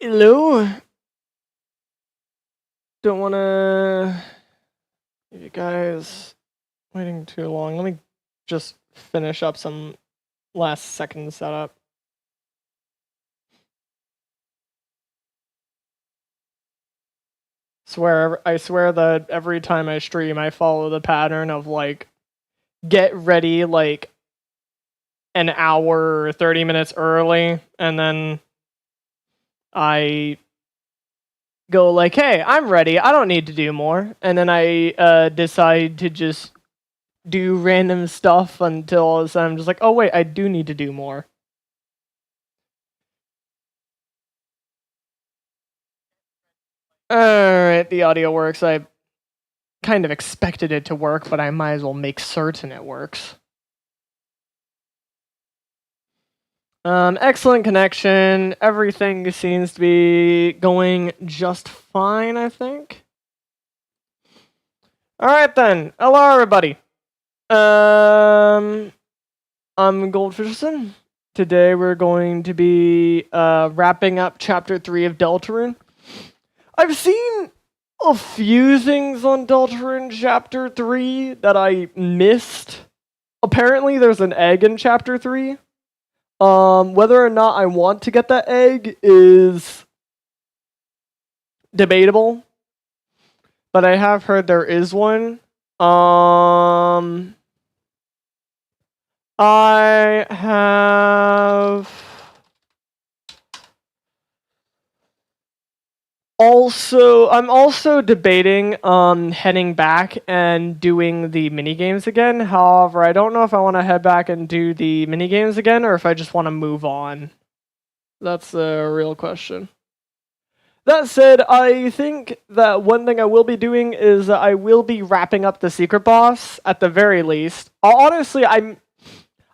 Hello. Don't want to leave you guys waiting too long. Let me just finish up some last second setup. I swear that every time I stream, I follow the pattern of like get ready like an hour or 30 minutes early, and then I go like, hey, I'm ready. I don't need to do more. And then I decide to just do random stuff until all of a sudden I'm just like, oh wait, I do need to do more. Alright, the audio works. I kind of expected it to work, but I might as well make certain it works. Excellent connection. Everything seems to be going just fine, I think. Alright then. Hello everybody. I'm Goldfisherson. Today we're going to be wrapping up Chapter 3 of Deltarune. I've seen a few things on Deltarune Chapter 3 that I missed. Apparently there's an egg in Chapter 3. Whether or not I want to get that egg is debatable. But I have heard there is one. I have I'm also debating heading back and doing the minigames again. However, I don't know if I want to head back and do the minigames again or if I just want to move on. That's a real question. That said, I think that one thing I will be doing is I will be wrapping up the secret boss at the very least. Honestly, I'm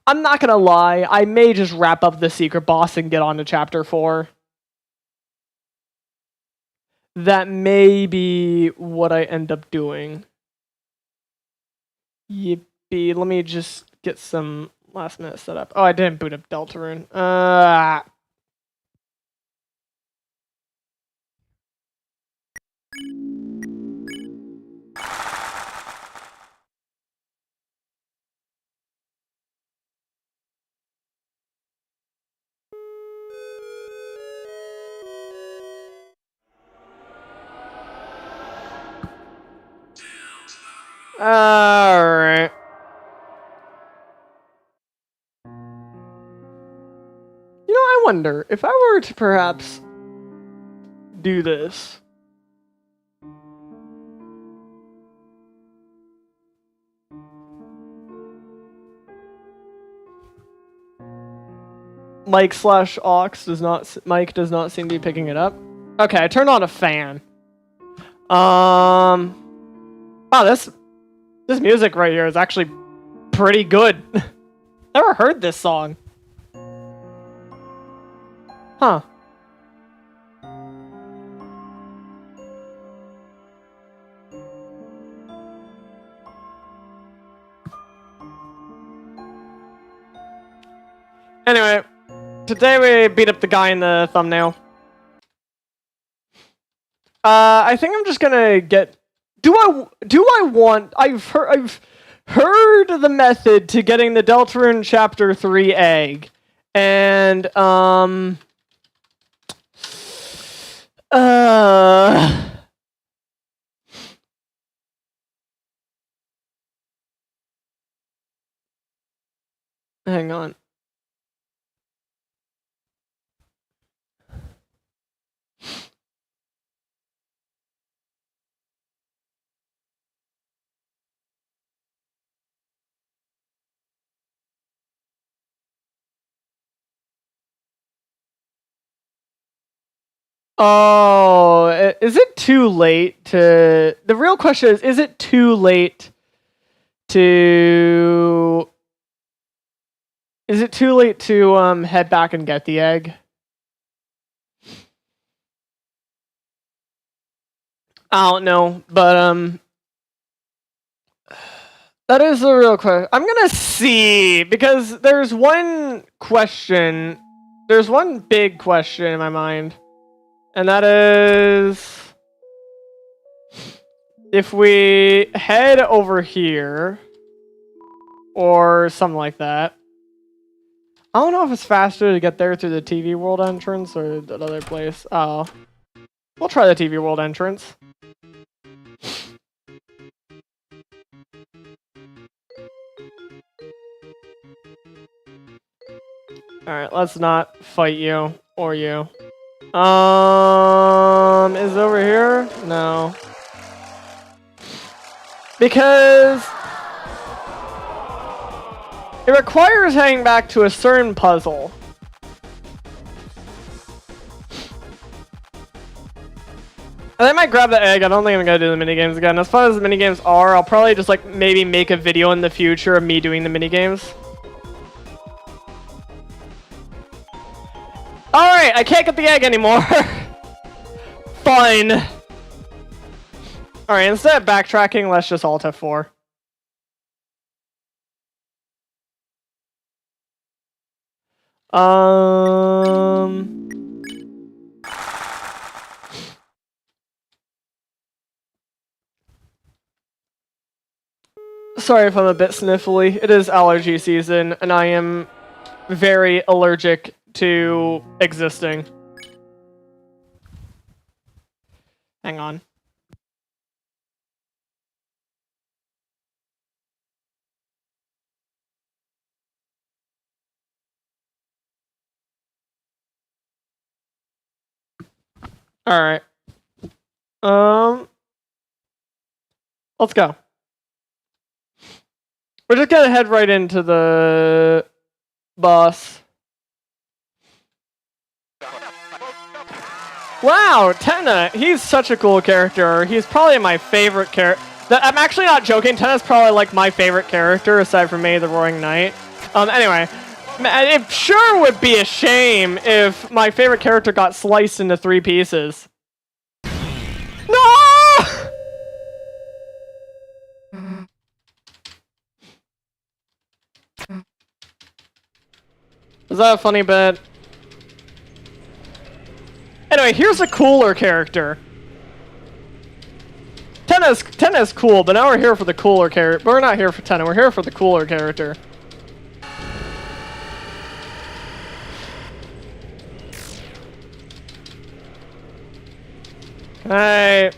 not gonna lie, I may just wrap up the secret boss and get on to Chapter 4. That may be what I end up doing. Yippee, let me just get some last minute setup. Oh, I didn't boot up Deltarune. Alright. You know, I wonder if I were to perhaps do this. Mike/aux does not. Mike does not seem to be picking it up. Okay, I turned on a fan. Wow, this music right here is actually pretty good. Never heard this song. Huh. Anyway, today we beat up the guy in the thumbnail. I think I'm just gonna get. Do I want? I've heard the method to getting the Deltarune Chapter 3 egg, and hang on. Oh, is it too late to... The real question is it too late to... Is it too late to head back and get the egg? I don't know, but that is the real question. I'm gonna see, because there's one question. There's one big question in my mind. And that is... if we head over here, or something like that. I don't know if it's faster to get there through the TV World entrance or that other place. Oh. We'll try the TV World entrance. Alright, let's not fight you or you. Is it over here? No. Because it requires heading back to a certain puzzle. And I might grab the egg. I don't think I'm gonna do the minigames again. As far as the minigames are, I'll probably just like maybe make a video in the future of me doing the minigames. Alright, I can't get the egg anymore. Fine. Alright, instead of backtracking, let's just Alt F4. Sorry if I'm a bit sniffly. It is allergy season, and I am very allergic to existing. Hang on. Alright. Let's go. We're just gonna head right into the boss. Wow, Tenna, he's such a cool character. He's probably my favorite character. I'm actually not joking. Tenna's probably like my favorite character aside from maybe the Roaring Knight. Anyway, it sure would be a shame if my favorite character got sliced into 3 pieces. No! Is that a funny bit? Anyway, here's a cooler character. Tenna's cool, but now we're here for the cooler character. We're not here for Tenna, we're here for the cooler character. Alright.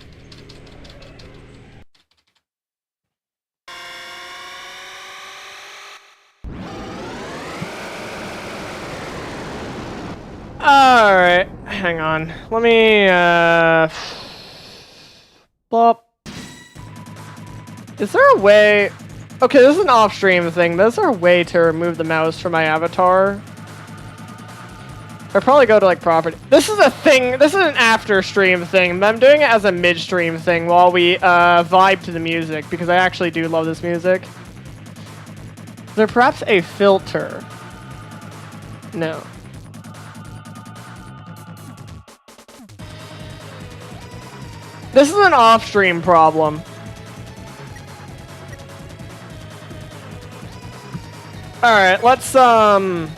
Alright, hang on. Let me, Bop. Is there a way... Okay, this is an off-stream thing, but is there a way to remove the mouse from my avatar? I'd probably go to, like, property. This is a thing, this is an after-stream thing, but I'm doing it as a mid-stream thing while we, vibe to the music, because I actually do love this music. Is there perhaps a filter? No. This is an off-stream problem. Alright, let's, I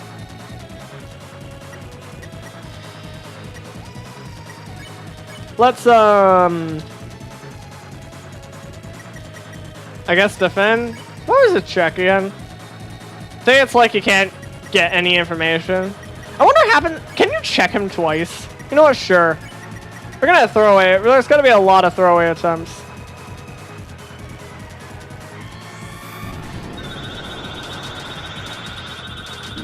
guess defend? What was it check again? I think it's like you can't get any information. I wonder what happened. Can you check him twice? You know what? Sure. We're gonna throw away. There's gonna be a lot of throwaway attempts.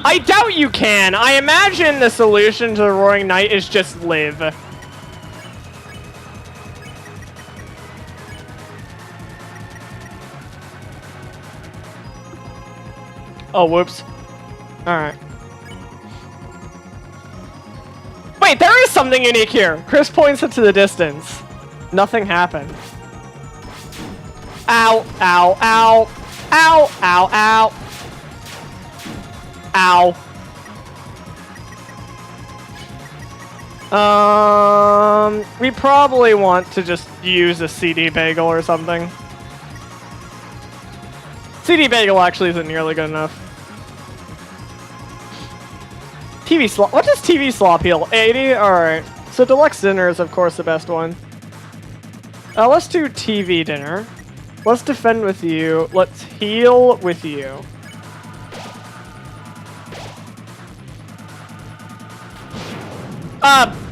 I doubt you can. I imagine the solution to the Roaring Knight is just live. Oh, whoops. Alright. Wait, there is something unique here. Chris points it to the distance. Nothing happened. Ow, ow, ow. Ow, ow, ow. We probably want to just use a CD bagel or something. CD bagel actually isn't nearly good enough. TV slot. What does TV slot heal? 80? Alright. So deluxe dinner is of course the best one. Let's do TV dinner. Let's defend with you. Let's heal with you.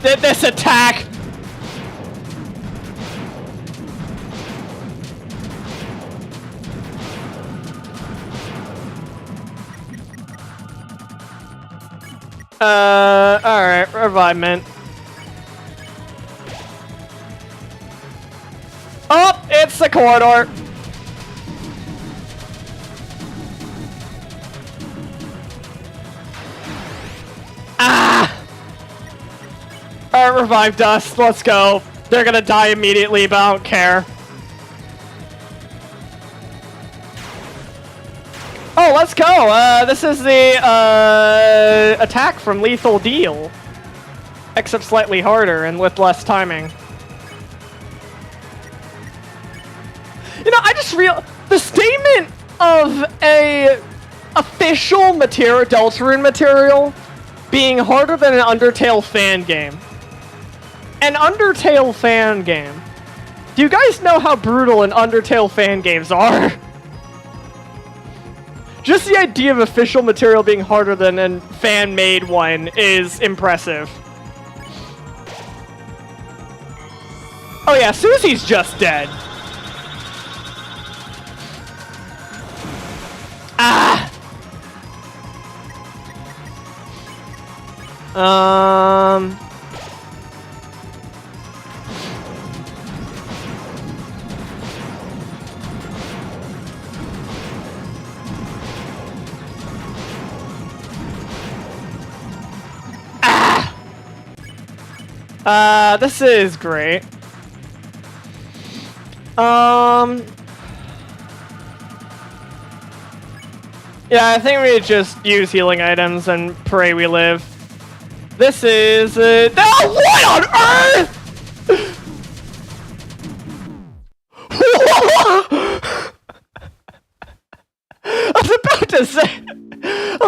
This attack! Alright, revivement. Oh, it's the corridor! Ah! Alright, revived us. Let's go. They're gonna die immediately, but I don't care. Oh, let's go! This is the, attack from Lethal Deal. Except slightly harder and with less timing. You know, I just the statement of a official material, Deltarune material, being harder than an Undertale fan game. An Undertale fan game. Do you guys know how brutal an Undertale fan games are? Just the idea of official material being harder than a fan-made one is impressive. Oh yeah, Susie's just dead. Ah! This is great. Yeah, I think we just use healing items and pray we live. This is no, what on earth? I was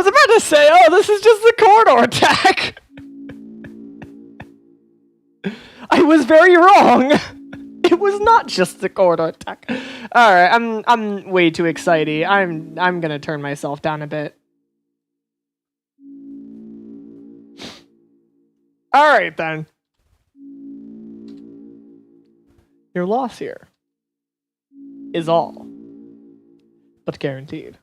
about to say, oh, this is just the corridor attack. I was very wrong. It was not just the corridor attack. All right, I'm way too excited. I'm gonna turn myself down a bit. All right then. Your loss here is all but guaranteed.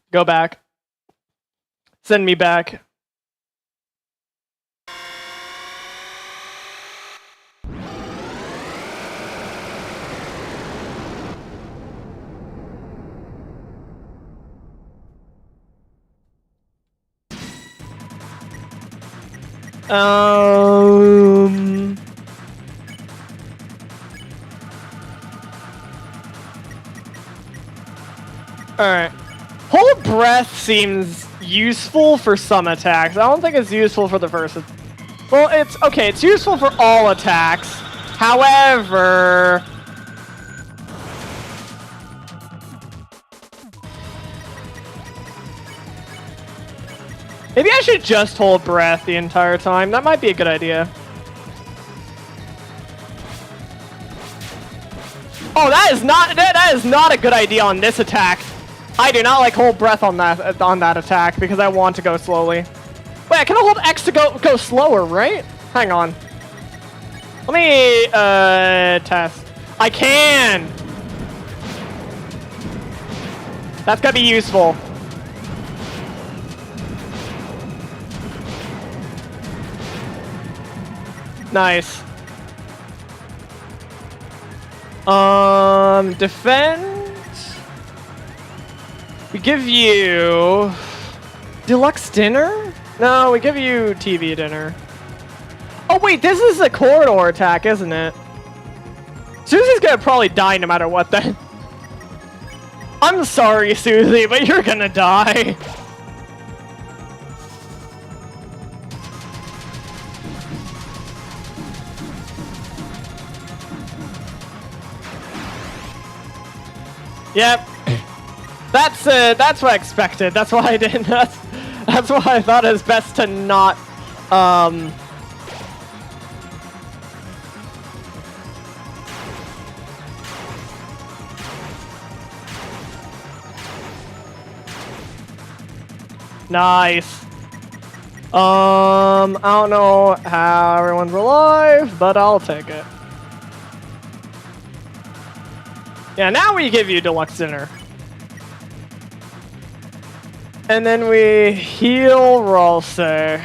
Go back. Send me back. Alright. Hold breath seems useful for some attacks. I don't think it's useful for the first. Well, it's okay. It's useful for all attacks. However, maybe I should just hold breath the entire time. That might be a good idea. Oh, that is not a good idea on this attack. I do not like hold breath on that attack because I want to go slowly. Wait, I can hold X to go slower, right? Hang on. Let me test. I can. That's gonna be useful. Nice. Defend. We give you deluxe dinner? No, we give you TV dinner. Oh wait, this is a corridor attack, isn't it? Susie's gonna probably die no matter what then. I'm sorry, Susie, but you're gonna die. Yep. That's what I expected. That's why I didn't. That's why I thought it was best to not. Nice. I don't know how everyone's alive, but I'll take it. Yeah, now we give you deluxe dinner. And then we heal Ralsei.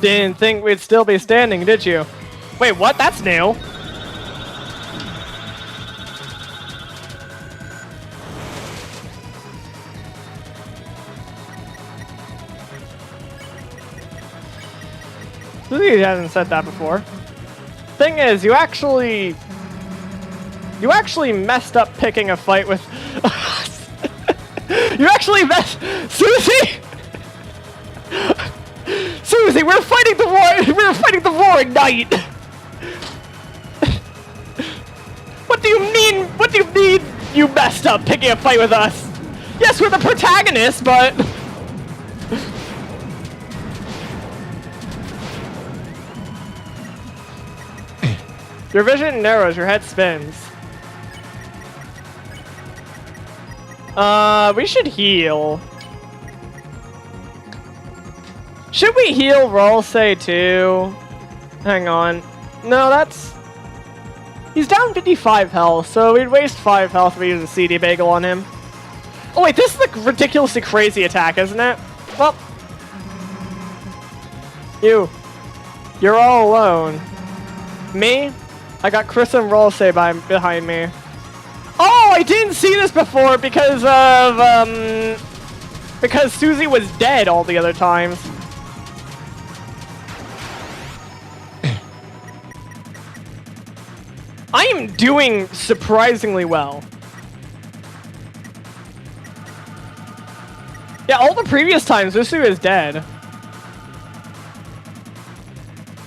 Didn't think we'd still be standing, did you? Wait, what? That's new. Susie hasn't said that before. Thing is, you actually messed up picking a fight with. You actually messed, Susie. Susie, we're fighting the war. We're fighting the roaring knight. What do you mean? What do you mean? You messed up picking a fight with us? Yes, we're the protagonists, but. Your vision narrows, your head spins. We should heal. Should we heal Ralsei too? Hang on. No, that's... He's down 55 health, so we'd waste 5 health if we use a CD bagel on him. Oh wait, this is a ridiculously crazy attack, isn't it? Well... You're all alone. Me? I got Chris and Ralsei behind me. Oh, I didn't see this before because of, because Susie was dead all the other times. I am doing surprisingly well. Yeah, all the previous times, Susie is dead.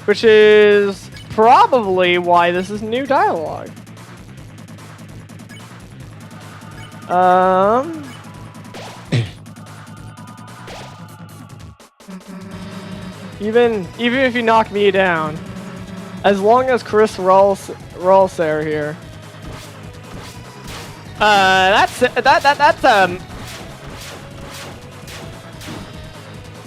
Which is probably why this is new dialogue. Even if you knock me down, as long as Chris Ralsei are here.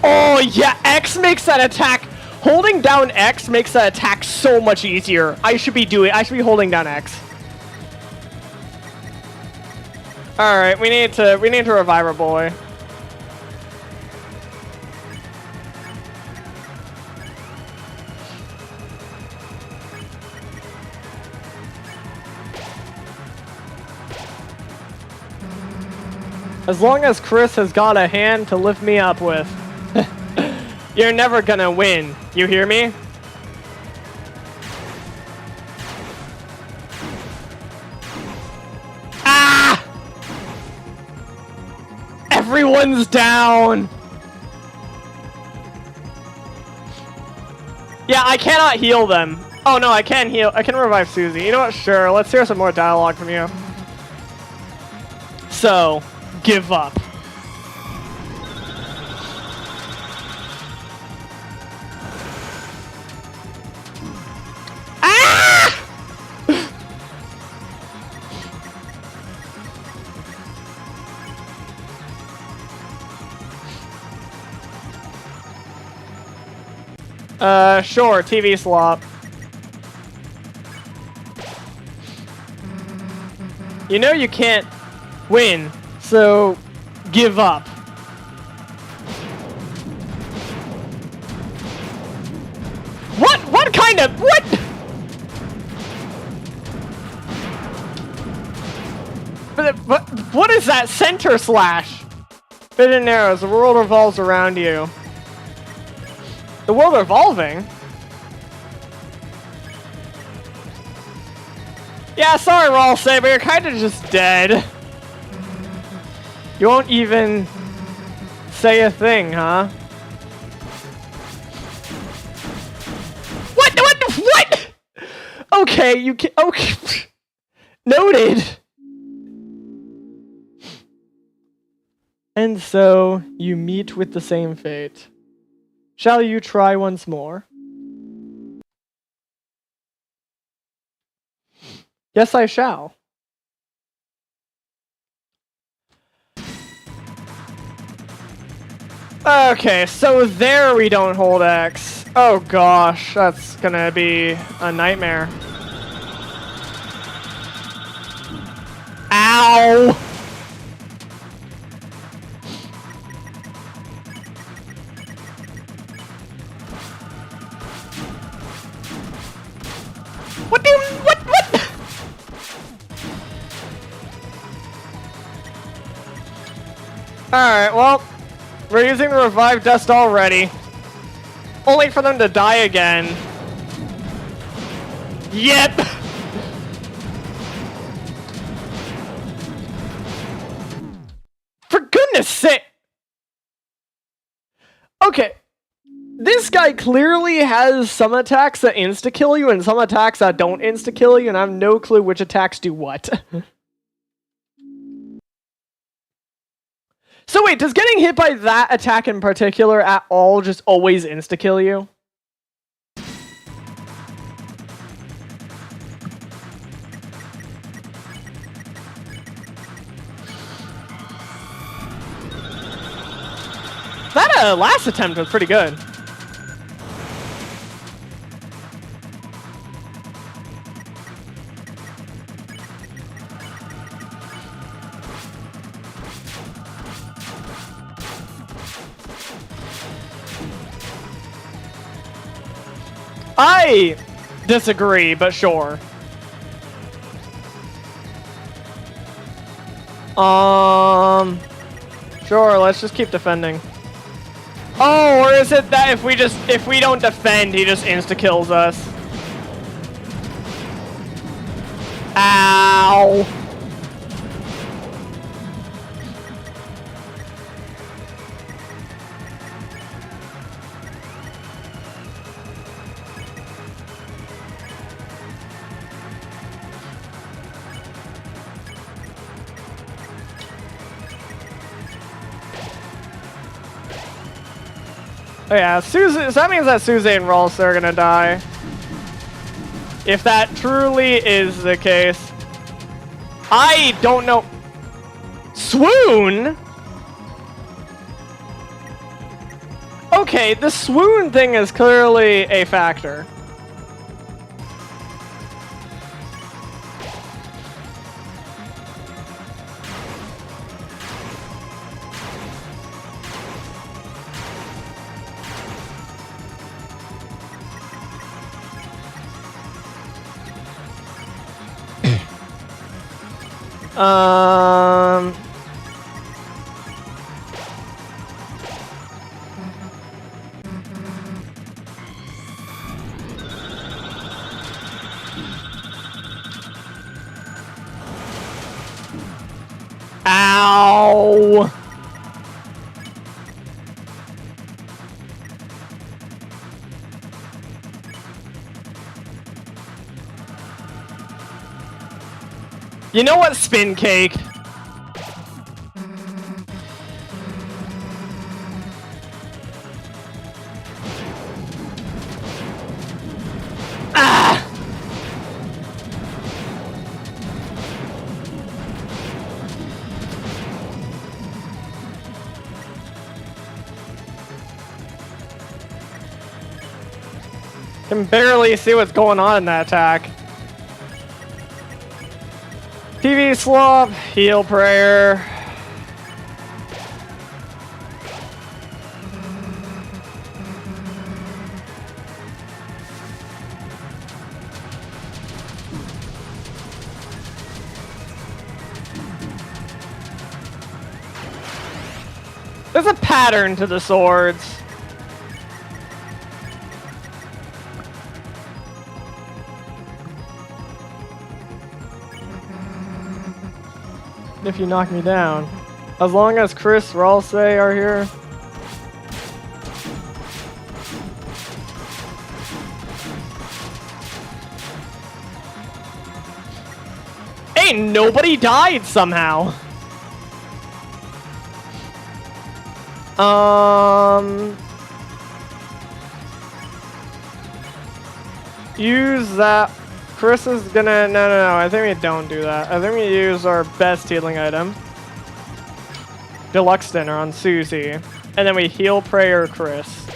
Oh yeah, X makes that attack. Holding down X makes that attack so much easier. I should be holding down X. All right, we need to revive our boy. As long as Chris has got a hand to lift me up with. You're never gonna win. You hear me? Ah! Everyone's down. Yeah, I cannot heal them. Oh no, I can heal. I can revive Susie. You know what? Sure. Let's hear some more dialogue from you. So, give up. Sure, TV slop. You know you can't win, so give up. What kind of, what? What is that center slash? Vision narrows, the world revolves around you. The world revolving? Yeah, sorry, Raw Saber, you're kind of just dead. You won't even say a thing, huh? What? Okay, you can. Okay. Noted. And so, you meet with the same fate. Shall you try once more? Yes, I shall. Okay, so there we don't hold X. Oh gosh, that's gonna be a nightmare. Ow! What? Alright, well, we're using the revive dust already. Only for them to die again. Yep! For goodness sake! Okay. This guy clearly has some attacks that insta-kill you and some attacks that don't insta-kill you, and I have no clue which attacks do what. So wait, does getting hit by that attack in particular at all just always insta-kill you? That last attempt was pretty good. I disagree, but sure. Sure, let's just keep defending. Oh, or is it that if we don't defend, he just insta-kills us? Ow! Oh yeah, so that means that Suze and Rolls are gonna die. If that truly is the case. I don't know. Swoon? Okay, the swoon thing is clearly a factor. Ow! You know what, Spin Cake? Ah! Can barely see what's going on in that attack. TV swap, heal prayer. There's a pattern to the swords. if you knock me down. As long as Chris, Ralse are here. Ain't nobody died somehow. Use that. Chris is gonna... No. I think we don't do that. I think we use our best healing item. Deluxe Dinner on Susie. And then we heal Prayer Chris.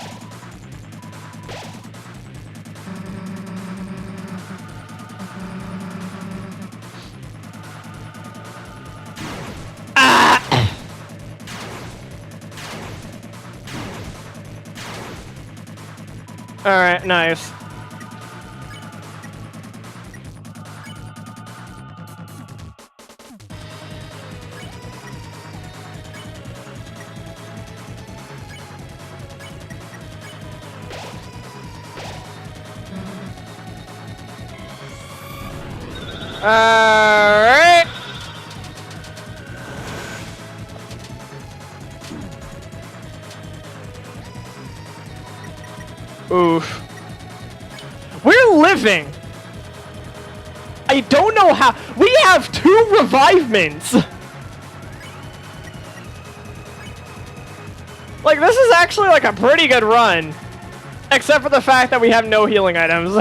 Alright, nice. Alright. Oof. We're living. I don't know how. We have 2 revivements. Like, this is actually like a pretty good run. Except for the fact that we have no healing items.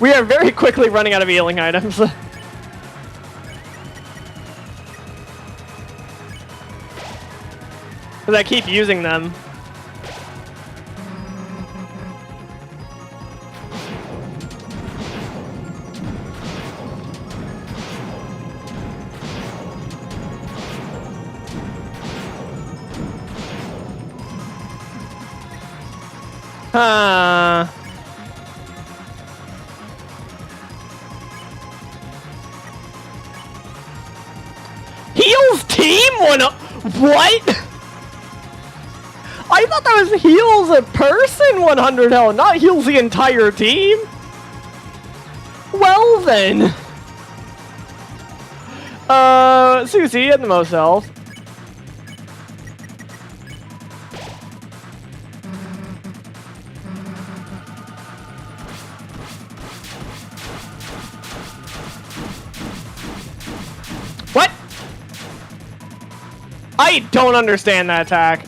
We are very quickly running out of healing items. Because I keep using them. Heals team one up. What? I thought that was heals a person 100 health, not heals the entire team. Well then. Susie at the most health. What? I don't understand that attack.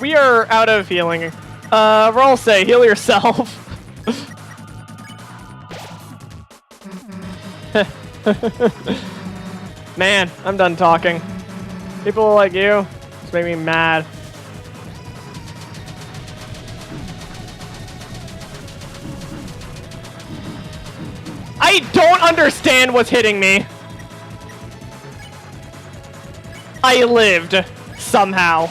We are out of healing. Ralse, heal yourself. Man, I'm done talking. People like you just make me mad. I don't understand what's hitting me. I lived somehow.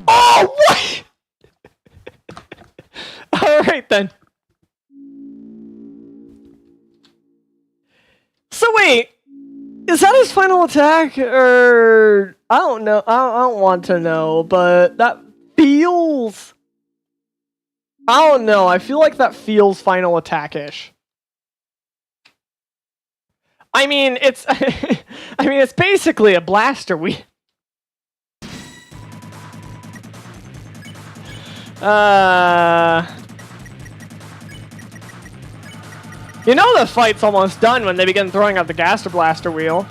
Oh, what? All right, then. So wait, is that his final attack, or I don't know. I don't want to know, but that feels. I don't know. I feel like that feels final attack-ish. I mean, it's. I mean, it's basically a blaster. You know the fight's almost done when they begin throwing out the Gaster Blaster wheel.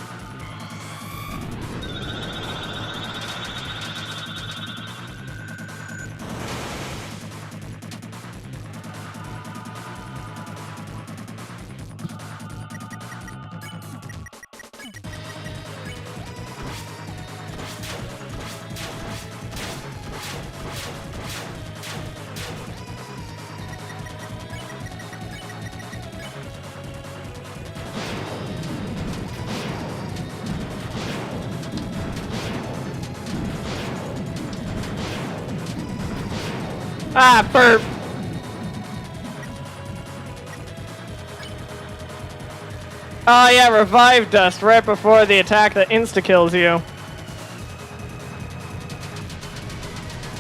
Ah, burp. Oh yeah, revive dust right before the attack that insta-kills you.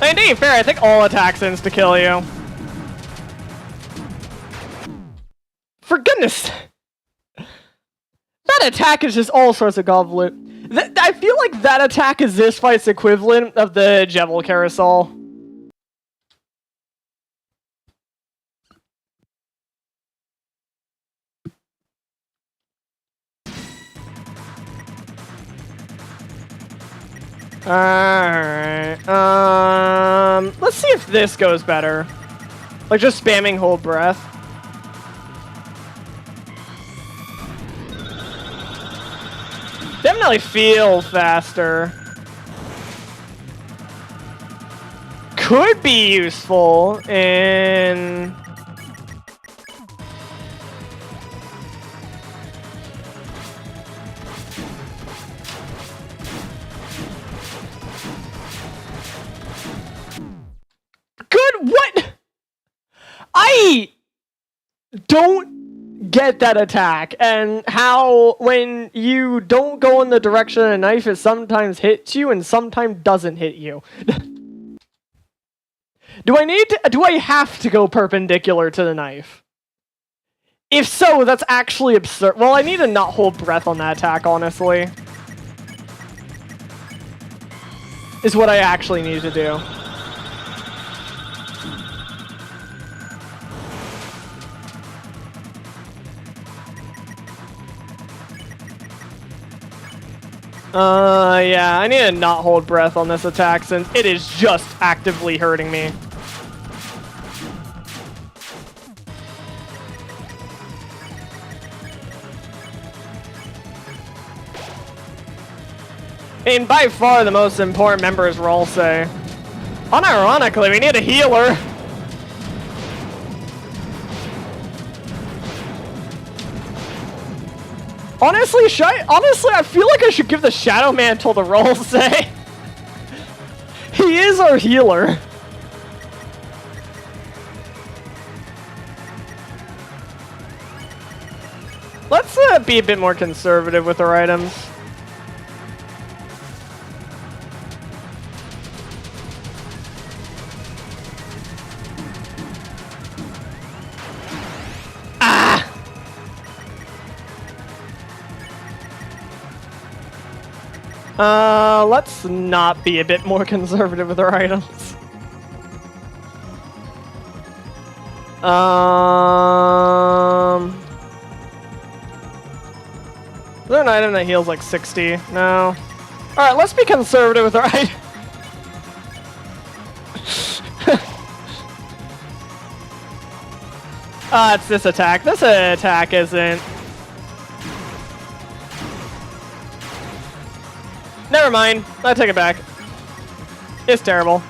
I mean, to be fair, I think all attacks insta-kill you. For goodness! That attack is just all sorts of goblet. I feel like that attack is this fight's equivalent of the Jevil Carousel. Alright, let's see if this goes better. Like, just spamming hold breath. Definitely feel faster. Could be useful in... What? I don't get that attack, and how when you don't go in the direction of the knife, it sometimes hits you and sometimes doesn't hit you. Do I have to go perpendicular to the knife? If so, that's actually absurd. Well, I need to not hold breath on that attack, honestly. Is what I actually need to do. Yeah, I need to not hold breath on this attack since it is just actively hurting me. And by far the most important member is Rolse. Unironically, we need a healer. Honestly, I feel like I should give the Shadow Mantle to Rolse. He is our healer. Let's be a bit more conservative with our items. Let's not be a bit more conservative with our items. Is there an item that heals like 60? No. Alright, let's be conservative with our items. It's this attack. This attack isn't... Never mind. I take it back. It's terrible.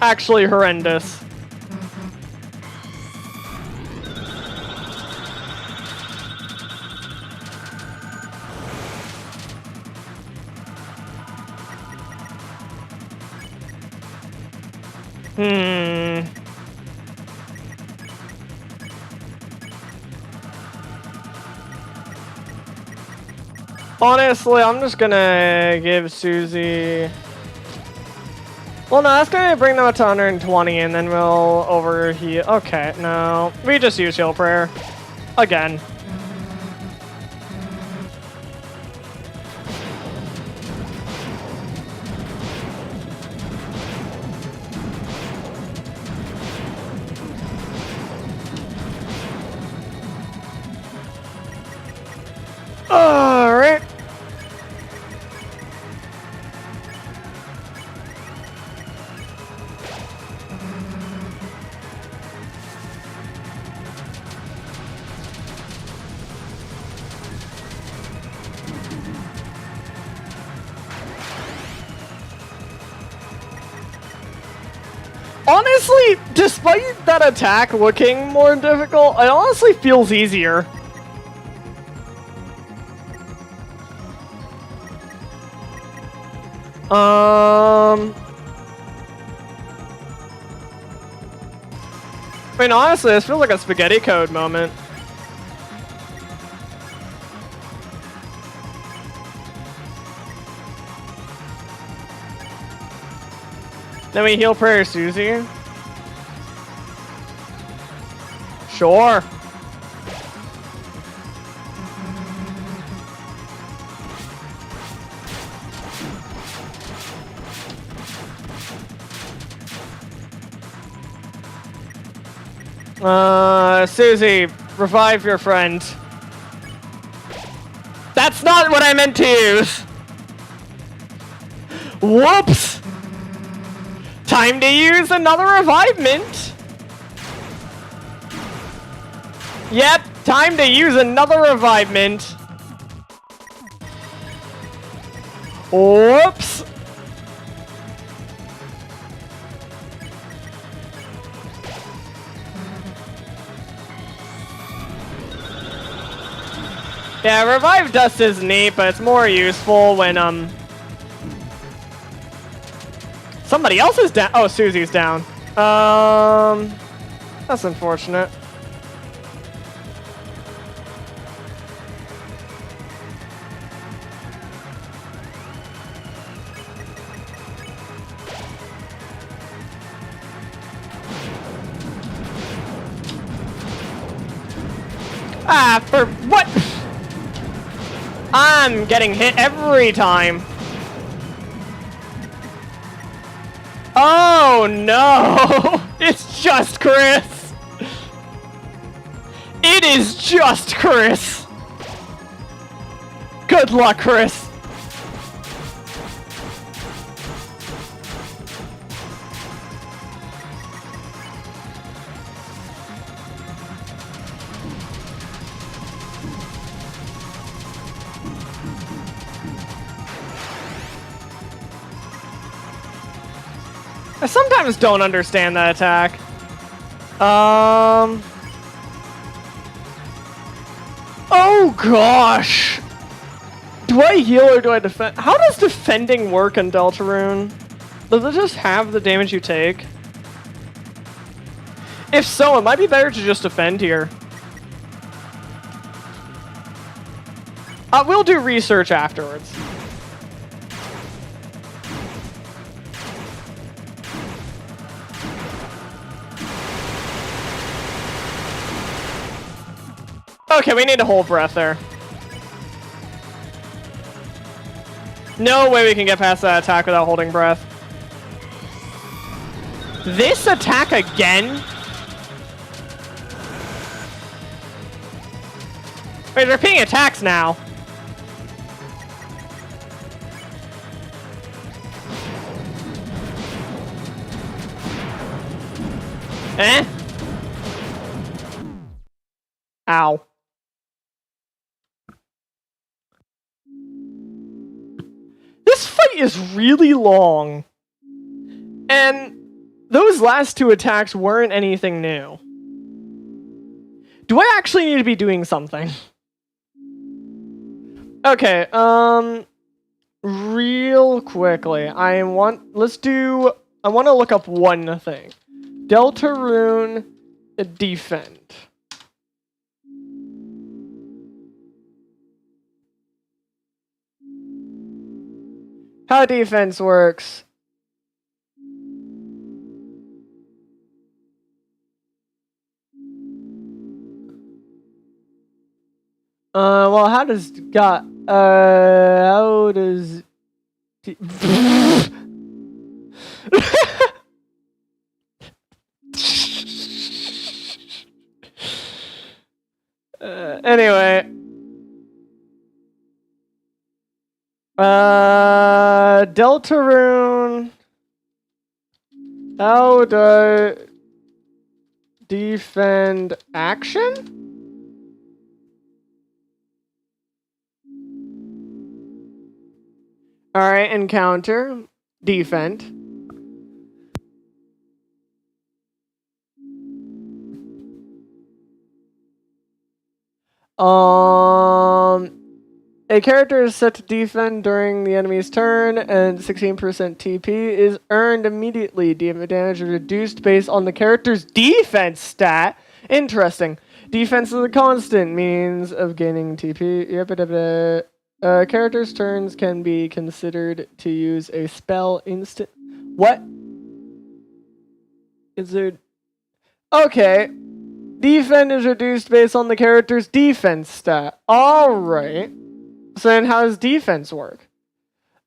Actually horrendous. Honestly, I'm just gonna give Susie... Well, no, that's gonna bring them up to 120, and then we'll overheal. Okay, no. We just use Heal Prayer. Again. Alright. Honestly, despite that attack looking more difficult, it honestly feels easier. I mean, honestly, this feels like a spaghetti code moment. Then we heal Prayer Susie. Sure. Susie, revive your friend. That's not what I meant to use. Whoops! Time to use another revivement. Yep, time to use another revivement. Whoops! Yeah, Revive Dust is neat, but it's more useful when, somebody else is down. Oh, Susie's down. That's unfortunate. Ah, for what? I'm getting hit every time. Oh no! It's just Chris! It is just Chris! Good luck, Chris! I sometimes don't understand that attack. Oh gosh! Do I heal or do I defend? How does defending work in Deltarune? Does it just have the damage you take? If so, it might be better to just defend here. We'll do research afterwards. Okay, we need to hold breath there. No way we can get past that attack without holding breath. This attack again? Wait, they're repeating attacks now. Eh? Ow. This fight is really long. And those last two attacks weren't anything new. Do I actually need to be doing something? Okay, real quickly, I want to look up one thing. Deltarune defend. How defense works. Well, how does how does anyway. Deltarune. How do defend action? Alright, encounter. Defend. A character is set to defend during the enemy's turn, and 16% TP is earned immediately. Damage is reduced based on the character's defense stat. Interesting. Defense is a constant means of gaining TP. Characters' turns can be considered to use a spell instant. What? Is there... Okay. Defense is reduced based on the character's defense stat. Alright. So then how does defense work?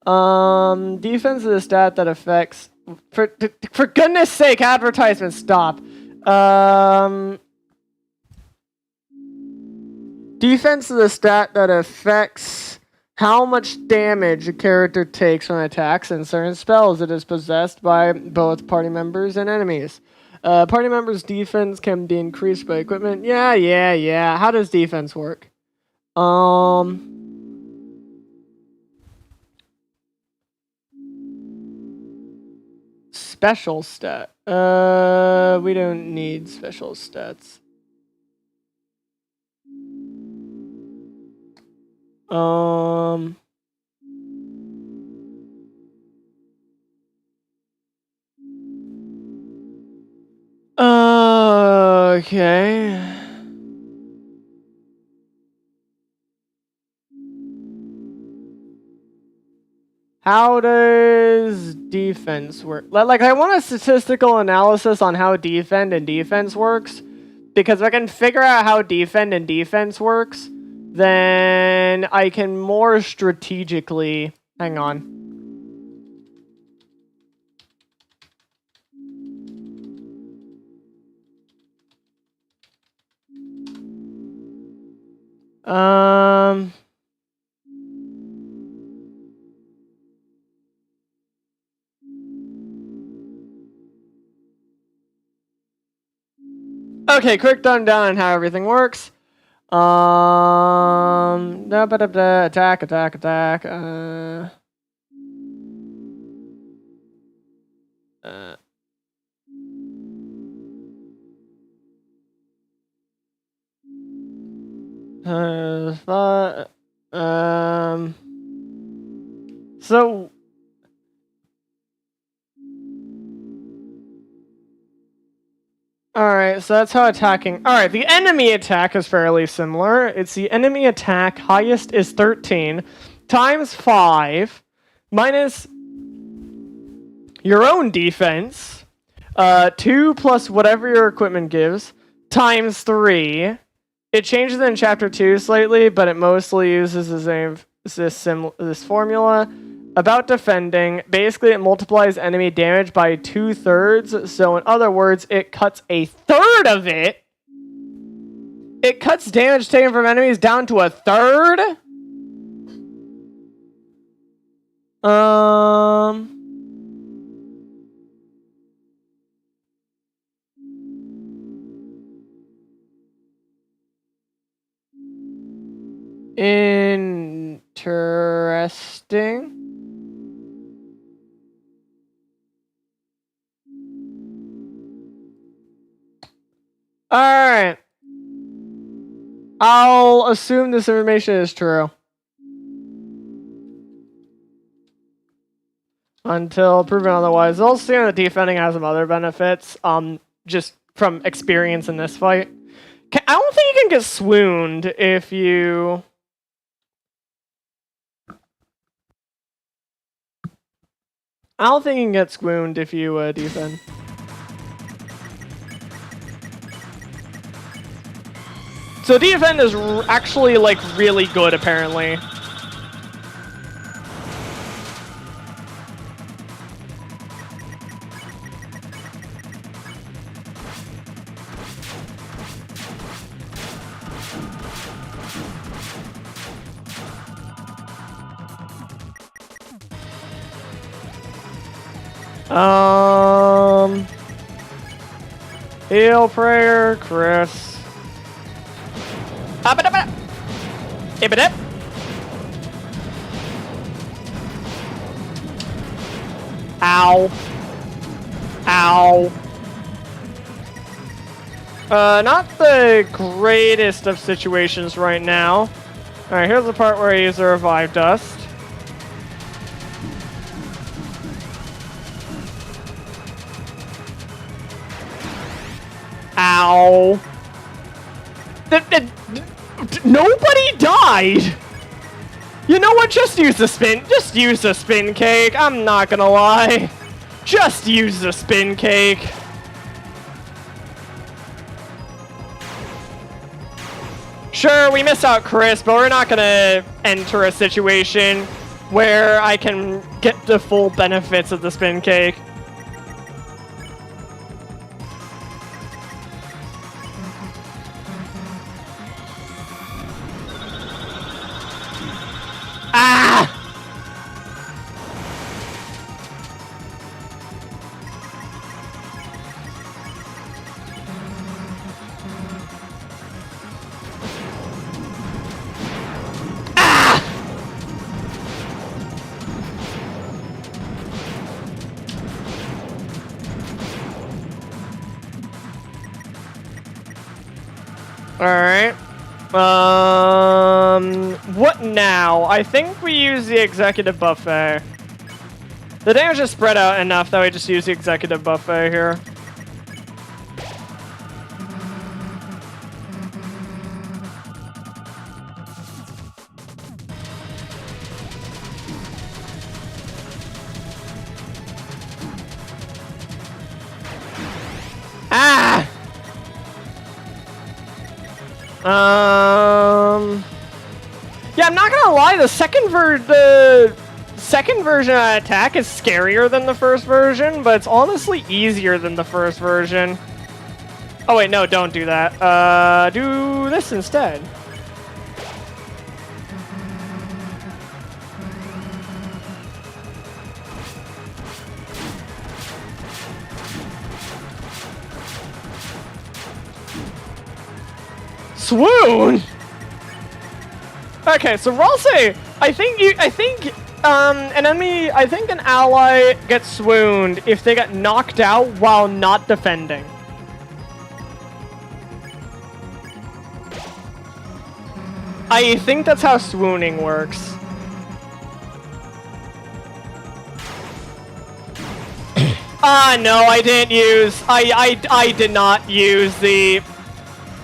Defense is a stat that affects... For goodness sake, advertisement, stop. Defense is a stat that affects how much damage a character takes when attacks and certain spells. It is possessed by both party members and enemies. Party members' defense can be increased by equipment. Yeah. How does defense work? Special stat. We don't need special stats. Okay. How does defense work? Like, I want a statistical analysis on how defend and defense works, because if I can figure out how defend and defense works, then I can more strategically... Hang on. Okay, quick rundown on how everything works. Attack. So... Alright, so that's how attacking... Alright, the enemy attack is fairly similar. It's the enemy attack, highest is 13, times 5, minus your own defense, 2 plus whatever your equipment gives, times 3. It changes in Chapter 2 slightly, but it mostly uses this formula. About defending, basically it multiplies enemy damage by 2/3, so in other words, it cuts 1/3 of it. It cuts damage taken from enemies down to 1/3? Interesting. Alright. I'll assume this information is true. Until proven otherwise. I'll assume that defending has some other benefits, just from experience in this fight. I don't think you can get swooned if you... I don't think you can get swooned if you defend. So defend is actually, like, really good, apparently. Heal prayer, Chris. Ow. Ow. Not the greatest of situations right now. Alright, here's the part where I use the revive dust. Ow. Nobody died! You know what? Just use the spin. Just use the spin cake. I'm not gonna lie. Just use the spin cake. Sure, we missed out Chris, but we're not gonna enter a situation where I can get the full benefits of the spin cake. Ah! Alright. What now? I think we use the executive buffet. The damage is spread out enough that we just use the executive buffet here. Ah! Yeah, I'm not gonna lie, the second version of that attack is scarier than the first version, but it's honestly easier than the first version. Oh wait, no, don't do that. Do this instead. Swoon! Okay, so Ralsei, I think an ally gets swooned if they get knocked out while not defending. I think that's how swooning works. No, I didn't use. I did not use the.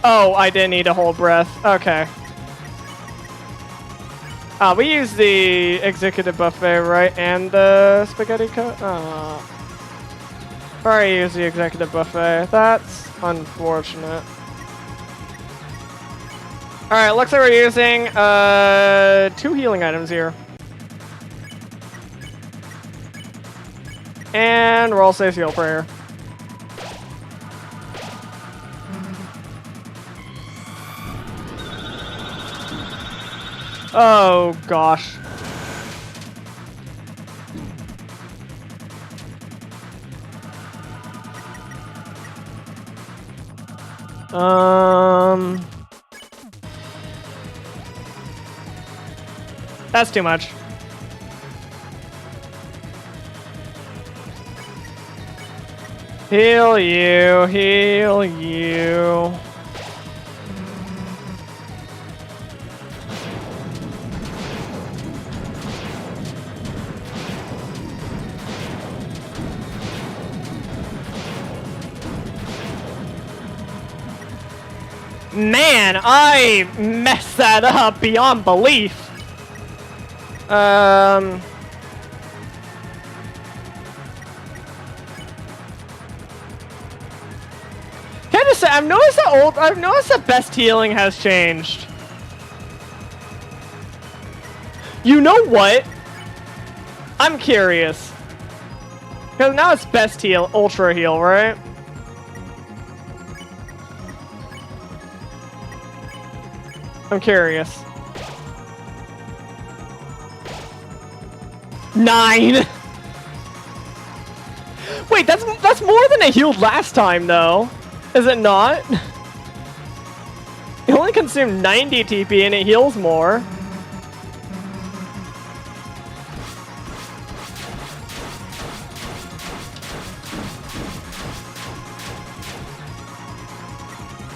Oh, I didn't need to hold breath. Okay. We use the executive buffet, right? And the spaghetti cut? Probably use the executive buffet. That's unfortunate. Alright, looks like we're using 2 healing items here. And we're all safe heal prayer. Oh gosh. That's too much. Heal you, heal you. Man, I messed that up beyond belief. I've noticed that best healing has changed. You know what? I'm curious. Because now it's best heal, ultra heal, right? I'm curious. 9! Wait, that's more than I healed last time, though. Is it not? It only consumed 90 TP and it heals more.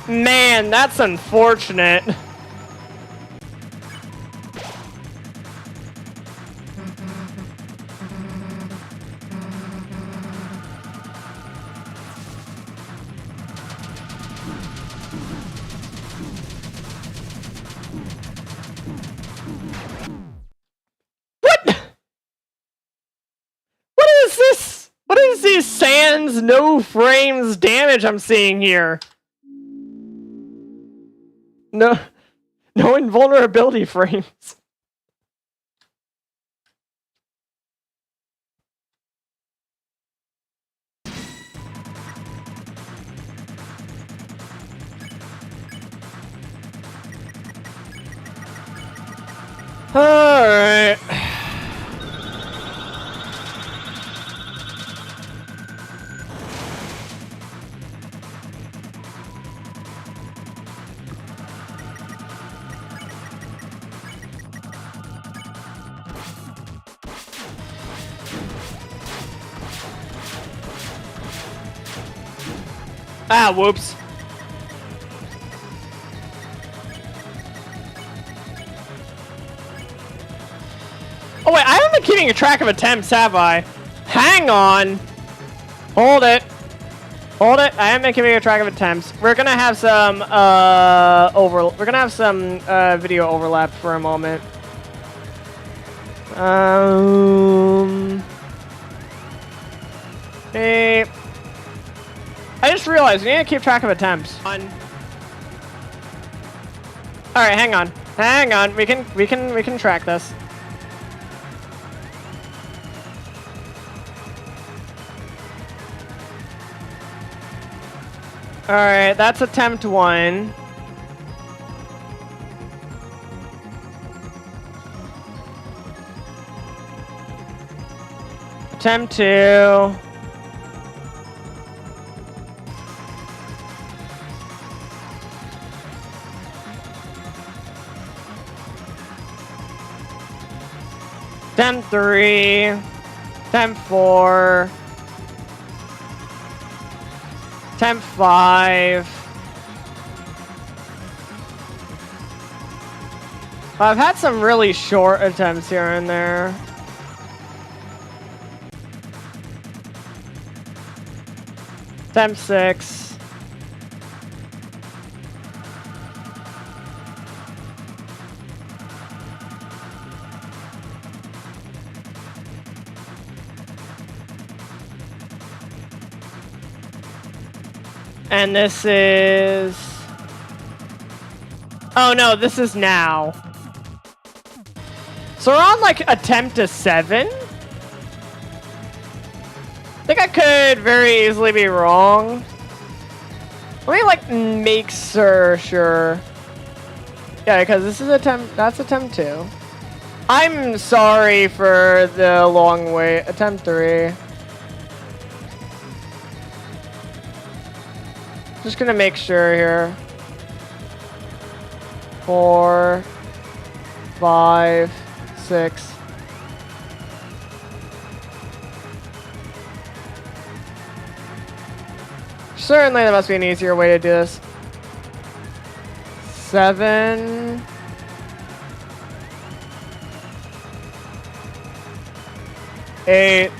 Man, that's unfortunate. What is these sans no frames damage I'm seeing here? No, No invulnerability frames. Alright. Ah, whoops. Oh wait, I haven't been keeping a track of attempts, have I? Hang on. Hold it. Hold it. I haven't been keeping a track of attempts. We're gonna have some video overlap for a moment. Hey. I just realized we need to keep track of attempts. Alright, hang on. Hang on. We can track this. Alright, that's attempt 1. Attempt 2. Attempt 3. Attempt 4. Attempt 5. I've had some really short attempts here and there. Attempt 6. And this is... Oh no, this is now. So we're on like attempt to 7? I think I could very easily be wrong. Let me like make sure. Yeah, because this is attempt, that's attempt 2. I'm sorry for the long wait. Attempt 3. Just gonna make sure here. 4, 5, 6. Certainly there must be an easier way to do this. 7. 8.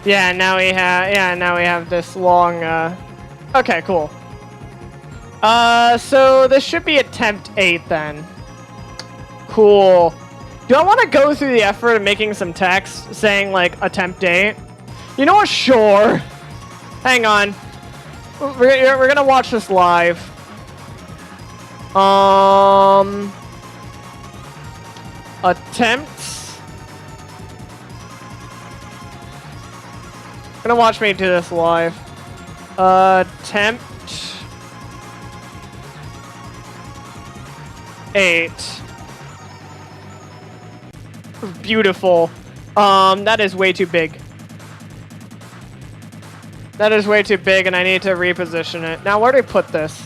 Yeah, now we have this long okay, cool. So this should be attempt 8 then. Cool. Do I want to go through the effort of making some text saying like attempt 8? You know what? Sure. Hang on. We're gonna watch this live. Attempts. Gonna watch me do this live. Attempt 8. Beautiful. That is way too big. That is way too big, and I need to reposition it. Now, where do I put this?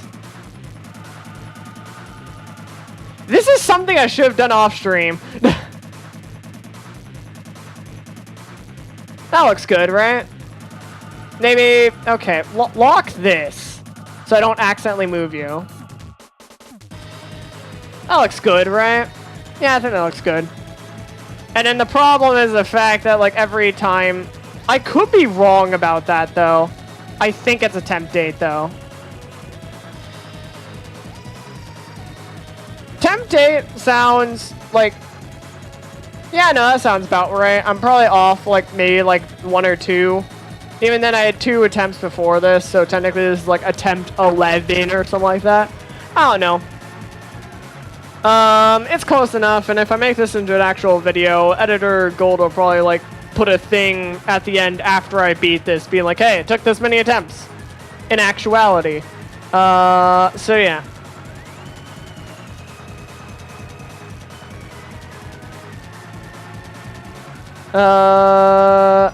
This is something I should have done off stream. That looks good, right? Maybe, okay, lock this so I don't accidentally move you. That looks good, right? Yeah, I think that looks good. And then the problem is the fact that like every time, I could be wrong about that though. I think it's attempt 8 though. Attempt 8 sounds like, yeah, no, that sounds about right. I'm probably off like maybe like 1 or 2. Even then I had 2 attempts before this, so technically this is like attempt 11 or something like that. I don't know. It's close enough, and if I make this into an actual video, Editor Gold will probably, like, put a thing at the end after I beat this, being like, hey, it took this many attempts. In actuality. So yeah.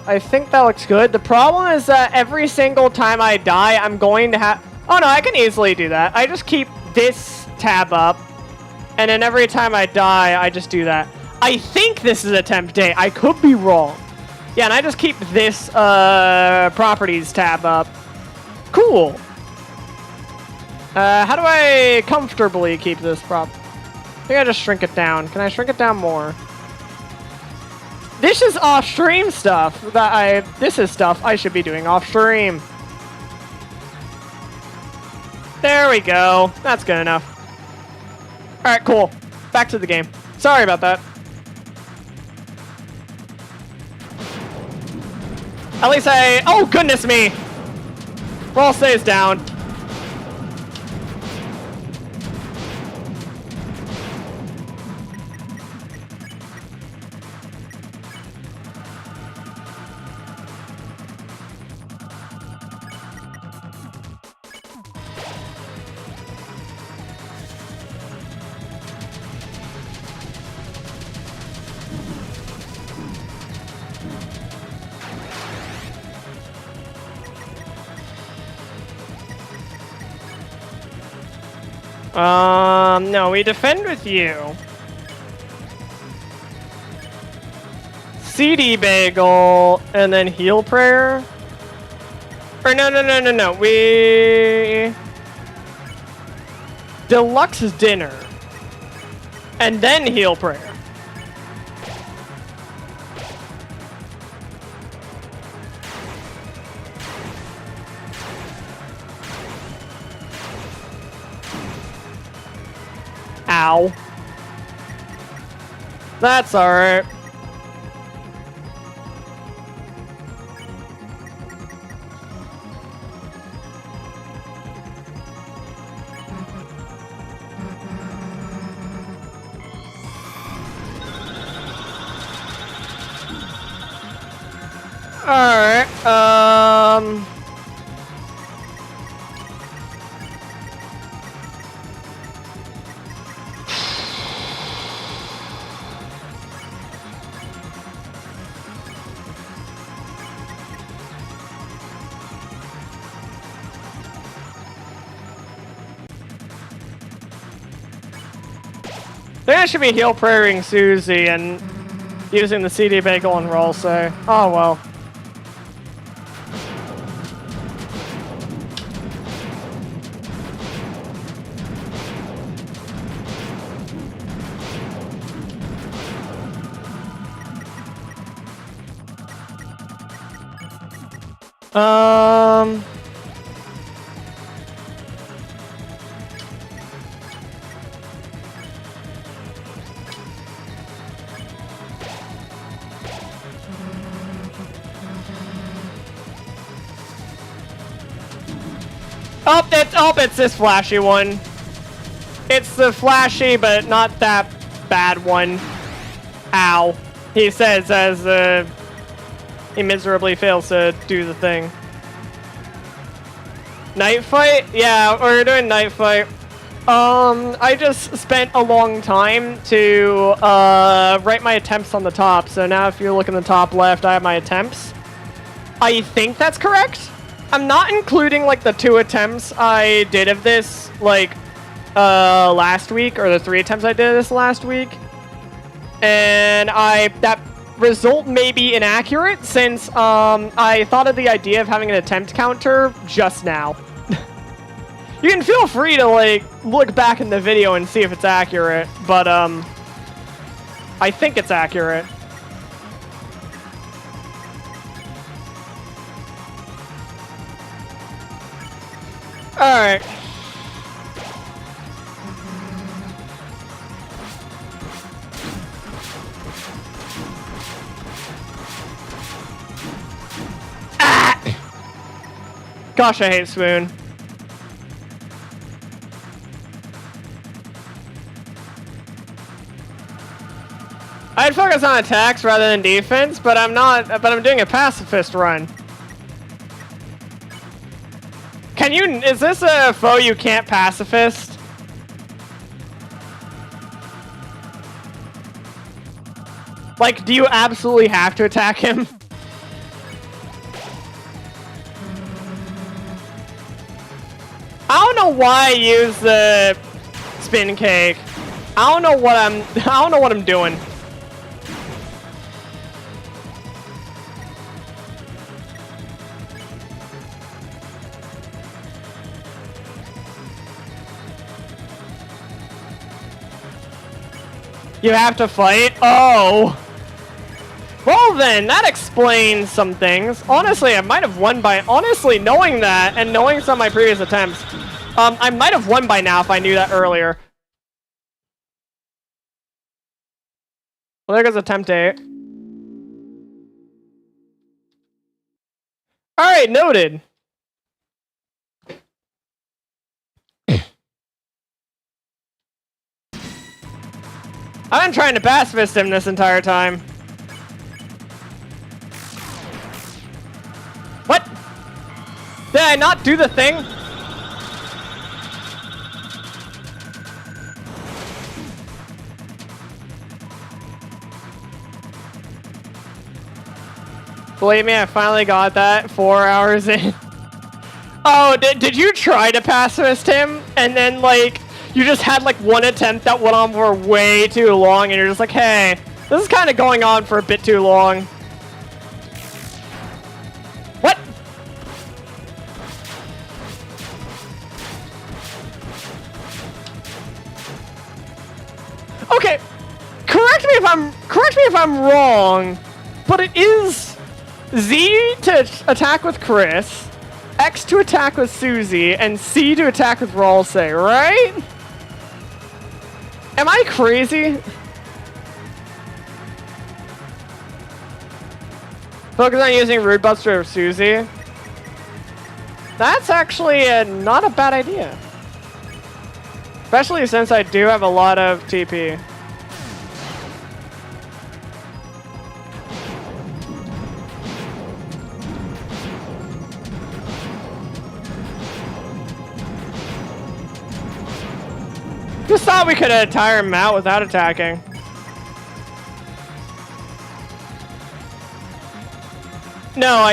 I think that looks good. The problem is that every single time I die, I'm going to have... Oh, no, I can easily do that. I just keep this tab up, and then every time I die, I just do that. I think this is attempt A. I could be wrong. Yeah, and I just keep this properties tab up. Cool. How do I comfortably keep this prop? I think I just shrink it down. Can I shrink it down more? This is off-stream stuff this is stuff I should be doing off-stream. There we go. That's good enough. Alright, cool. Back to the game. Sorry about that. At least oh goodness me! Roll stays down. No, we defend with you. CD Bagel, and then Heal Prayer. Or no. We... Deluxe Dinner. And then Heal Prayer. Ow. That's alright. Alright, I think I should be heal praying Susie and using the CD Bagel and roll, so... Oh, well. It's this flashy one. It's the flashy, but not that bad one. Ow. He says as he miserably fails to do the thing. Night fight? Yeah, we're doing night fight. I just spent a long time to write my attempts on the top. So now if you look in the top left, I have my attempts. I think that's correct. I'm not including, like, the 2 attempts I did of this, like, last week, or the 3 attempts I did of this last week. And that result may be inaccurate, since, I thought of the idea of having an attempt counter just now. You can feel free to, like, look back in the video and see if it's accurate, but, I think it's accurate. Alright. Ah! Gosh, I hate Swoon. I'd focus on attacks rather than defense, but I'm not. But I'm doing a pacifist run. Can you? Is this a foe you can't pacifist? Like, do you absolutely have to attack him? I don't know why I use the spin cake. I don't know what I'm doing. You have to fight? Oh. Well then, that explains some things. Honestly, I might have won by... Honestly, knowing that, and knowing some of my previous attempts, I might have won by now if I knew that earlier. Well, there goes attempt 8. Alright, noted. I've been trying to pacifist him this entire time. What? Did I not do the thing? Believe me, I finally got that 4 hours in. Oh, did you try to pacifist him? And then, like, you just had, like, one attempt that went on for way too long, and you're just like, hey, this is kind of going on for a bit too long. What? Okay, correct me if I'm wrong, but it is Z to attack with Chris, X to attack with Susie, and C to attack with Ralsei, right? Am I crazy? Focus on using Rude Buster of Susie. That's actually not a bad idea. Especially since I do have a lot of TP. Just thought we could tire him out without attacking. No,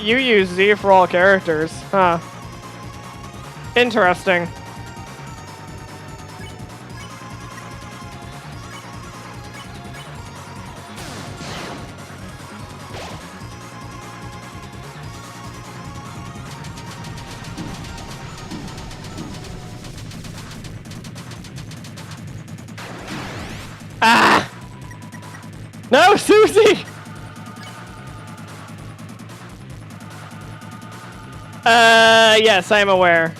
you use Z for all characters. Huh. Interesting. Ah! No, Susie! Yes, I am aware.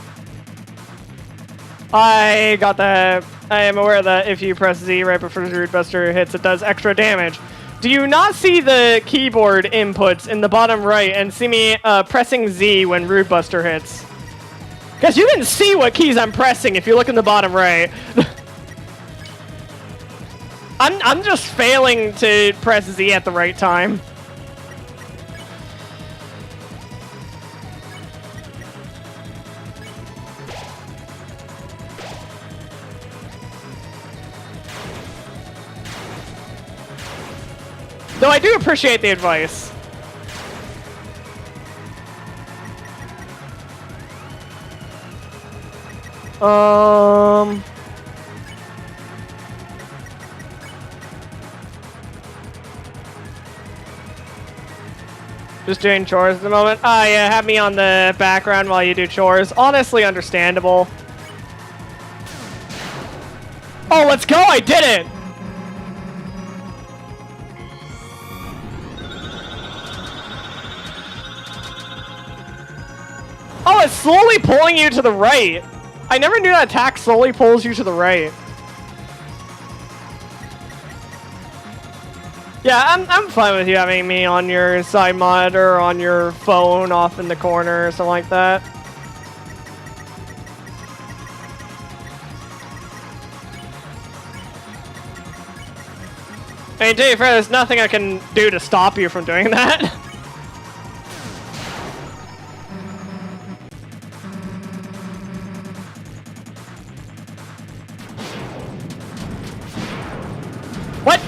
I am aware that if you press Z right before the Root Buster hits, it does extra damage. Do you not see the keyboard inputs in the bottom right and see me pressing Z when Root Buster hits? Because you can see what keys I'm pressing if you look in the bottom right. I'm just failing to press Z at the right time. Though I do appreciate the advice. Just doing chores at the moment. Ah, yeah, have me on the background while you do chores. Honestly, understandable. Oh, let's go! I did it! Oh, it's slowly pulling you to the right. I never knew that attack slowly pulls you to the right. Yeah, I'm fine with you having me on your side mod or on your phone off in the corner or something like that. I mean, to be fair, there's nothing I can do to stop you from doing that. What?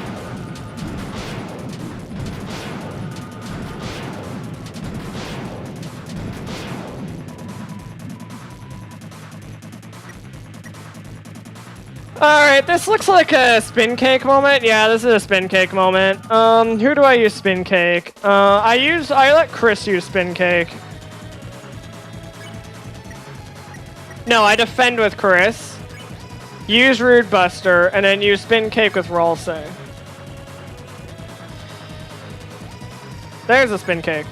Alright, this looks like a spin cake moment. Yeah, this is a spin cake moment. Who do I use spin cake? I let Chris use spin cake. No, I defend with Chris. Use Rude Buster, and then use spin cake with Rolsay. There's a spin cake.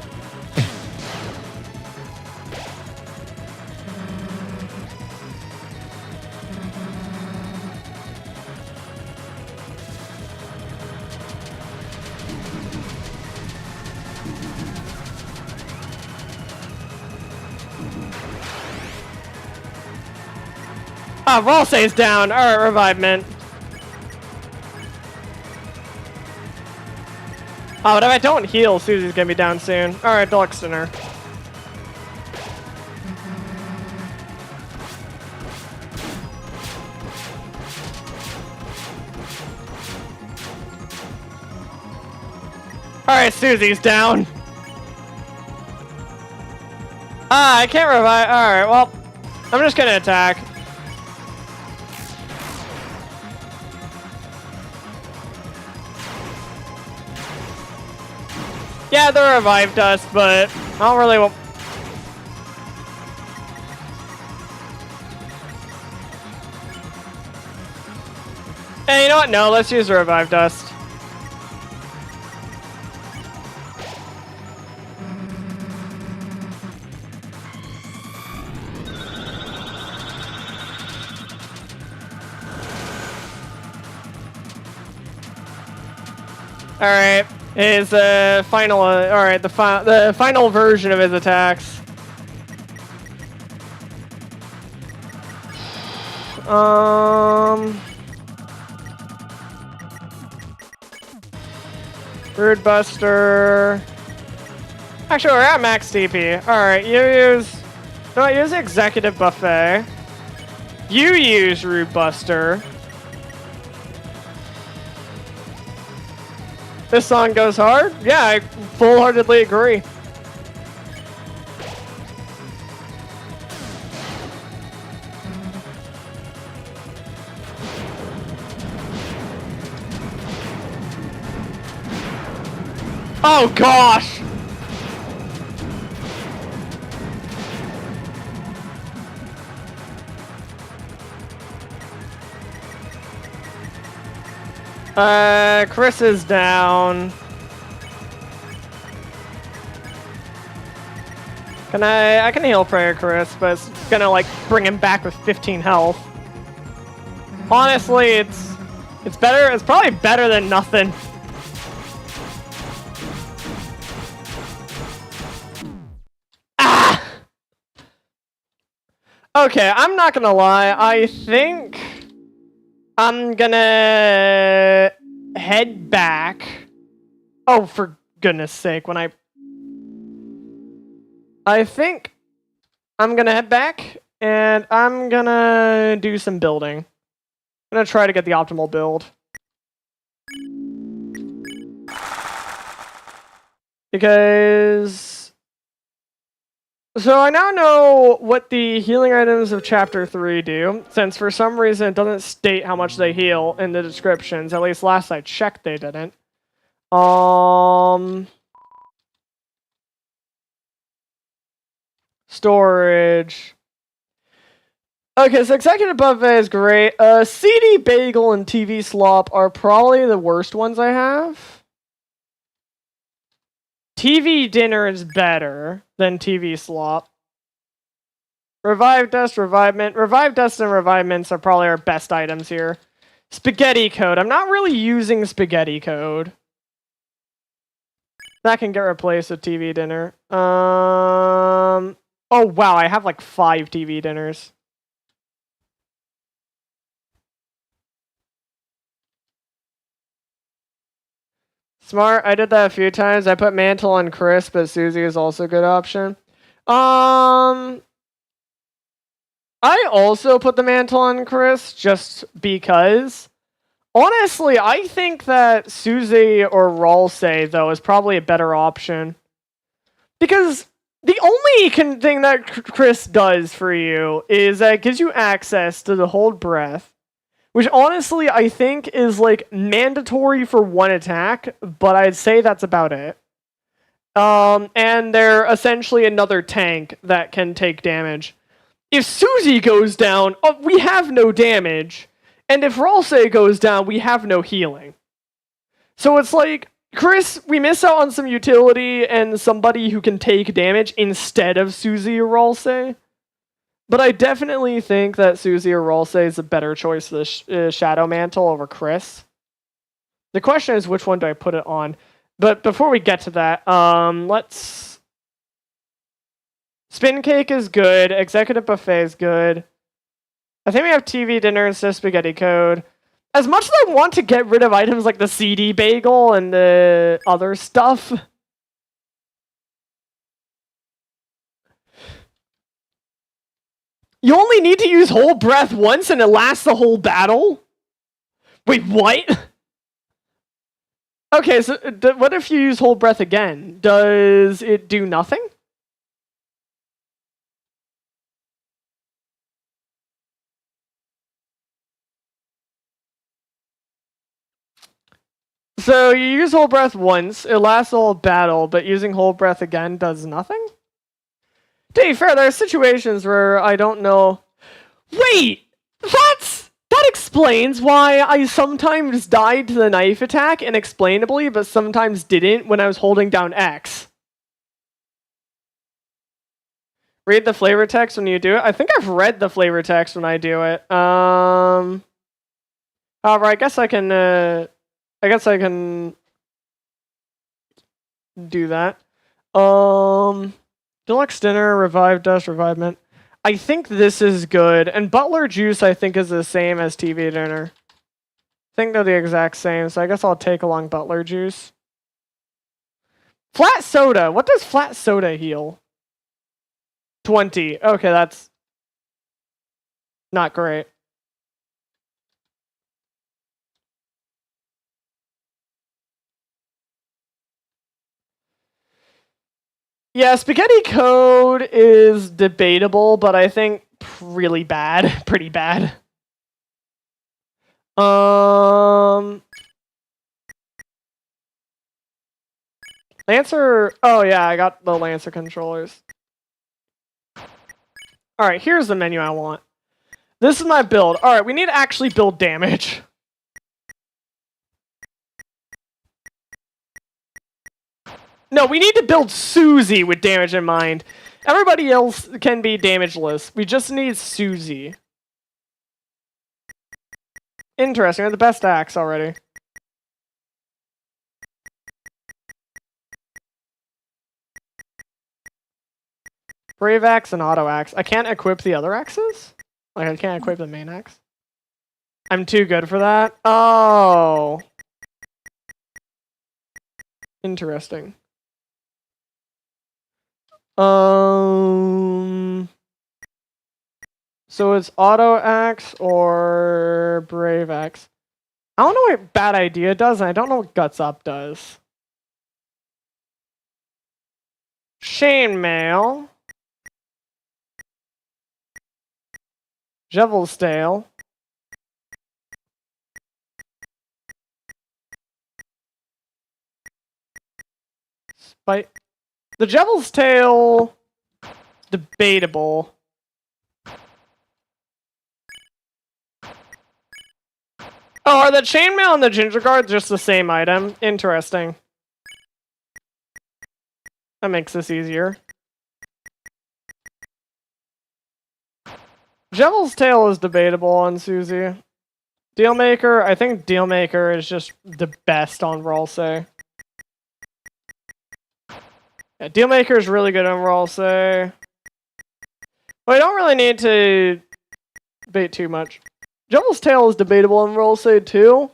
Ah, Rolsay's down. Alright, revivement. Oh, but if I don't heal, Susie's gonna be down soon. Alright, Deluxe Dinner. Alright, Susie's down. Ah, I can't revive. Alright, well, I'm just gonna attack. Yeah, they revived us, but I don't really want... Hey, you know what? No, let's use the Revive Dust. Alright, his final, alright, the final version of his attacks. Rude Buster. Actually, we're at max TP. Alright, you use... No, use Executive Buffet. You use Rude Buster. This song goes hard? Yeah, I full-heartedly agree. Oh gosh! Chris is down. I can heal Prayer Chris, but it's gonna like bring him back with 15 health. Honestly, it's better. It's probably better than nothing. Ah! Okay, I'm not gonna lie. I think I'm gonna head back. Oh, for goodness sake, I think I'm gonna head back and I'm gonna do some building. I'm gonna try to get the optimal build. Because... So I now know what the healing items of Chapter 3 do, since for some reason it doesn't state how much they heal in the descriptions. At least last I checked they didn't. Storage. Okay, so Executive Buffet is great. CD Bagel and TV Slop are probably the worst ones I have. TV Dinner is better than TV Slop. Revive Dust, Revivement. Revive Dust and Revivements are probably our best items here. Spaghetti Code. I'm not really using Spaghetti Code. That can get replaced with TV Dinner. Oh wow, I have like 5 TV Dinners. Smart. I did that a few times. I put Mantle on Chris, but Susie is also a good option. I also put the Mantle on Chris just because. Honestly, I think that Susie or Ralsei, though, is probably a better option. Because the only thing that Chris does for you is that it gives you access to the Hold Breath, which honestly I think is like mandatory for one attack, but I'd say that's about it. And they're essentially another tank that can take damage. If Susie goes down, we have no damage. And if Ralsei goes down, we have no healing. So it's like, Chris, we miss out on some utility and somebody who can take damage instead of Susie or Ralsei. But I definitely think that Susie or Ralsei is a better choice for the Shadow Mantle over Chris. The question is, which one do I put it on? But before we get to that, let's... Spin Cake is good. Executive Buffet is good. I think we have TV Dinner instead of Spaghetti Code. As much as I want to get rid of items like the CD Bagel and the other stuff... You only need to use Hold Breath once and it lasts the whole battle? Wait, what? Okay, so what if you use Hold Breath again? Does it do nothing? So you use Hold Breath once, it lasts the whole battle, but using Hold Breath again does nothing? To be fair, there are situations where I don't know... Wait! That explains why I sometimes died to the knife attack, inexplainably, but sometimes didn't when I was holding down X. Read the flavor text when you do it? I think I've read the flavor text when I do it. However, I guess I can do that. Deluxe Dinner, Revive Dust, Revive Mint. I think this is good. And Butler Juice, I think, is the same as TV Dinner. I think they're the exact same, so I guess I'll take along Butler Juice. Flat Soda. What does Flat Soda heal? 20. Okay, that's not great. Yeah, Spaghetti Code is debatable, but I think really bad. Pretty bad. Lancer... Oh yeah, I got the Lancer controllers. Alright, here's the menu I want. This is my build. Alright, we need to actually build damage. No, we need to build Susie with damage in mind. Everybody else can be damageless. We just need Susie. Interesting, we're the best axe already. Brave Axe and Auto Axe. I can't equip the other axes? Like, I can't equip the main axe? I'm too good for that? Oh. Interesting. So it's Auto Axe or Brave Axe. I don't know what Bad Idea does, and I don't know what Guts Up does. Chainmail. Jevel's Tail. Spite. The Jevel's Tail, debatable. Oh, are the Chainmail and the Ginger Guard just the same item? Interesting. That makes this easier. Jevel's Tail is debatable on Susie. Dealmaker, I think Dealmaker is just the best on Ralsei. Yeah, Dealmaker is really good on Ralsei. Well, I don't really need to debate too much. Jevel's Tail is debatable on Ralsei too.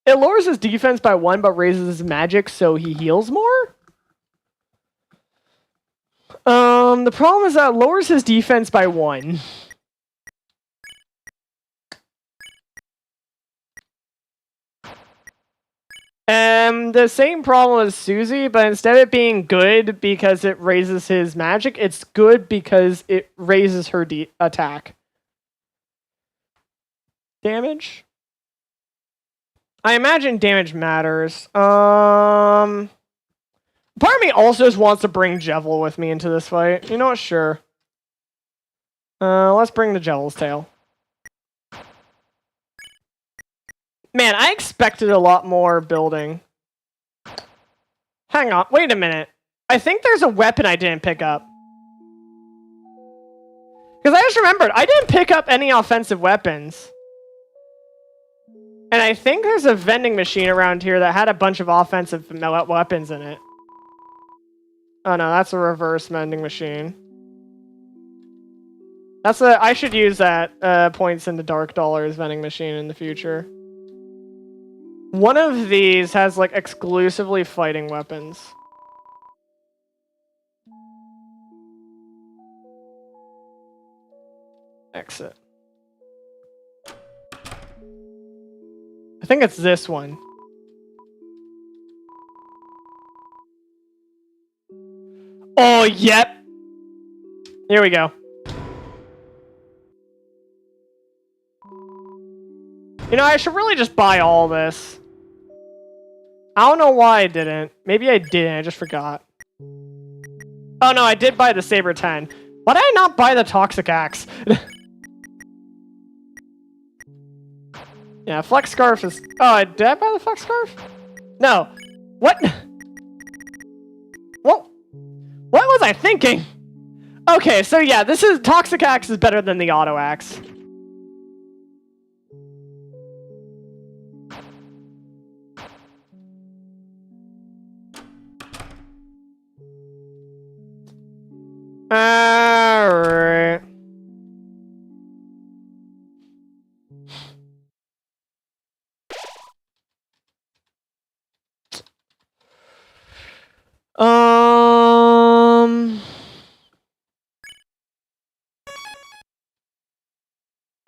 It lowers his defense by 1, but raises his magic so he heals more? The problem is that it lowers his defense by 1. The same problem as Susie, but instead of it being good because it raises his magic, it's good because it raises her attack. Damage? I imagine damage matters. Part of me also just wants to bring Jevil with me into this fight. You know what? Sure. Let's bring the Jevil's Tail. Man, I expected a lot more building. Hang on, wait a minute. I think there's a weapon I didn't pick up. Because I just remembered, I didn't pick up any offensive weapons. And I think there's a vending machine around here that had a bunch of offensive weapons in it. Oh no, that's a reverse vending machine. I should use that points into Dark Dollars vending machine in the future. One of these has like exclusively fighting weapons. Exit. I think it's this one. Oh, yep. Here we go. You know, I should really just buy all this. I don't know why I didn't. Maybe I didn't, I just forgot. Oh no, I did buy the Saber 10. Why did I not buy the Toxic Axe? Yeah, Flex Scarf is... Oh, did I buy the Flex Scarf? No. What? What was I thinking? Okay, so yeah, this is... Toxic Axe is better than the Auto Axe. Alright.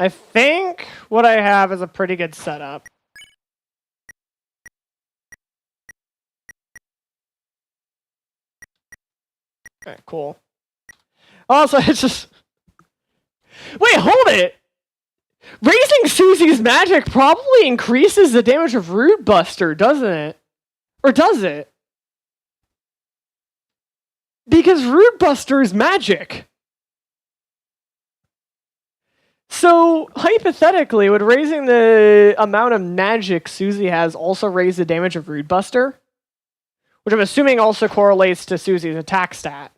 I think what I have is a pretty good setup. Okay, cool. Also, it's just... Wait, hold it! Raising Susie's magic probably increases the damage of Root Buster, doesn't it? Or does it? Because Root Buster is magic. So, hypothetically, would raising the amount of magic Susie has also raise the damage of Root Buster? Which I'm assuming also correlates to Susie's attack stat.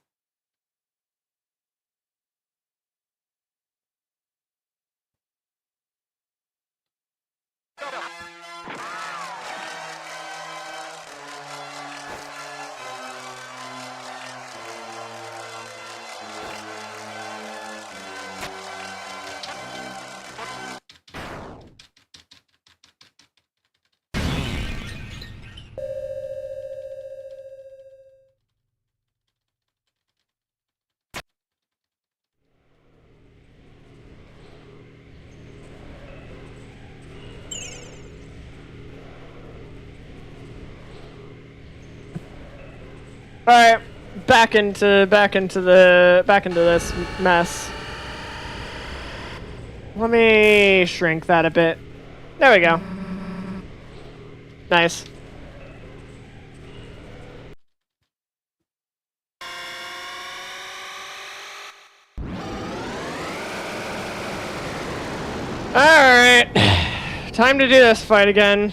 Alright, back into this mess. Let me shrink that a bit. There we go. Nice. Alright. Time to do this fight again.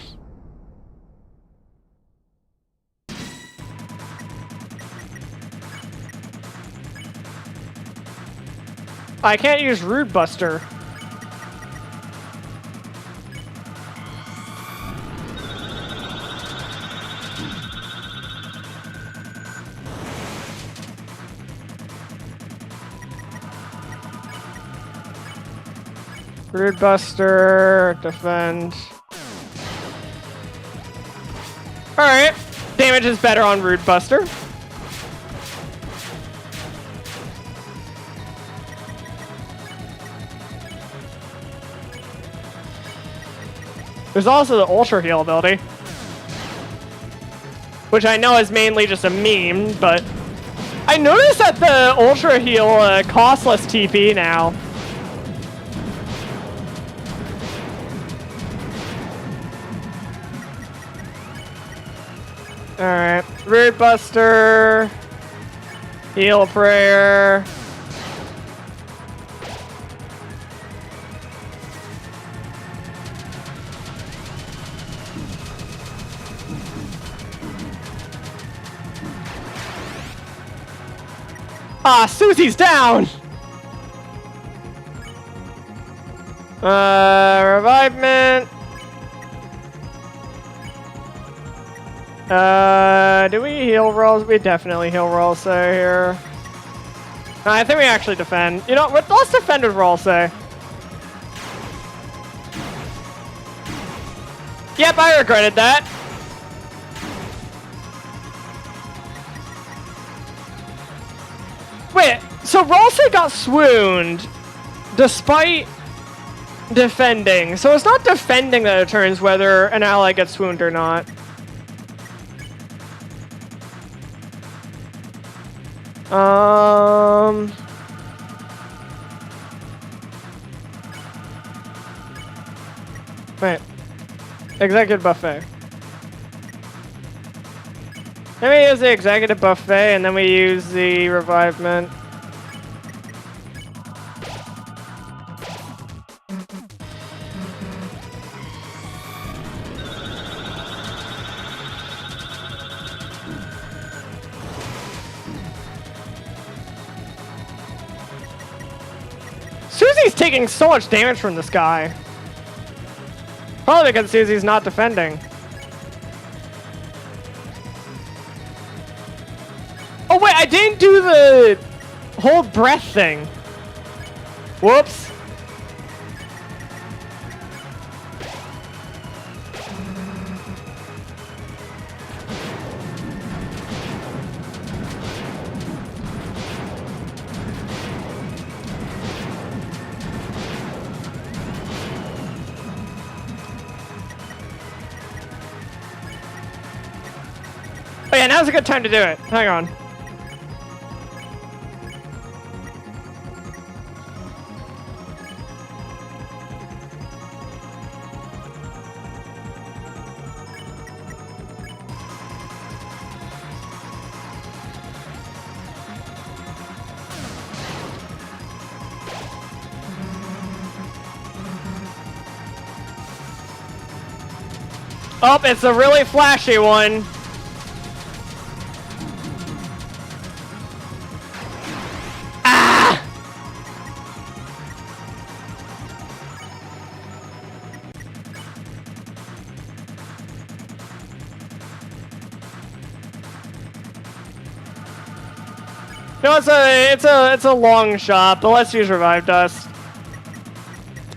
I can't use Root Buster. Root Buster, defend. Alright. Damage is better on Rude Buster. There's also the Ultra Heal ability, which I know is mainly just a meme, but I noticed that the Ultra Heal costless TP now. Alright, Rude Buster, Heal Prayer. Ah, Susie's down! Revivement. Do we heal rolls? We definitely heal rolls here. I think we actually defend. You know what? Let's defend with roll say. Yep, I regretted that. Wait, so Rolse got swooned despite defending. So it's not defending that determines whether an ally gets swooned or not. Wait. Executive Buffet. Then we use the Executive Buffet, and then we use the Revivement. Susie's taking so much damage from this guy. Probably because Susie's not defending. Oh wait, I didn't do the hold breath thing. Whoops. Oh yeah, now's a good time to do it. Hang on. Oh, it's a really flashy one. No, it's a long shot, but let's use Revive Dust.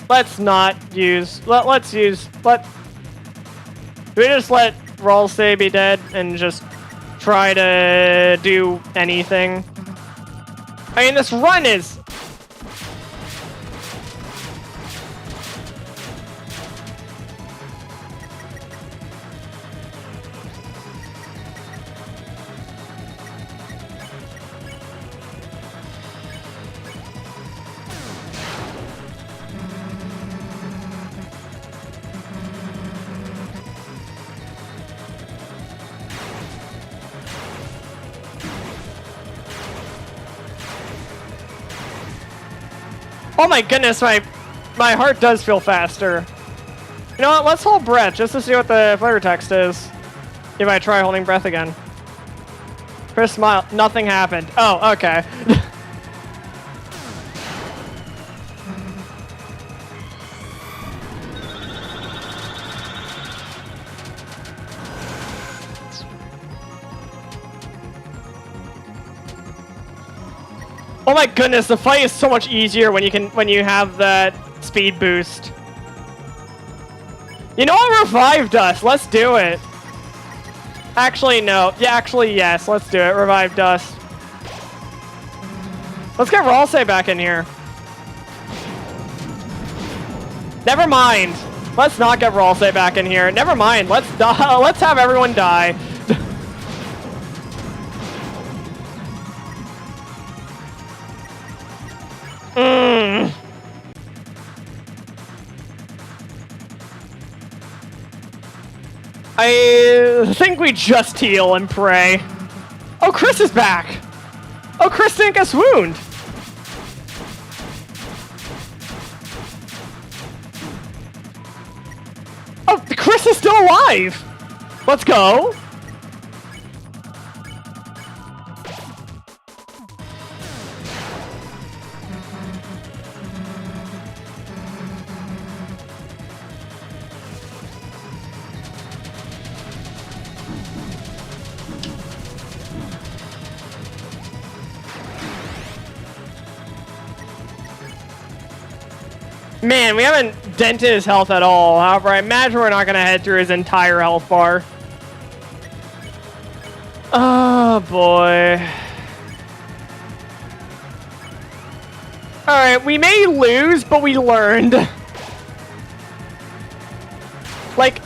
Let's not use. Let's use. Do we just let Rolse be dead and just try to do anything? I mean, this run is. Oh my goodness, my heart does feel faster. You know what, let's hold breath just to see what the flavor text is. If I try holding breath again. Chris smile, nothing happened. Oh, okay. Oh my goodness, the fight is so much easier when you have that speed boost. You know what, Revived us. Let's do it. Actually, no. Yeah, actually, yes. Let's do it. Revive Dust. Let's get Ralsei back in here. Never mind. Let's not get Ralsei back in here. Never mind. Let's die. Let's have everyone die. I think we just heal and pray. Oh, Chris is back. Oh, Chris didn't get swooned. Oh, Chris is still alive. Let's go. Man, we haven't dented his health at all. However, I imagine we're not going to head through his entire health bar. Oh, boy. Alright, we may lose, but we learned. Like...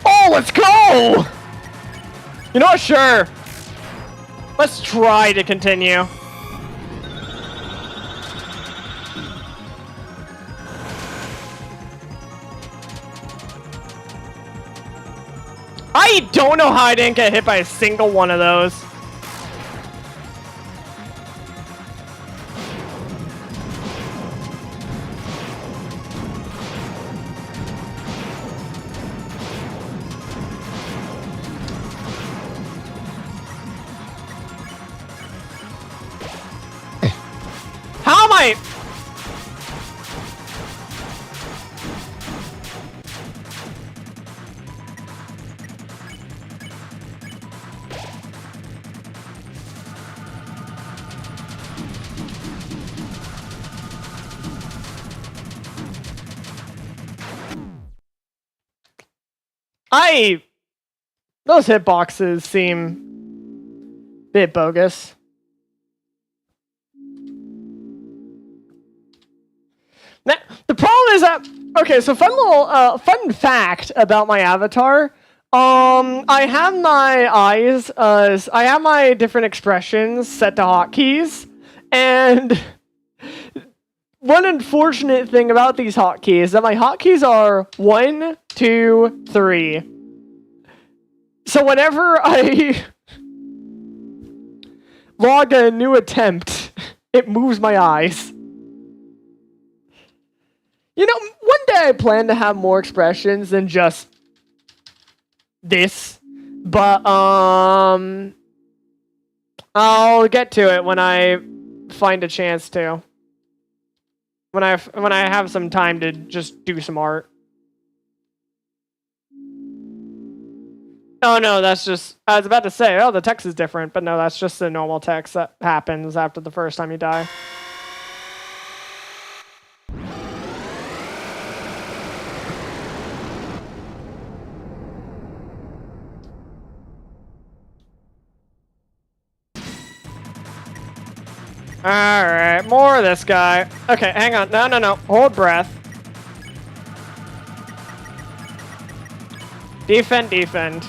Oh, let's go! You know what? Sure. Let's try to continue. I don't know how I didn't get hit by a single one of those. How am I? Those hitboxes seem a bit bogus. Now, the problem is that, okay, so fun fact about my avatar. I have my eyes, I have my different expressions set to hotkeys, and one unfortunate thing about these hotkeys is that my hotkeys are 1, 2, 3. So whenever I log a new attempt, it moves my eyes. You know, one day I plan to have more expressions than just this, but I'll get to it when I find a chance to. When I have some time to just do some art. Oh no, that's just, I was about to say, oh, the text is different, but no, that's just the normal text that happens after the first time you die. Alright, more of this guy. Okay, hang on. No. Hold breath. Defend.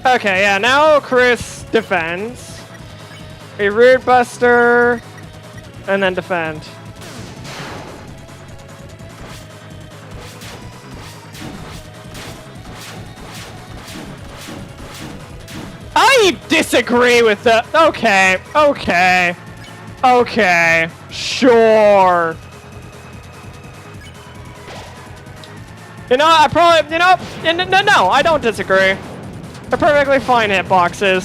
Okay, yeah, now Chris defends. A Rude Buster, and then defend. I disagree with the... Okay, sure. You know, I probably, you know, no, I don't disagree. They're perfectly fine hitboxes.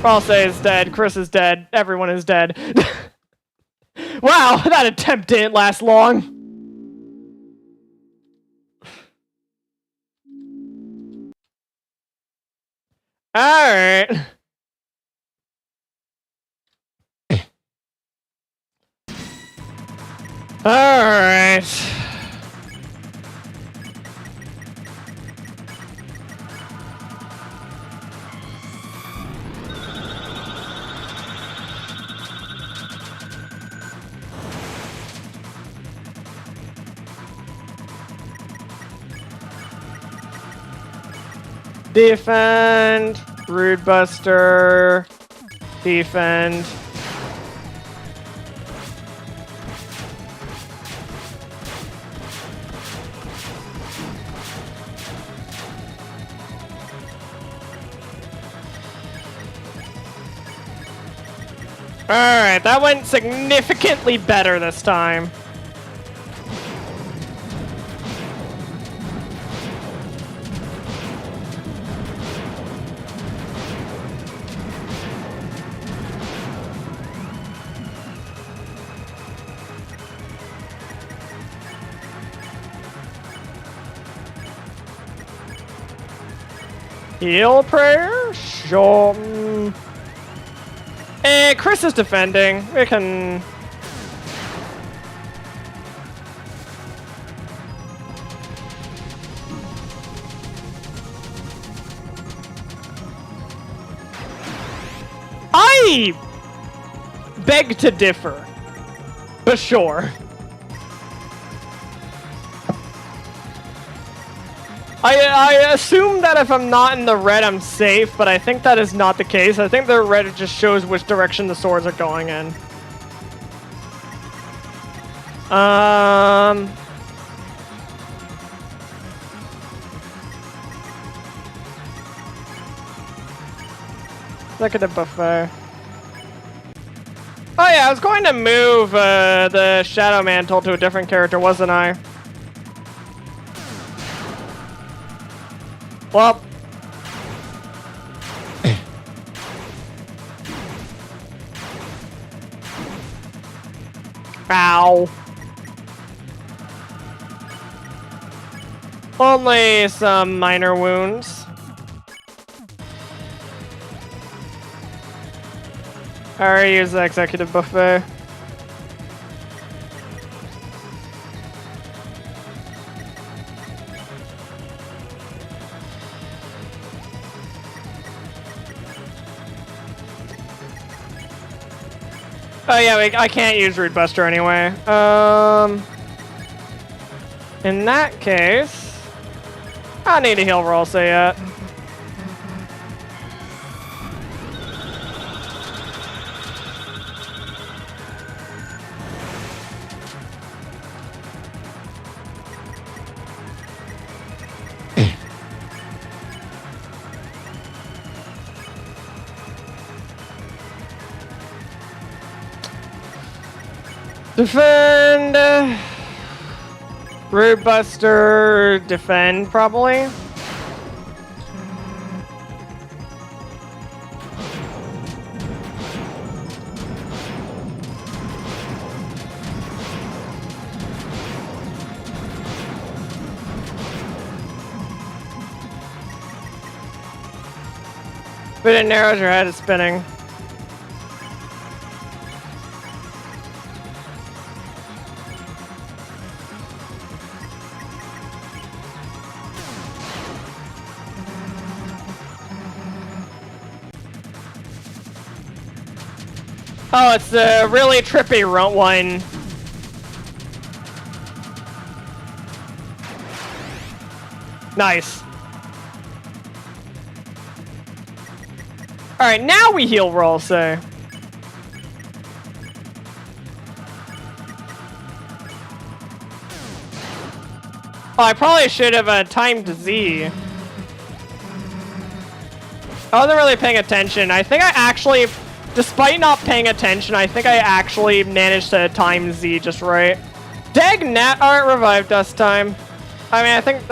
Ralsei is dead, Chris is dead, everyone is dead. Wow, that attempt didn't last long. Alright. Alright. Defend, Rude Buster, defend. Alright, that went significantly better this time. Heal prayer? Sure. Chris is defending. We can... I beg to differ. But sure. I assume that if I'm not in the red, I'm safe, but I think that is not the case. I think the red just shows which direction the swords are going in. Look at the buffet. Oh yeah, I was going to move the Shadow Mantle to a different character, wasn't I? Well. Ow. Only some minor wounds. I already used the executive buffet. Oh yeah, I can't use Root Buster anyway. In that case, I need to heal Ralsei yet. Defend. Root Buster, defend probably. But it narrows your head, it's spinning. Oh, it's the really trippy one. Nice. Alright, now we heal Ralsei. Oh, I probably should have timed Z. I wasn't really paying attention. I think I actually, despite not paying attention, I think I actually managed to time Z just right. Dag nat. Alright, revive dust time. I mean, I think...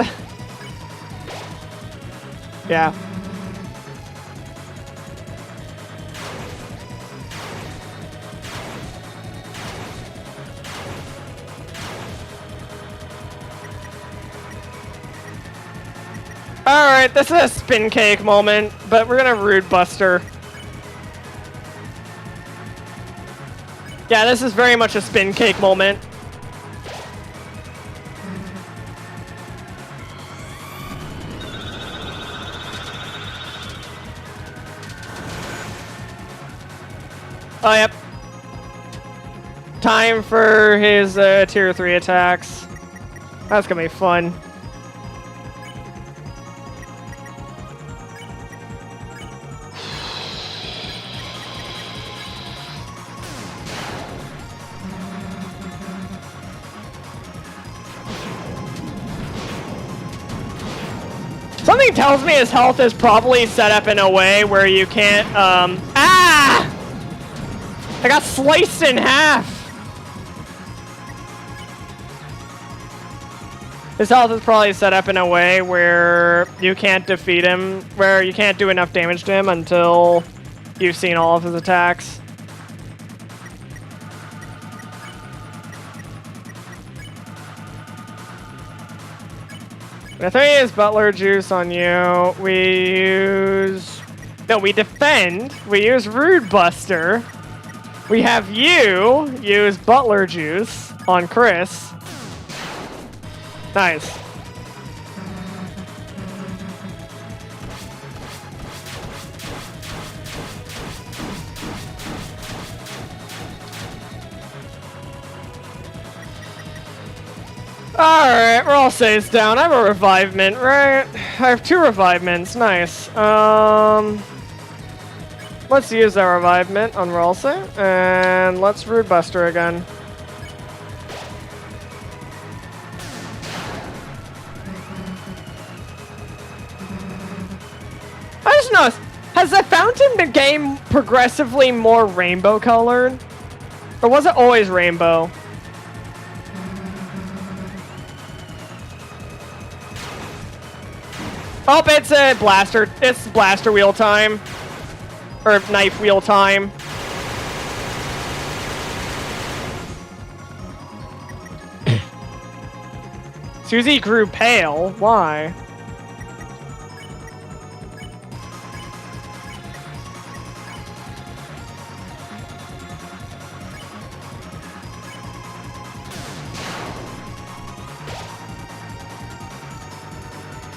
yeah. Alright, this is a spin cake moment, but we're gonna Rude Buster. Yeah, this is very much a spin cake moment. Oh, yep. Time for his tier 3 attacks. That's gonna be fun. Something tells me his health is probably set up in a way where you can't, ah! I got sliced in half! His health is probably set up in a way where you can't defeat him, where you can't do enough damage to him until you've seen all of his attacks. The thing is, Butler Juice on you. We use... no, we defend. We use Rude Buster. We have you use Butler Juice on Chris. Nice. Alright, we're all saves down. I have a revivement, right? I have 2 revivements. Nice. Let's use our revivement on Ralsei, and let's Rude Buster again. I just noticed, has the fountain become progressively more rainbow colored? Or was it always rainbow? Oh, it's a blaster. It's blaster wheel time. Or knife wheel time. Susie grew pale. Why?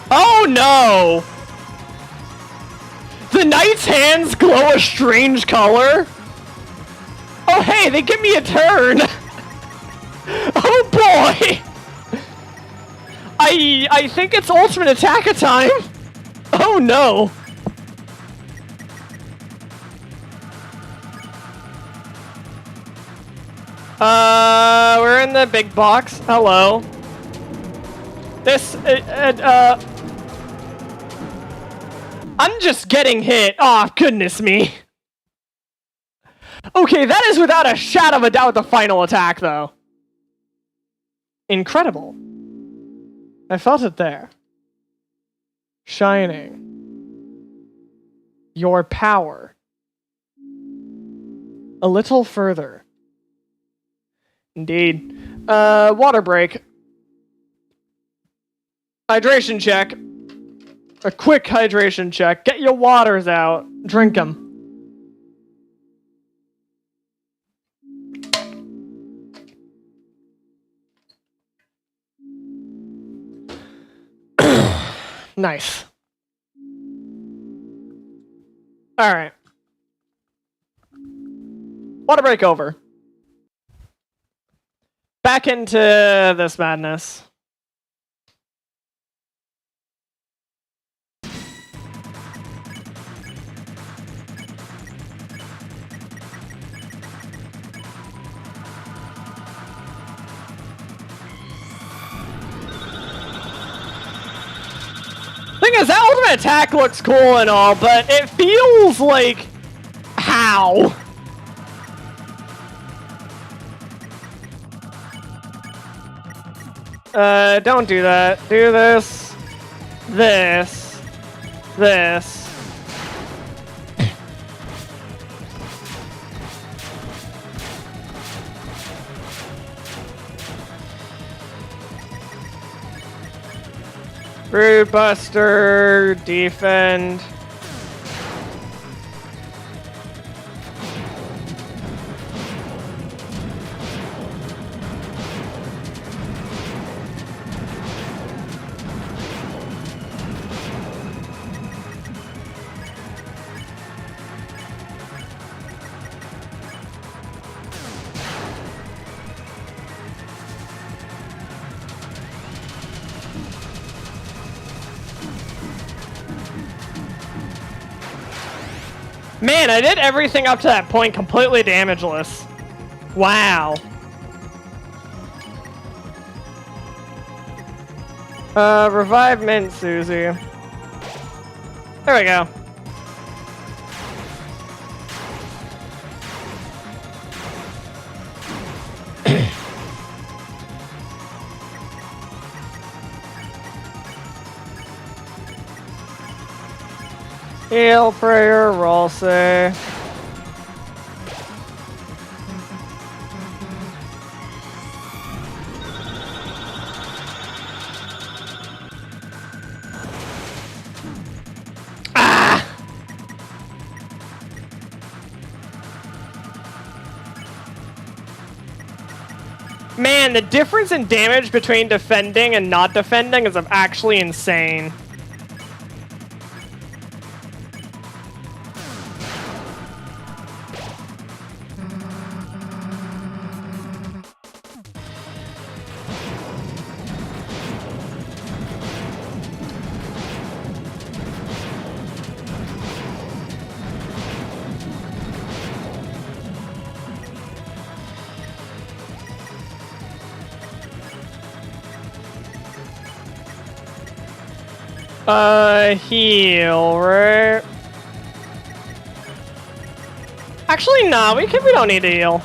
Oh no! The knight's hands glow a strange color? Oh hey, they give me a turn! Oh boy! I think it's ultimate attack time! Oh no! We're in the big box. Hello. This, I'm just getting hit. Oh, goodness me. Okay, that is without a shadow of a doubt the final attack, though. Incredible. I felt it there. Shining. Your power. A little further. Indeed. Water break. Hydration check. A quick hydration check. Get your waters out. Drink them. Nice. Alright. Water break over. Back into this madness. Thing is, that ultimate attack looks cool and all, but it feels like... how? Don't do that. Do this. This. This. Brood Buster, defend. Man, I did everything up to that point completely damageless. Wow. Revive Mint Susie. There we go. Heal, prayer, roll say. Man, the difference in damage between defending and not defending is actually insane. Heal, right? Actually, nah, we don't need to heal.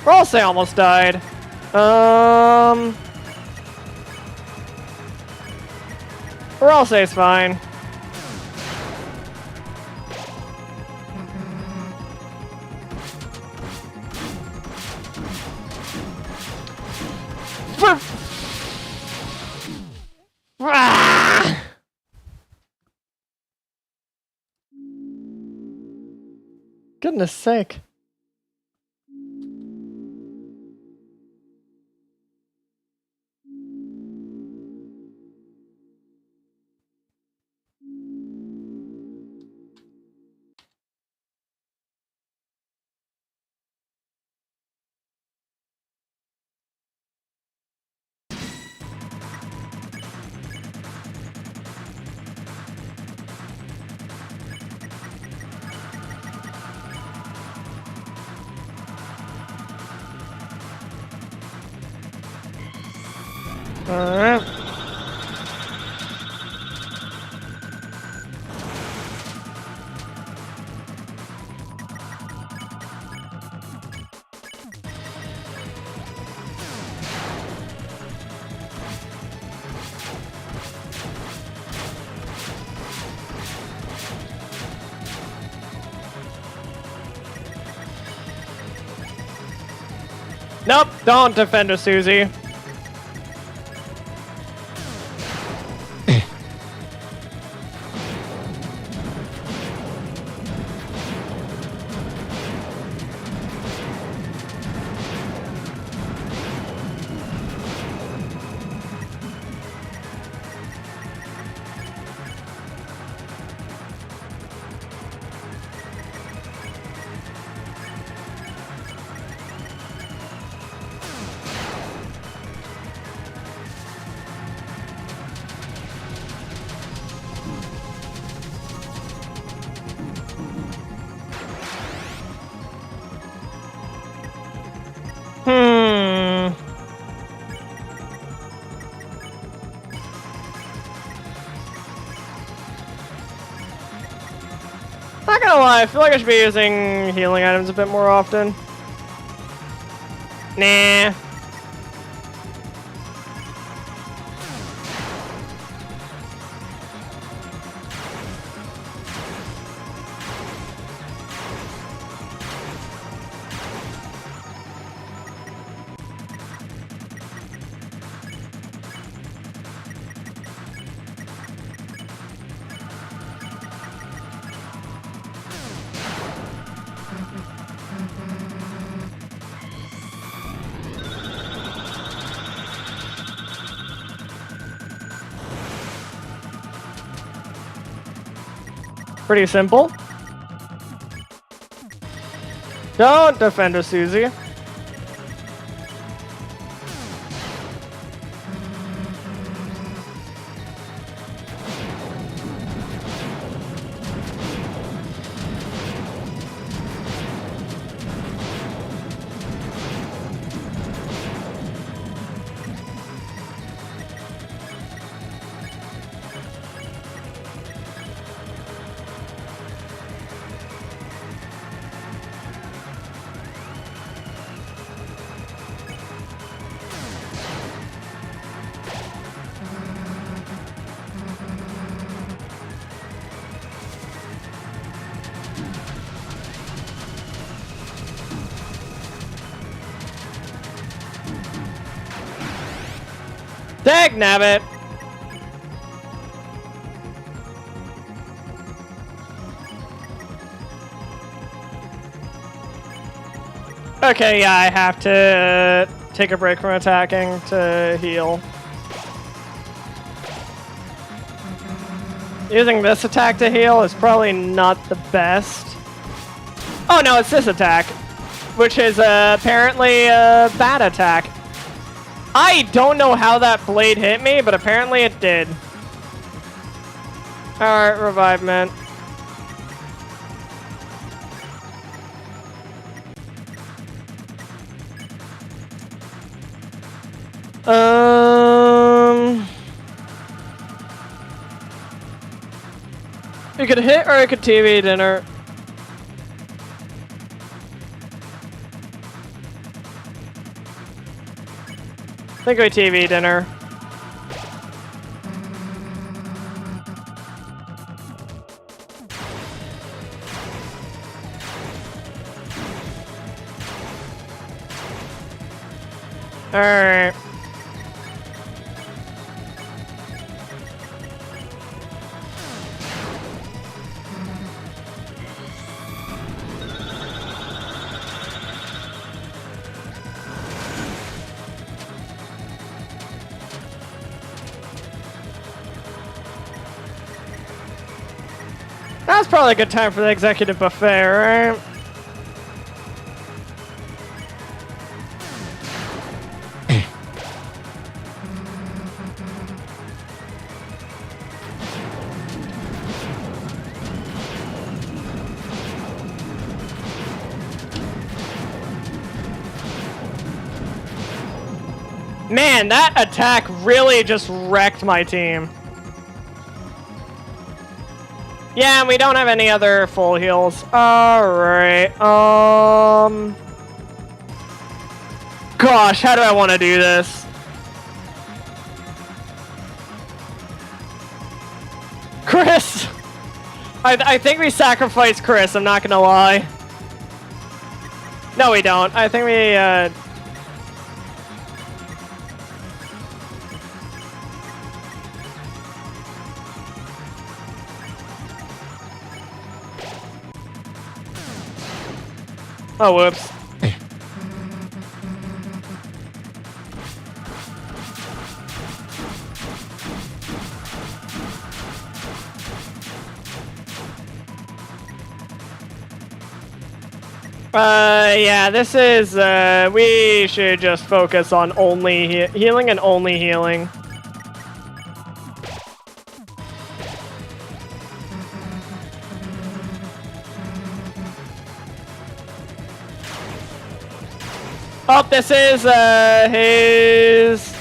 Ralsei almost died. Ralsei's fine. Goodness sake. Alright. Nope, don't defend her, Susie. gonna lie, I feel like I should be using healing items a bit more often. Nah. Pretty simple. Don't defend us, Susie. Dagnabbit! Okay, yeah, I have to take a break from attacking to heal. Using this attack to heal is probably not the best. Oh no, it's this attack, which is apparently a bad attack. I don't know how that blade hit me, but apparently it did. Alright, revivement. You could hit or you could TV dinner. I think we TV dinner. Alright. That's probably a good time for the executive buffet, right? Man, that attack really just wrecked my team. Yeah, and we don't have any other full heals. Alright, gosh, how do I want to do this? Chris! I think we sacrificed Chris, I'm not gonna lie. No, we don't. I think we, oh, whoops. Yeah, this is, we should just focus on only healing and only healing. Oh, this is, his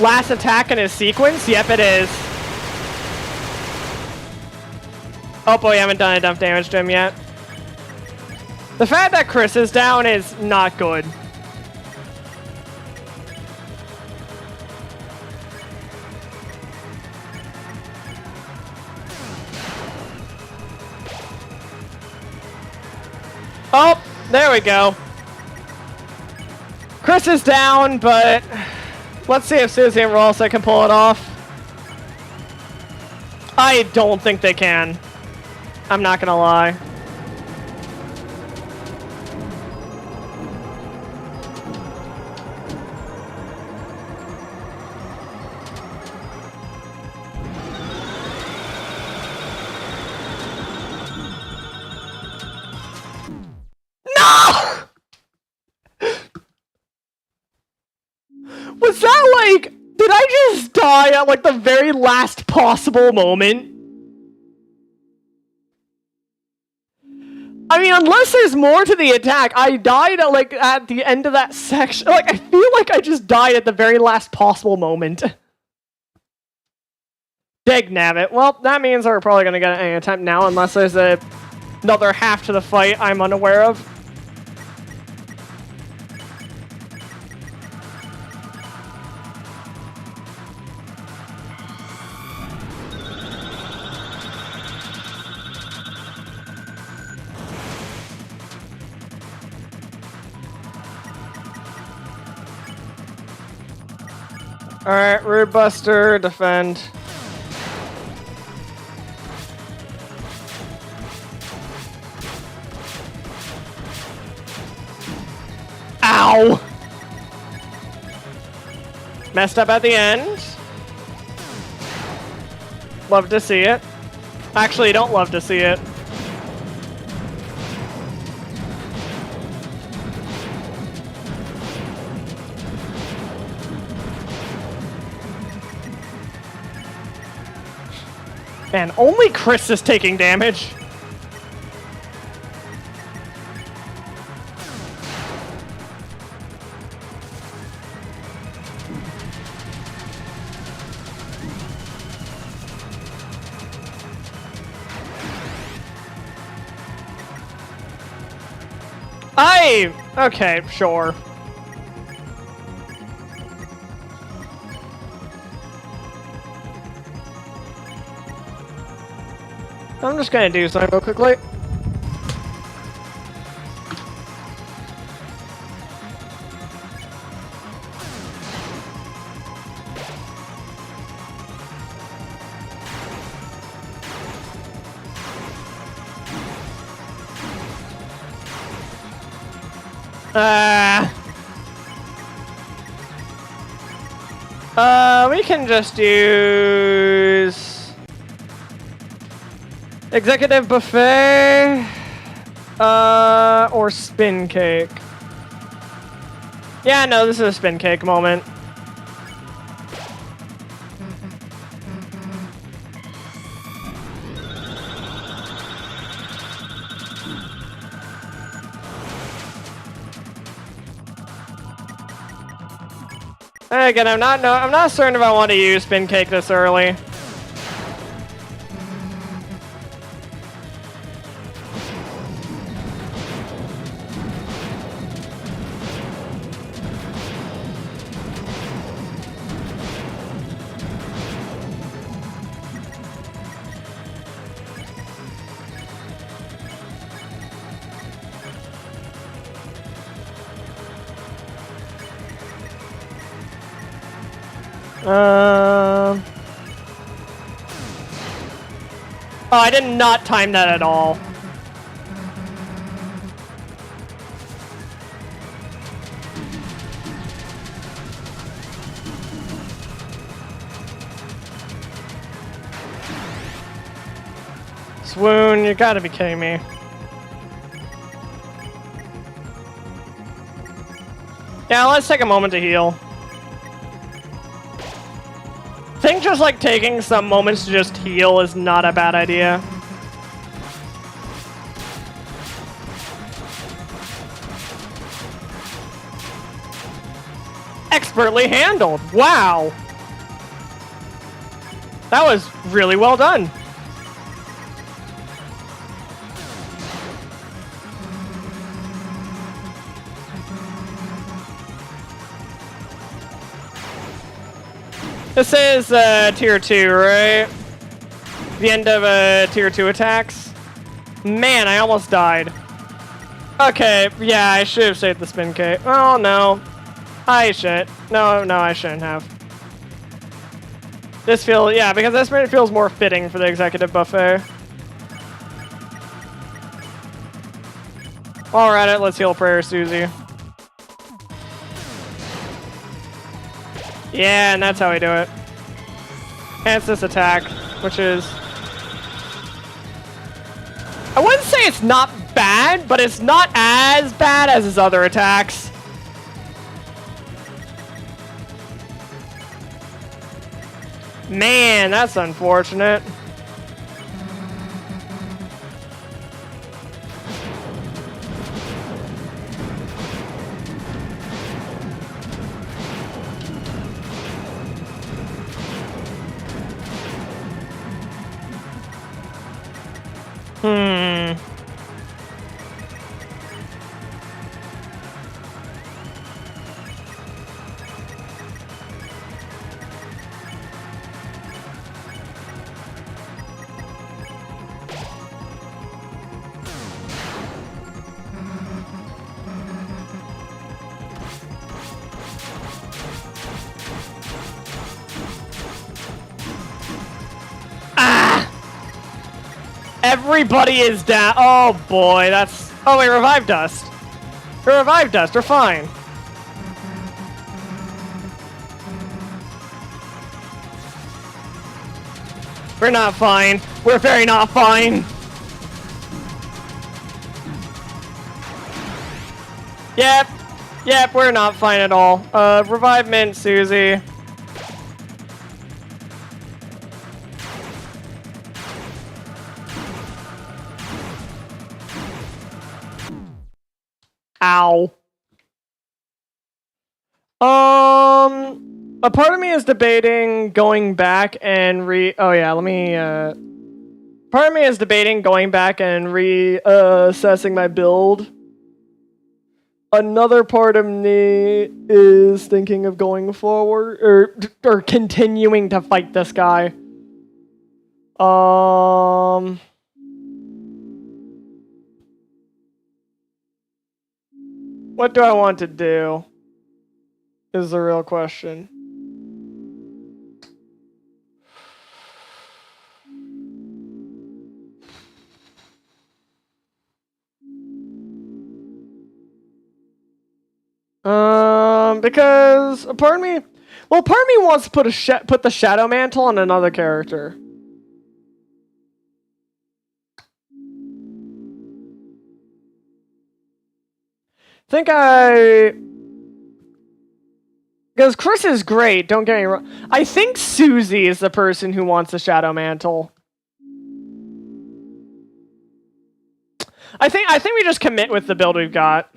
last attack in his sequence? Yep, it is. Oh boy, I haven't done enough damage to him yet. The fact that Chris is down is not good. Oh, there we go. Chris is down, but let's see if Susie and Rolsa can pull it off. I don't think they can. I'm not gonna lie. No! Was that like... Did I just die at like the very last possible moment? I mean, unless there's more to the attack, I died at, like, at the end of that section. Like, I feel like I just died at the very last possible moment. Dagnabbit. Well, that means we're probably going to get an attempt now, unless there's another half to the fight I'm unaware of. Alright, Rude Buster, defend. Ow! Messed up at the end. Love to see it. Actually, don't love to see it. Man, only Chris is taking damage. Okay, sure. I'm just gonna do something real quickly. We can just use Executive Buffet, or Spin Cake. Yeah, no, this is a Spin Cake moment. Again, I'm not certain if I want to use Spin Cake this early. Oh, I did not time that at all. Swoon, you gotta be kidding me. Yeah, let's take a moment to heal. I think just like taking some moments to just heal is not a bad idea. Expertly handled. Wow. That was really well done. This is tier 2, right? The end of tier 2 attacks. Man, I almost died. Okay, yeah, I should have saved the spin K. Oh no. I should. No, I shouldn't have. This feels, yeah, because this feels more fitting for the executive buffet. While we're at it, let's heal Prayer Susie. Yeah, and that's how we do it. And it's this attack, which is... I wouldn't say it's not bad, but it's not as bad as his other attacks. Man, that's unfortunate. Everybody is down. Oh boy, that's... Oh wait, revived us. We revived us, we're fine. We're not fine. We're very not fine. Yep, we're not fine at all. Revive Mint, Susie. Ow. A part of me is debating going back and oh yeah, let me, part of me is debating going back and assessing my build. Another part of me is thinking of going forward, or continuing to fight this guy. What do I want to do? Is the real question. Because a part of me, well, part of me wants to put the Shadow Mantle on another character. Because Chris is great, don't get me wrong. I think Susie is the person who wants the Shadow Mantle. I think we just commit with the build we've got.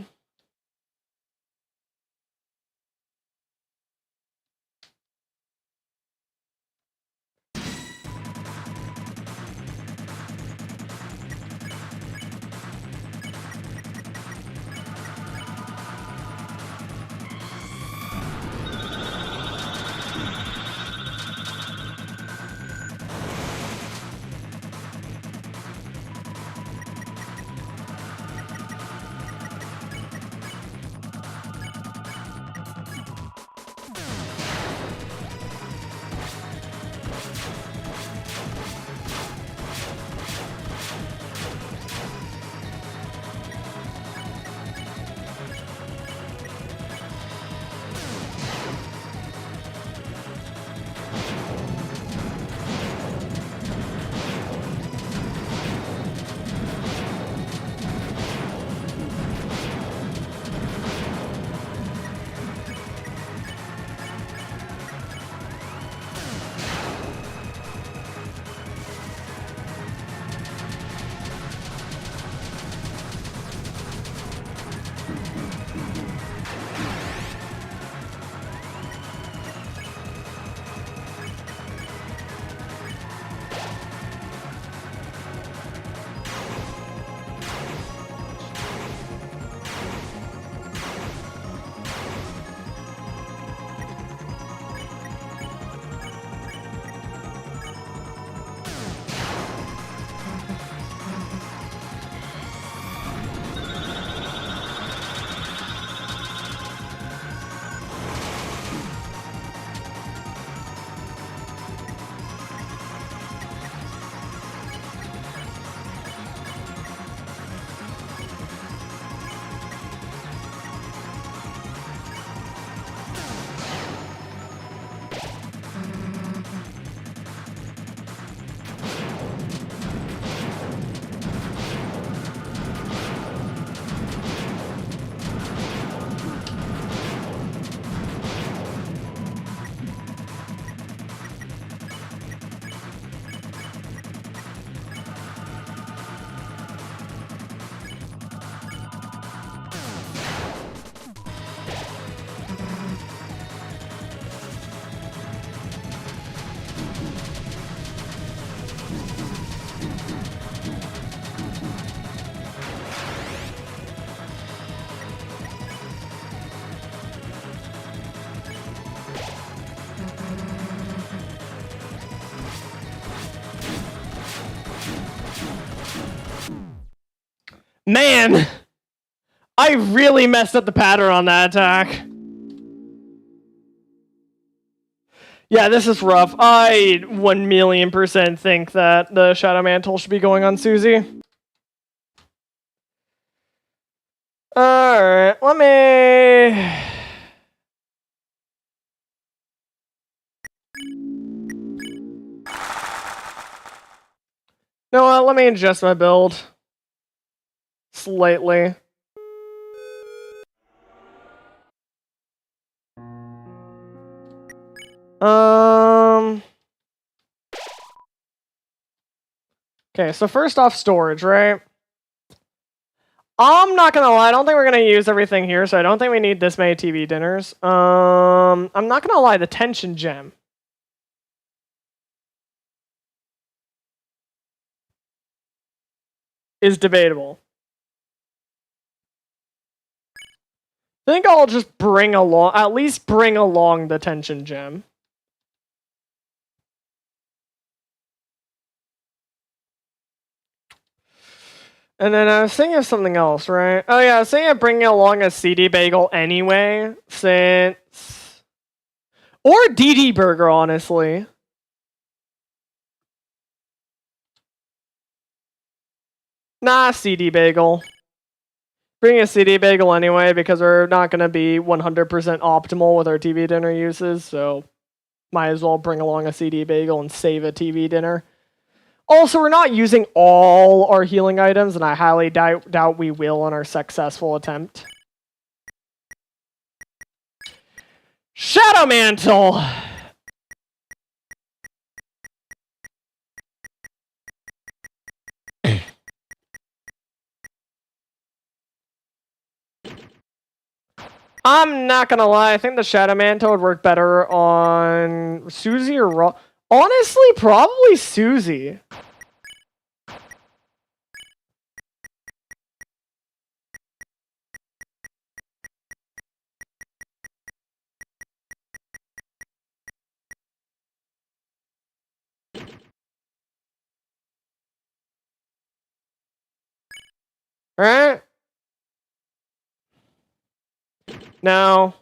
Man! I really messed up the pattern on that attack. Yeah, this is rough. I 1,000,000% think that the Shadow Mantle should be going on Susie. Alright, let me... You know what, let me adjust my build. Slightly. Okay, so first off, storage, right? I'm not gonna lie, I don't think we're gonna use everything here, so I don't think we need this many TV dinners. I'm not gonna lie, the tension gem is debatable. I think I'll just bring along, at least bring along the tension gem. And then I was thinking of something else, right? Oh yeah, I was thinking of bringing along a CD bagel anyway, since... Or DD burger, honestly. Nah, CD bagel. Bring a CD bagel anyway, because we're not going to be 100% optimal with our TV dinner uses, so might as well bring along a CD bagel and save a TV dinner. Also, we're not using all our healing items, and I highly doubt we will on our successful attempt. Shadow Mantle! I'm not gonna lie, I think the Shadow Mantle would work better on Susie or Ro... Honestly, probably Susie. Right? No.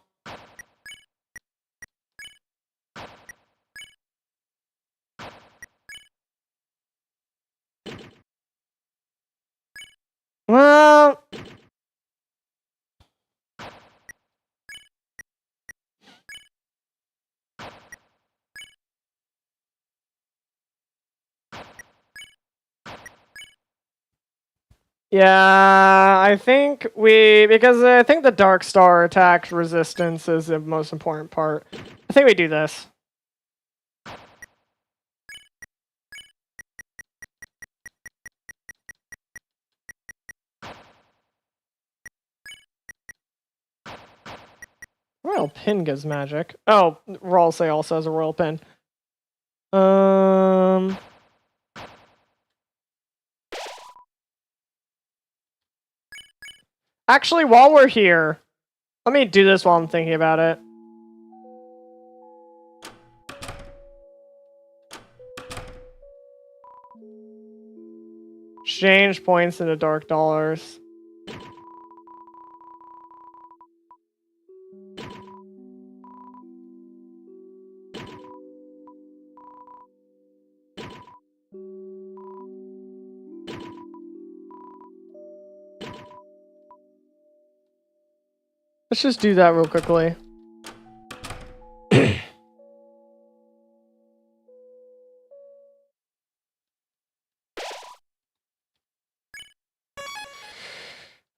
Well... Yeah, I think because I think the Dark Star attack resistance is the most important part. I think we do this. Royal Pin gives magic. Oh, Ralsei also has a Royal Pin. Actually, while we're here, let me do this while I'm thinking about it. Exchange points into Dark Dollars. Let's just do that real quickly.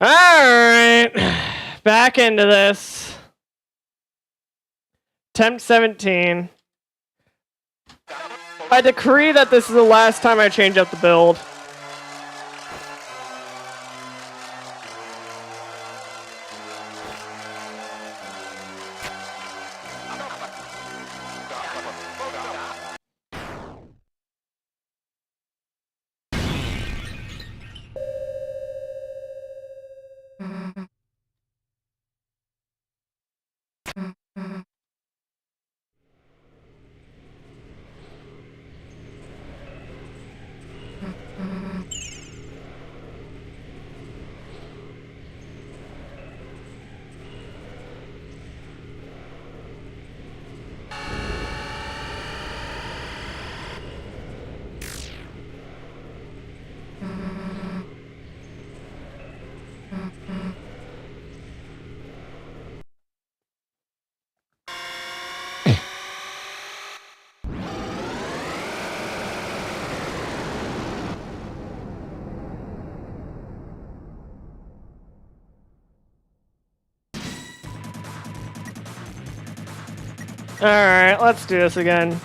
Alright. Back into this. Attempt 17. I decree that this is the last time I change up the build. Alright, let's do this again.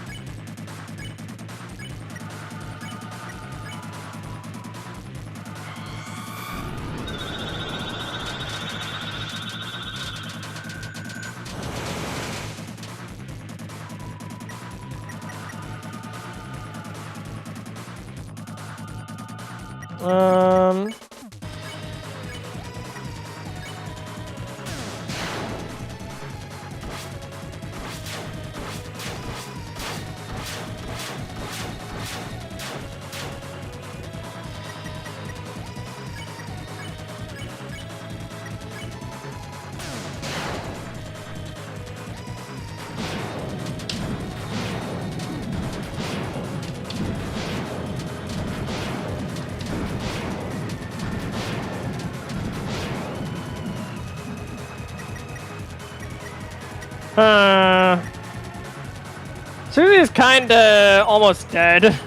Susie is kinda almost dead.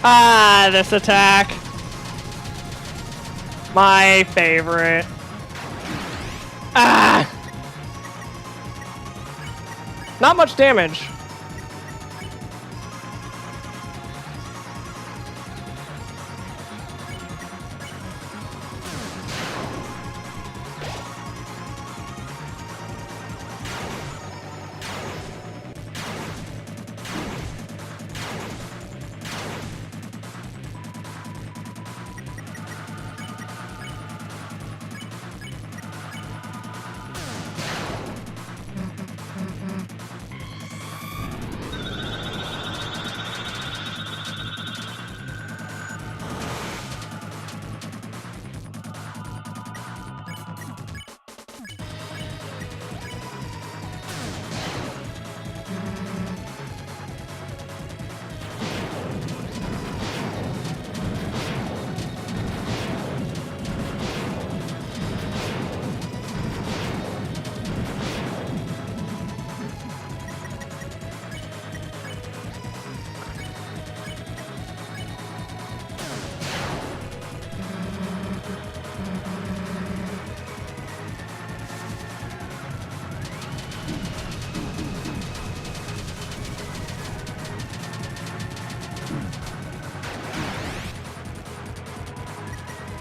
Ah, this attack. My favorite. Ah! Not much damage.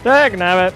Dagnabbit.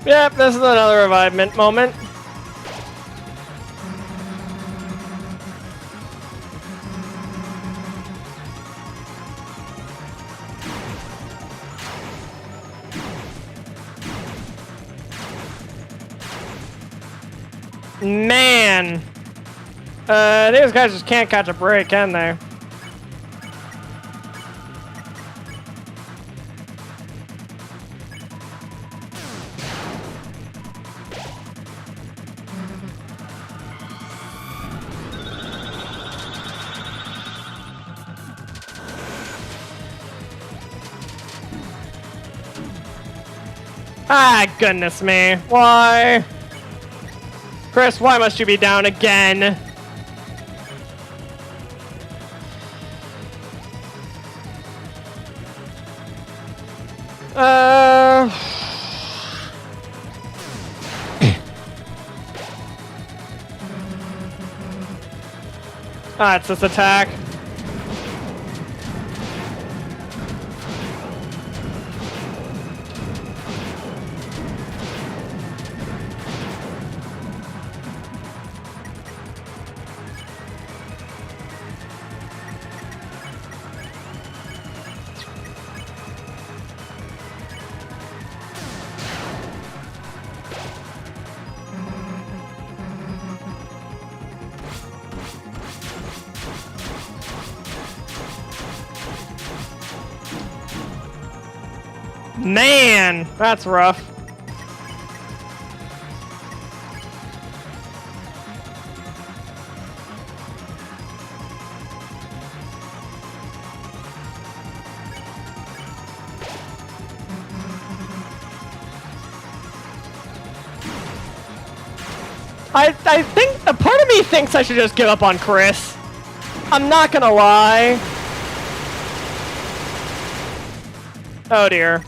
Yep, this is another revivement moment. Man! These guys just can't catch a break, can they? Ah, goodness me. Why? Chris, why must you be down again? Ah, it's this attack. Man, that's rough. I think a part of me thinks I should just give up on Chris. I'm not gonna lie. Oh dear.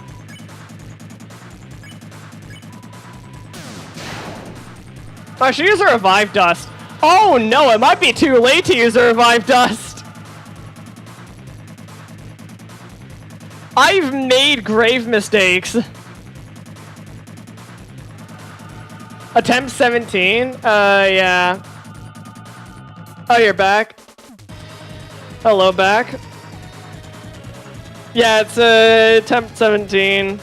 I should use a Revive Dust. Oh no, it might be too late to use a Revive Dust. I've made grave mistakes. Attempt 17? Yeah. Oh, you're back. Hello, back. Yeah, it's attempt 17.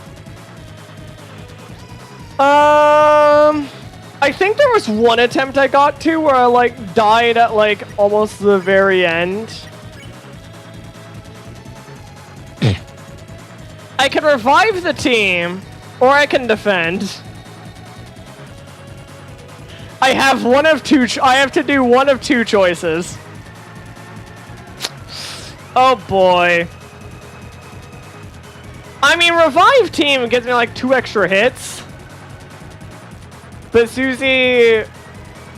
I think there was one attempt I got to where I, like, died at, like, almost the very end. I can revive the team, or I can defend. I have one of two. I have to do one of two choices. Oh boy. I mean, revive team gives me like 2 extra hits, but Susie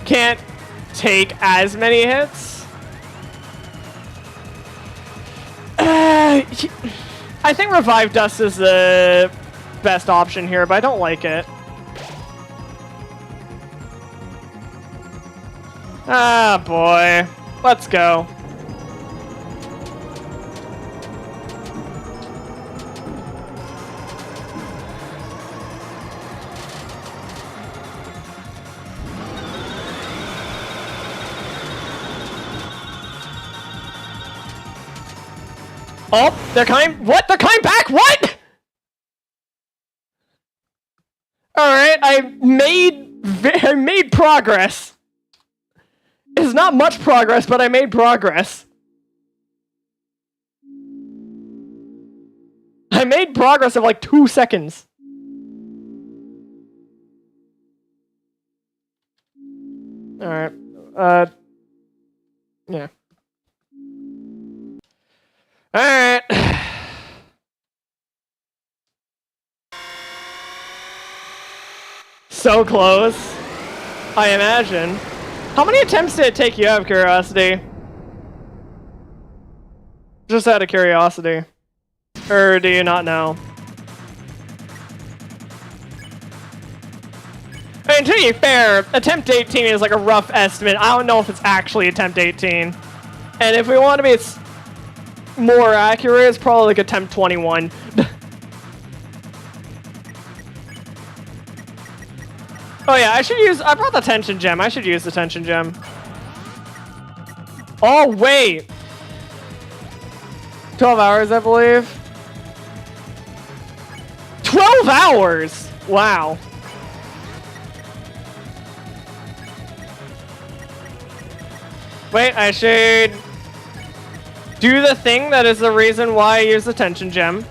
can't take as many hits. I think Revive Dust is the best option here, but I don't like it. Ah, boy. Let's go. Oh, they're coming. What? They're coming back? What? Alright, I made progress. It's not much progress, but I made progress. I made progress of like 2 seconds. Alright. Yeah. Alright. So close. I imagine. How many attempts did it take you out of curiosity? Just out of curiosity. Or do you not know? I mean, to be fair, attempt 18 is like a rough estimate. I don't know if it's actually attempt 18. And if we want to be more accurate, it's probably like attempt 21. Oh yeah, I brought the tension gem. I should use the tension gem. Oh wait. 12 hours, I believe. 12 hours! Wow. Wait, I should do the thing that is the reason why I use the tension gem.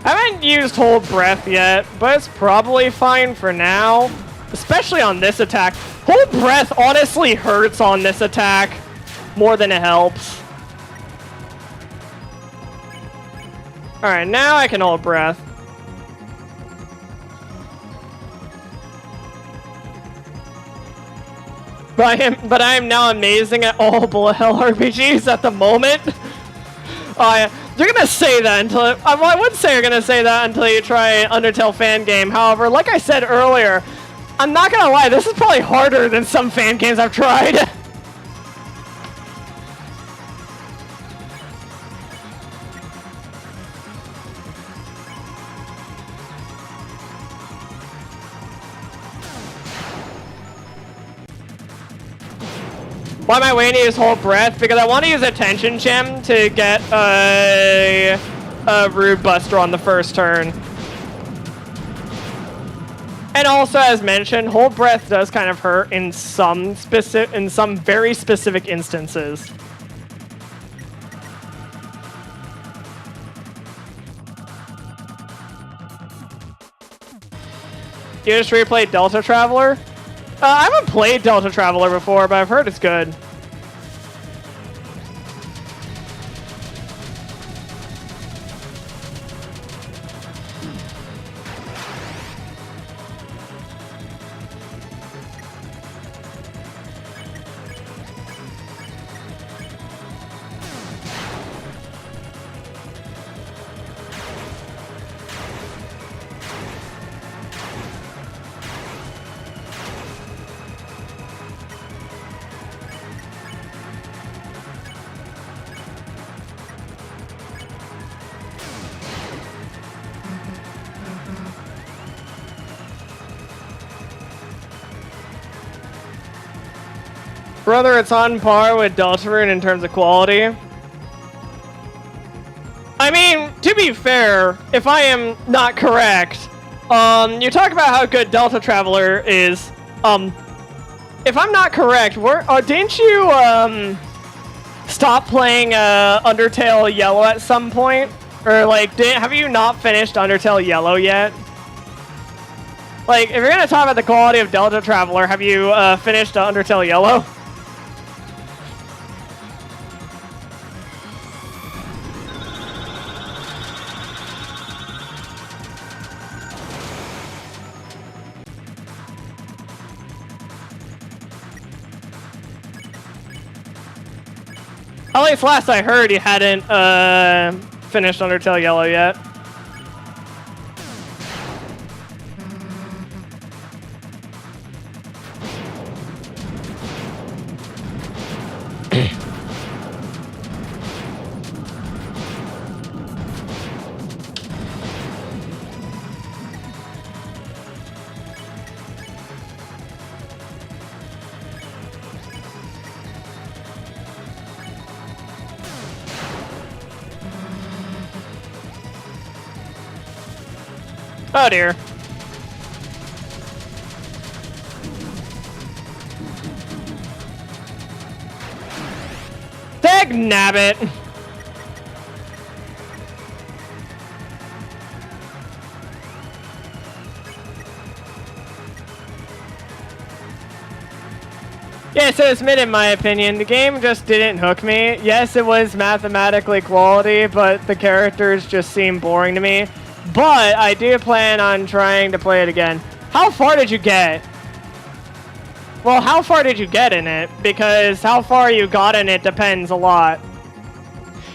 I haven't used Hold Breath yet, but it's probably fine for now. Especially on this attack. Hold Breath honestly hurts on this attack more than it helps. Alright, now I can Hold Breath. But I am now amazing at all bullet hell RPGs at the moment. You're gonna say that until I would say you're gonna say that until you try an Undertale fan game. However, like I said earlier, I'm not gonna lie, this is probably harder than some fan games I've tried. Why am I waiting to use Hold Breath? Because I want to use Attention Gem to get a Rude Buster on the first turn. And also, as mentioned, Hold Breath does kind of hurt in some very specific instances. You just replayed Delta Traveler? I haven't played Delta Traveler before, but I've heard it's good. Brother, it's on par with Deltarune in terms of quality. I mean, to be fair, if I am not correct, you talk about how good Delta Traveler is. If I'm not correct, didn't you stop playing Undertale Yellow at some point? Or like, have you not finished Undertale Yellow yet? Like, if you're gonna talk about the quality of Delta Traveler, have you finished Undertale Yellow? At least last I heard, you hadn't finished Undertale Yellow yet. Oh dear. Dag nabbit. Yeah, so it's mid in my opinion. The game just didn't hook me. Yes, it was mathematically quality, but the characters just seemed boring to me. But I do plan on trying to play it again. How far did you get? Well, how far did you get in it? Because how far you got in it depends a lot.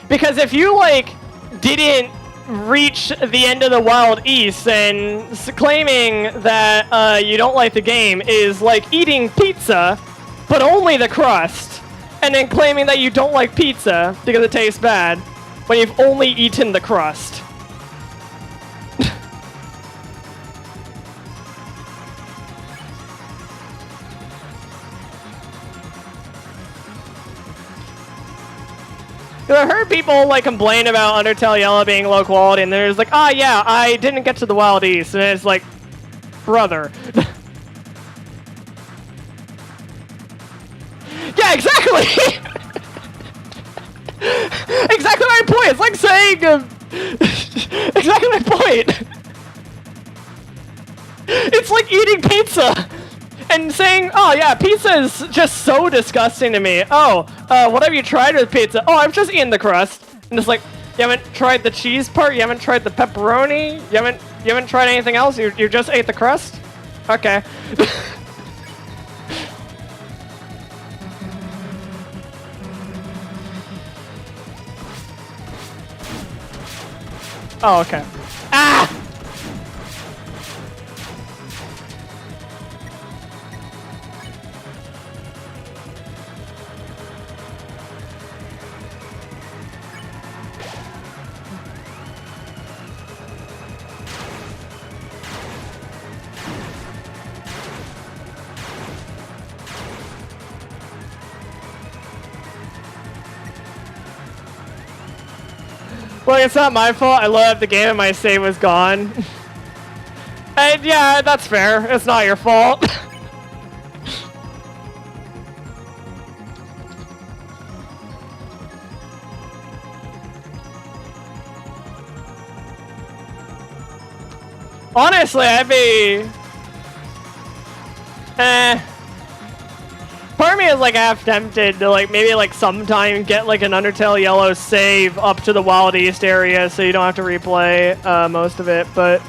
Because if you, like, didn't reach the end of the Wild East, then claiming that you don't like the game is like eating pizza, but only the crust. And then claiming that you don't like pizza because it tastes bad when you've only eaten the crust. I heard people like complain about Undertale Yellow being low quality, and they're just like, "Ah, yeah, I didn't get to the Wild East," and it's like, brother. Yeah, exactly. Exactly my point. It's like saying, exactly my point. It's like eating pizza. And saying, oh yeah, pizza is just so disgusting to me. Oh, what have you tried with pizza? Oh, I've just eaten the crust. And it's like, you haven't tried the cheese part? You haven't tried the pepperoni? You haven't tried anything else? You just ate the crust? Okay. Oh, okay. Ah! Look, it's not my fault. I loaded up the game and my save was gone. And yeah, that's fair. It's not your fault. Honestly, I'd be... Part of me is like half tempted to like maybe like sometime get like an Undertale Yellow save up to the Wild East area so you don't have to replay most of it, but...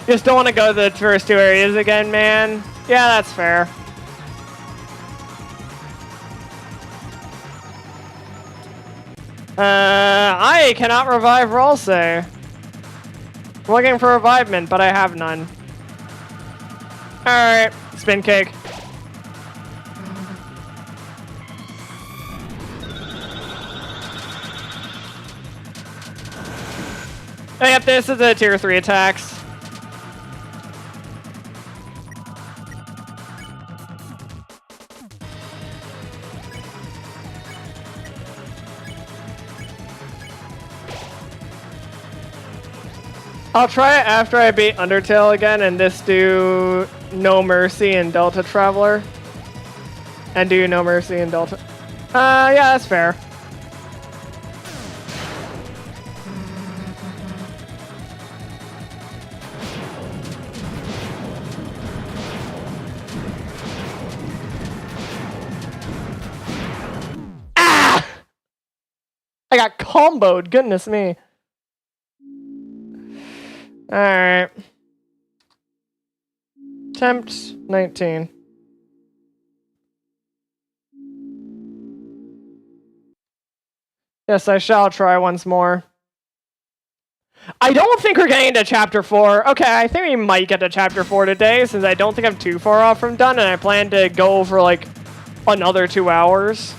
Just don't want to go to the first 2 areas again, man. Yeah, that's fair. I cannot revive Ralse. I'm looking for revivement, but I have none. Alright, spin cake. Oh, yep, this is the tier 3 attacks. I'll try it after I beat Undertale again and just do No Mercy and Delta Traveler. And do No Mercy and Delta... yeah, that's fair. Ah! I got comboed, goodness me. Alright. Tempt 19. Yes, I shall try once more. I don't think we're getting to Chapter 4. Okay, I think we might get to Chapter 4 today, since I don't think I'm too far off from done, and I plan to go for, like, another 2 hours.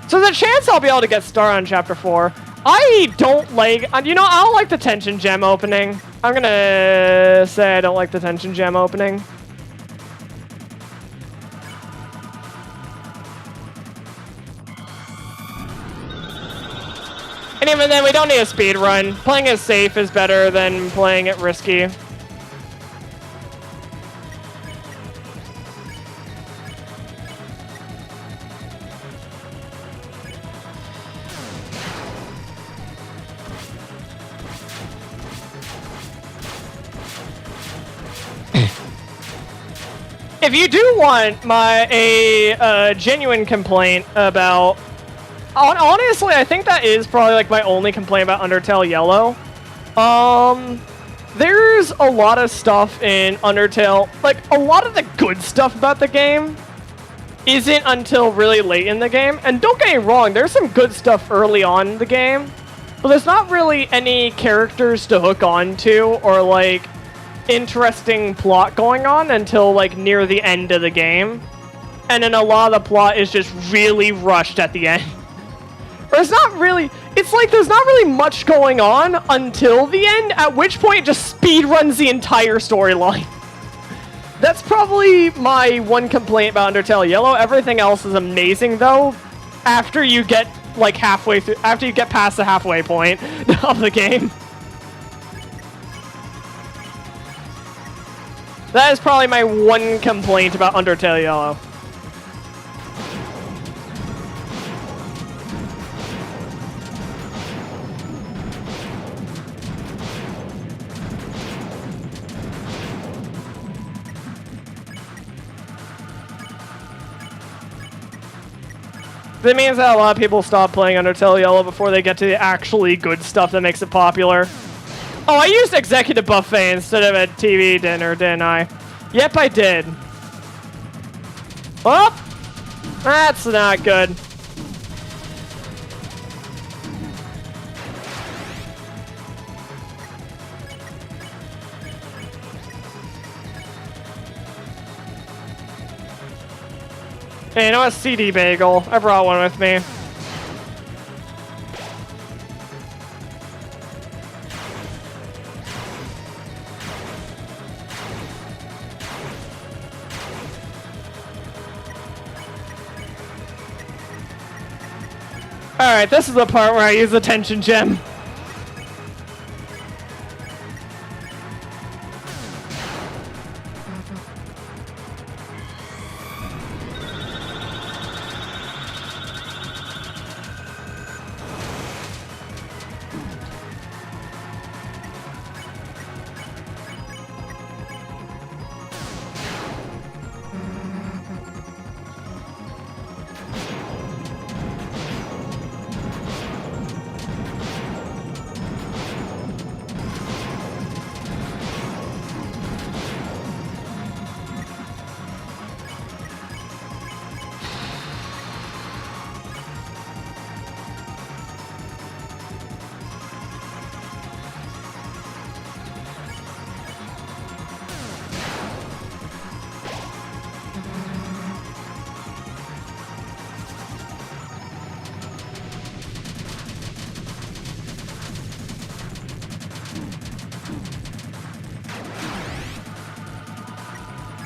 So there's a chance I'll be able to get started on Chapter 4. I don't like... You know, I don't like the Tension Gem opening. I'm gonna say I don't like the Tension Gem opening. And even then, we don't need a speed run. Playing it safe is better than playing it risky. If you do want a genuine complaint about... Honestly, I think that is probably like my only complaint about Undertale Yellow. There's a lot of stuff in Undertale, like a lot of the good stuff about the game isn't until really late in the game. And don't get me wrong, there's some good stuff early on in the game, but there's not really any characters to hook onto or like interesting plot going on until like near the end of the game. And then a lot of the plot is just really rushed at the end. Or it's not really, it's like there's not really much going on until the end, at which point it just speed runs the entire storyline. That's probably my one complaint about Undertale Yellow. Everything else is amazing though, after you get like halfway through, after you get past the halfway point of the game. That is probably my one complaint about Undertale Yellow. That means that a lot of people stop playing Undertale Yellow before they get to the actually good stuff that makes it popular. Oh, I used Executive Buffet instead of a TV dinner, didn't I? Yep, I did. Oh! That's not good. Hey, you know what? CD Bagel. I brought one with me. Alright, this is the part where I use the tension gem.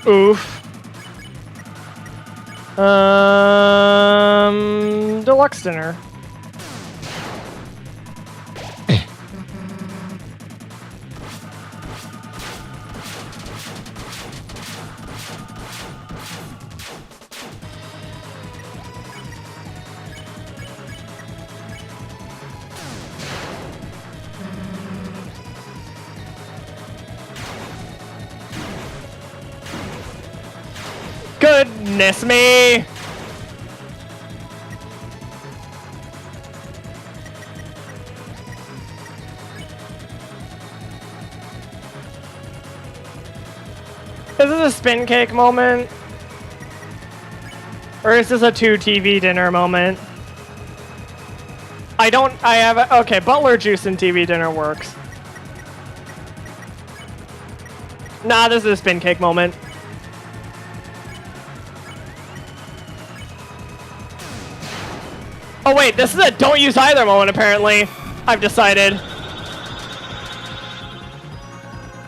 Oof. Deluxe dinner. Goodness me! Is this a spin cake moment? Or is this a 2 TV dinner moment? I have okay, butler juice and TV dinner works. Nah, this is a spin cake moment. Oh wait, this is a don't use either moment apparently. I've decided.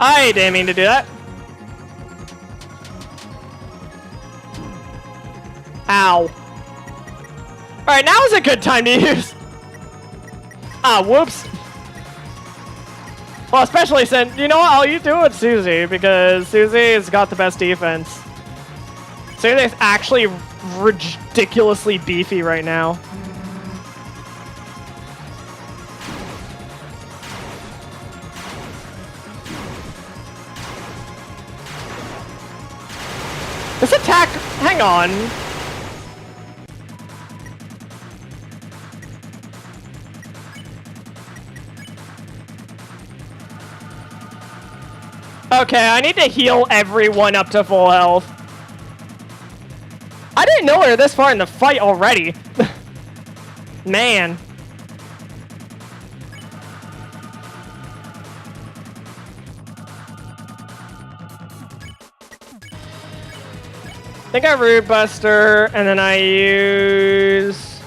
I didn't mean to do that. Ow. Alright, now is a good time to use. Ah, whoops. Well, especially since, you know what, I'll do it Susie, because Susie has got the best defense. Susie is actually ridiculously beefy right now. This attack, hang on. Okay, I need to heal everyone up to full health. I didn't know we were this far in the fight already. Man. I think I Root Buster, and then I use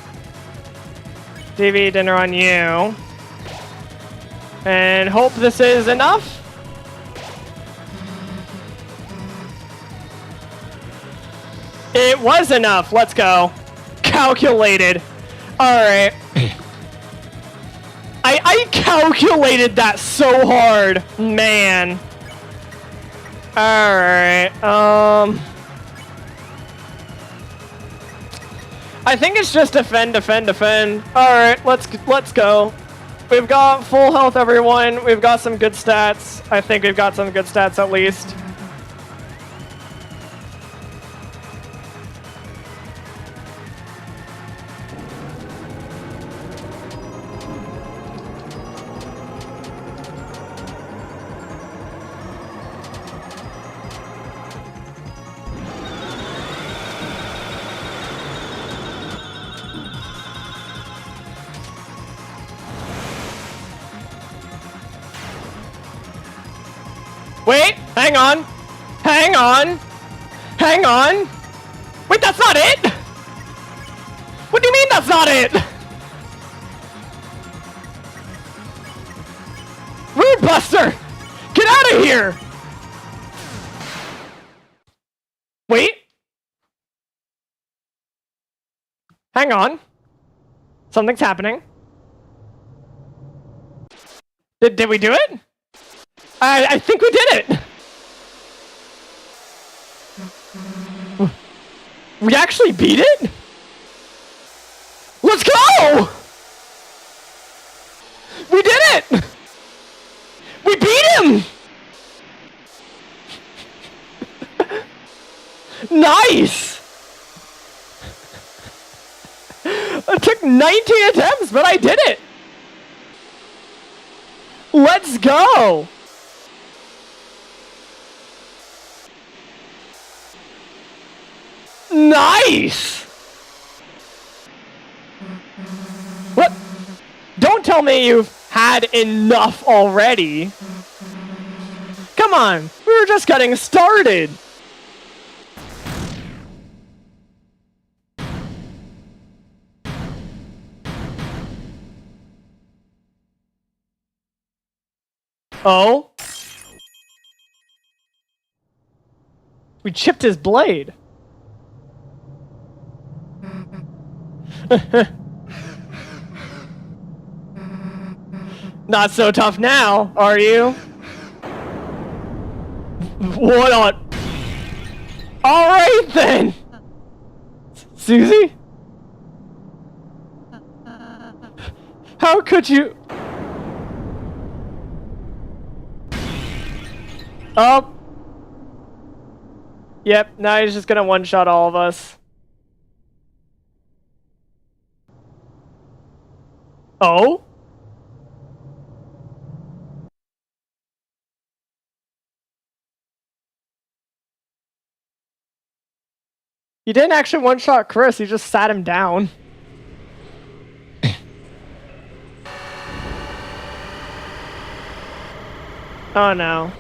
TV Dinner on you. And hope this is enough. It was enough. Let's go. Calculated. All right. I calculated that so hard, man. All right. I think it's just defend, defend, defend. All right, let's go. We've got full health, everyone. We've got some good stats. I think we've got some good stats at least. Wait, hang on. Hang on. Hang on. Wait, that's not it? What do you mean that's not it? Rude Buster! Get out of here! Wait. Hang on. Something's happening. Did we do it? I think we did it! We actually beat it? Let's go! We did it! We beat him! Nice! It took 19 attempts, but I did it! Let's go! Nice! What? Don't tell me you've had enough already. Come on, we were just getting started. Oh? We chipped his blade. Not so tough now, are you? What on? Alright then! Susie? How could you? Oh. Yep, now he's just gonna one-shot all of us. Oh? He didn't actually one-shot Chris, he just sat him down. Oh no.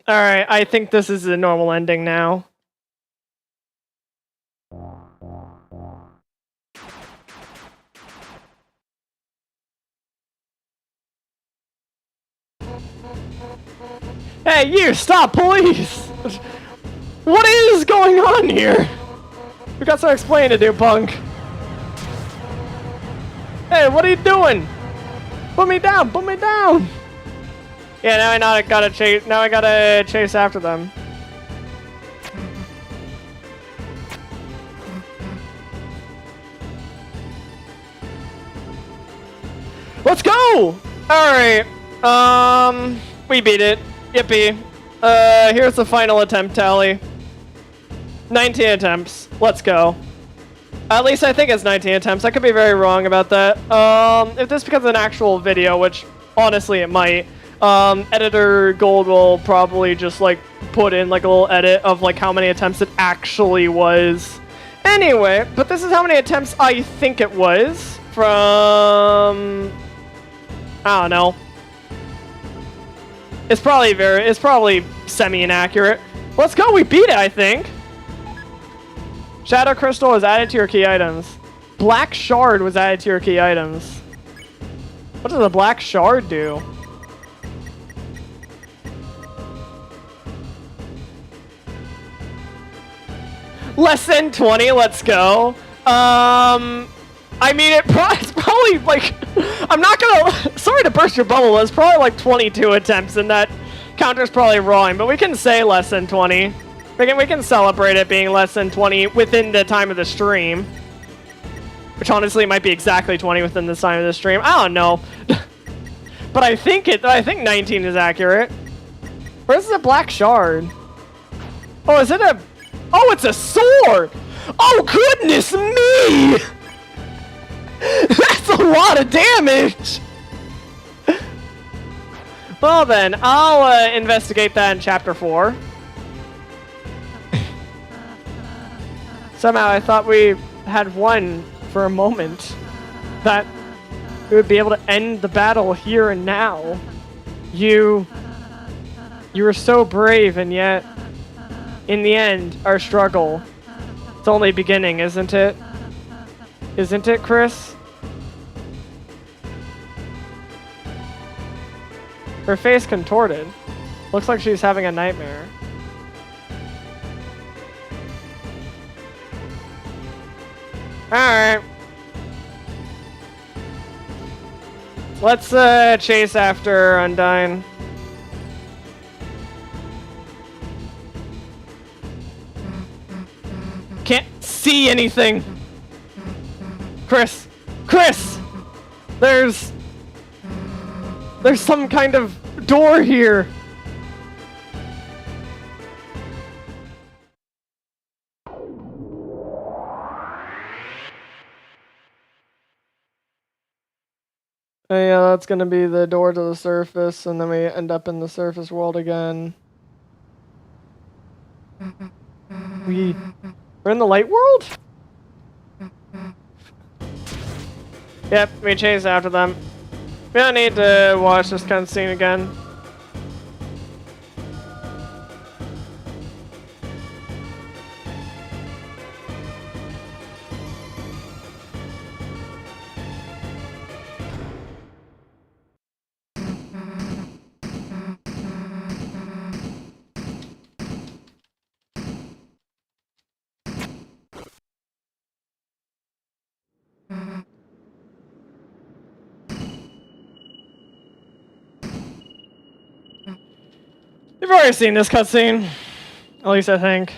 Alright, I think this is a normal ending now. Hey, you, stop, please! What is going on here? We got some explaining to do, punk. Hey, what are you doing? Put me down, put me down! Yeah, now I gotta chase. Now I gotta chase after them. Let's go! Alright. We beat it. Yippee. Here's the final attempt tally. 19 attempts. Let's go. At least I think it's 19 attempts. I could be very wrong about that. If this becomes an actual video, which honestly it might, Editor Gold will probably just like put in like a little edit of like how many attempts it actually was. Anyway, but this is how many attempts I think it was from, I don't know. It's probably semi-inaccurate. Let's go, we beat it, I think. Shadow Crystal was added to your key items. Black Shard was added to your key items. What does a Black Shard do? Less than 20, let's go. I mean, it's probably like, I'm not gonna, sorry to burst your bubble, it's probably like 22 attempts, and that counter's probably wrong, but we can say less than 20. We can celebrate it being less than 20 within the time of the stream. Which honestly might be exactly 20 within the time of the stream. I don't know. But I think 19 is accurate. Where's the Black Shard? Oh, is it a... Oh, it's a sword! Oh, goodness me! That's a lot of damage! Well then, I'll investigate that in Chapter 4. Somehow I thought we had won for a moment. That we would be able to end the battle here and now. You were so brave, and yet, in the end, our struggle, it's only beginning, isn't it? Isn't it, Chris? Her face contorted. Looks like she's having a nightmare. Alright. Let's chase after Undyne. Can't see anything. Chris! Chris! There's some kind of door here. Oh, yeah, that's gonna be the door to the surface, and then we end up in the surface world again. We're in the light world? Yep, we chase after them. We don't need to watch this cutscene again. You've already seen this cutscene. At least I think.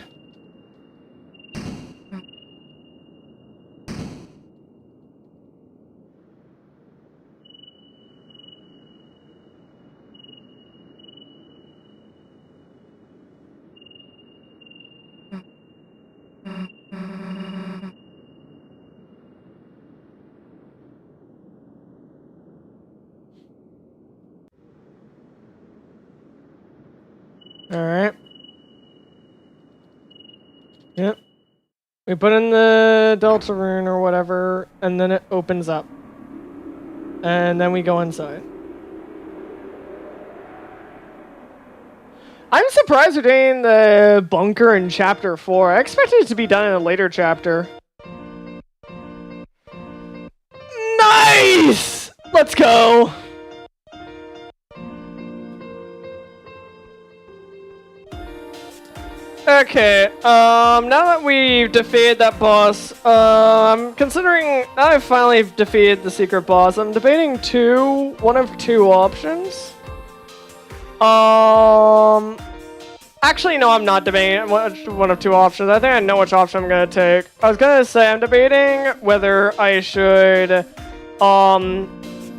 Alright. Yep. We put in the Deltarune or whatever, and then it opens up. And then we go inside. I'm surprised we're doing the bunker in Chapter 4. I expected it to be done in a later chapter. Nice! Let's go! Okay, now that we've defeated that boss, I'm considering, now I've finally defeated the secret boss, I'm debating one of two options. Actually, no, I'm not debating one of two options. I think I know which option I'm gonna take. I was gonna say I'm debating whether I should,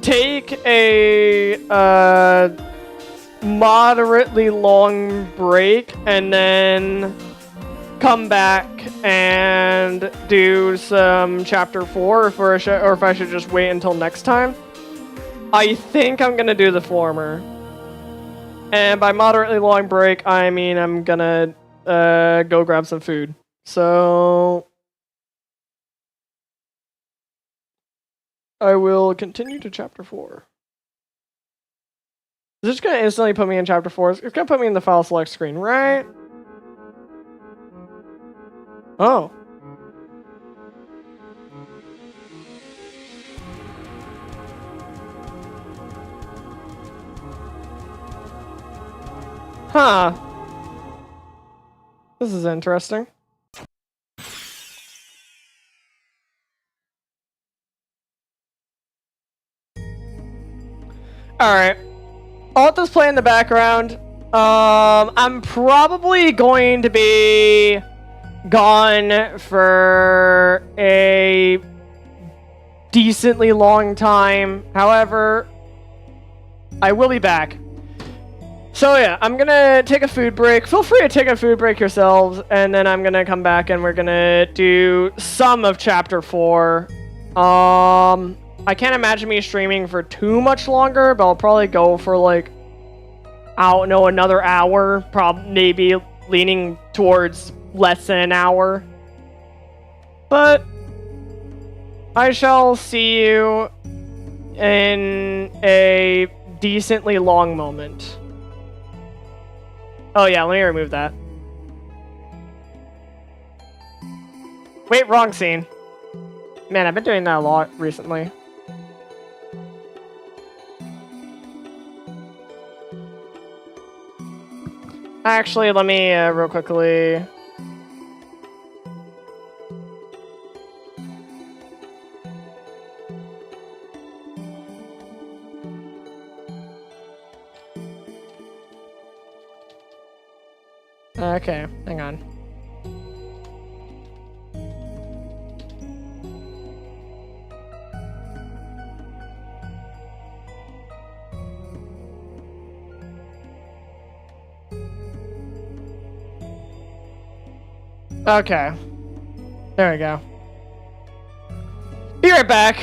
take a, moderately long break and then come back and do some chapter 4 or if I should just wait until next time. I think I'm gonna do the former. And by moderately long break, I mean I'm gonna go grab some food. So I will continue to chapter 4. Is this gonna instantly put me in chapter 4? It's gonna put me in the file select screen, right? Oh. Huh. This is interesting. Alright. I'll let this play in the background. I'm probably going to be gone for a decently long time. However, I will be back. So yeah, I'm gonna take a food break. Feel free to take a food break yourselves, and then I'm gonna come back and we're gonna do some of chapter 4. I can't imagine me streaming for too much longer, but I'll probably go for like, I don't know, another hour. Maybe leaning towards less than an hour. But I shall see you in a decently long moment. Oh yeah, let me remove that. Wait, wrong scene. Man, I've been doing that a lot recently. Actually, let me real quickly. Okay, hang on. Okay. There we go. Be right back.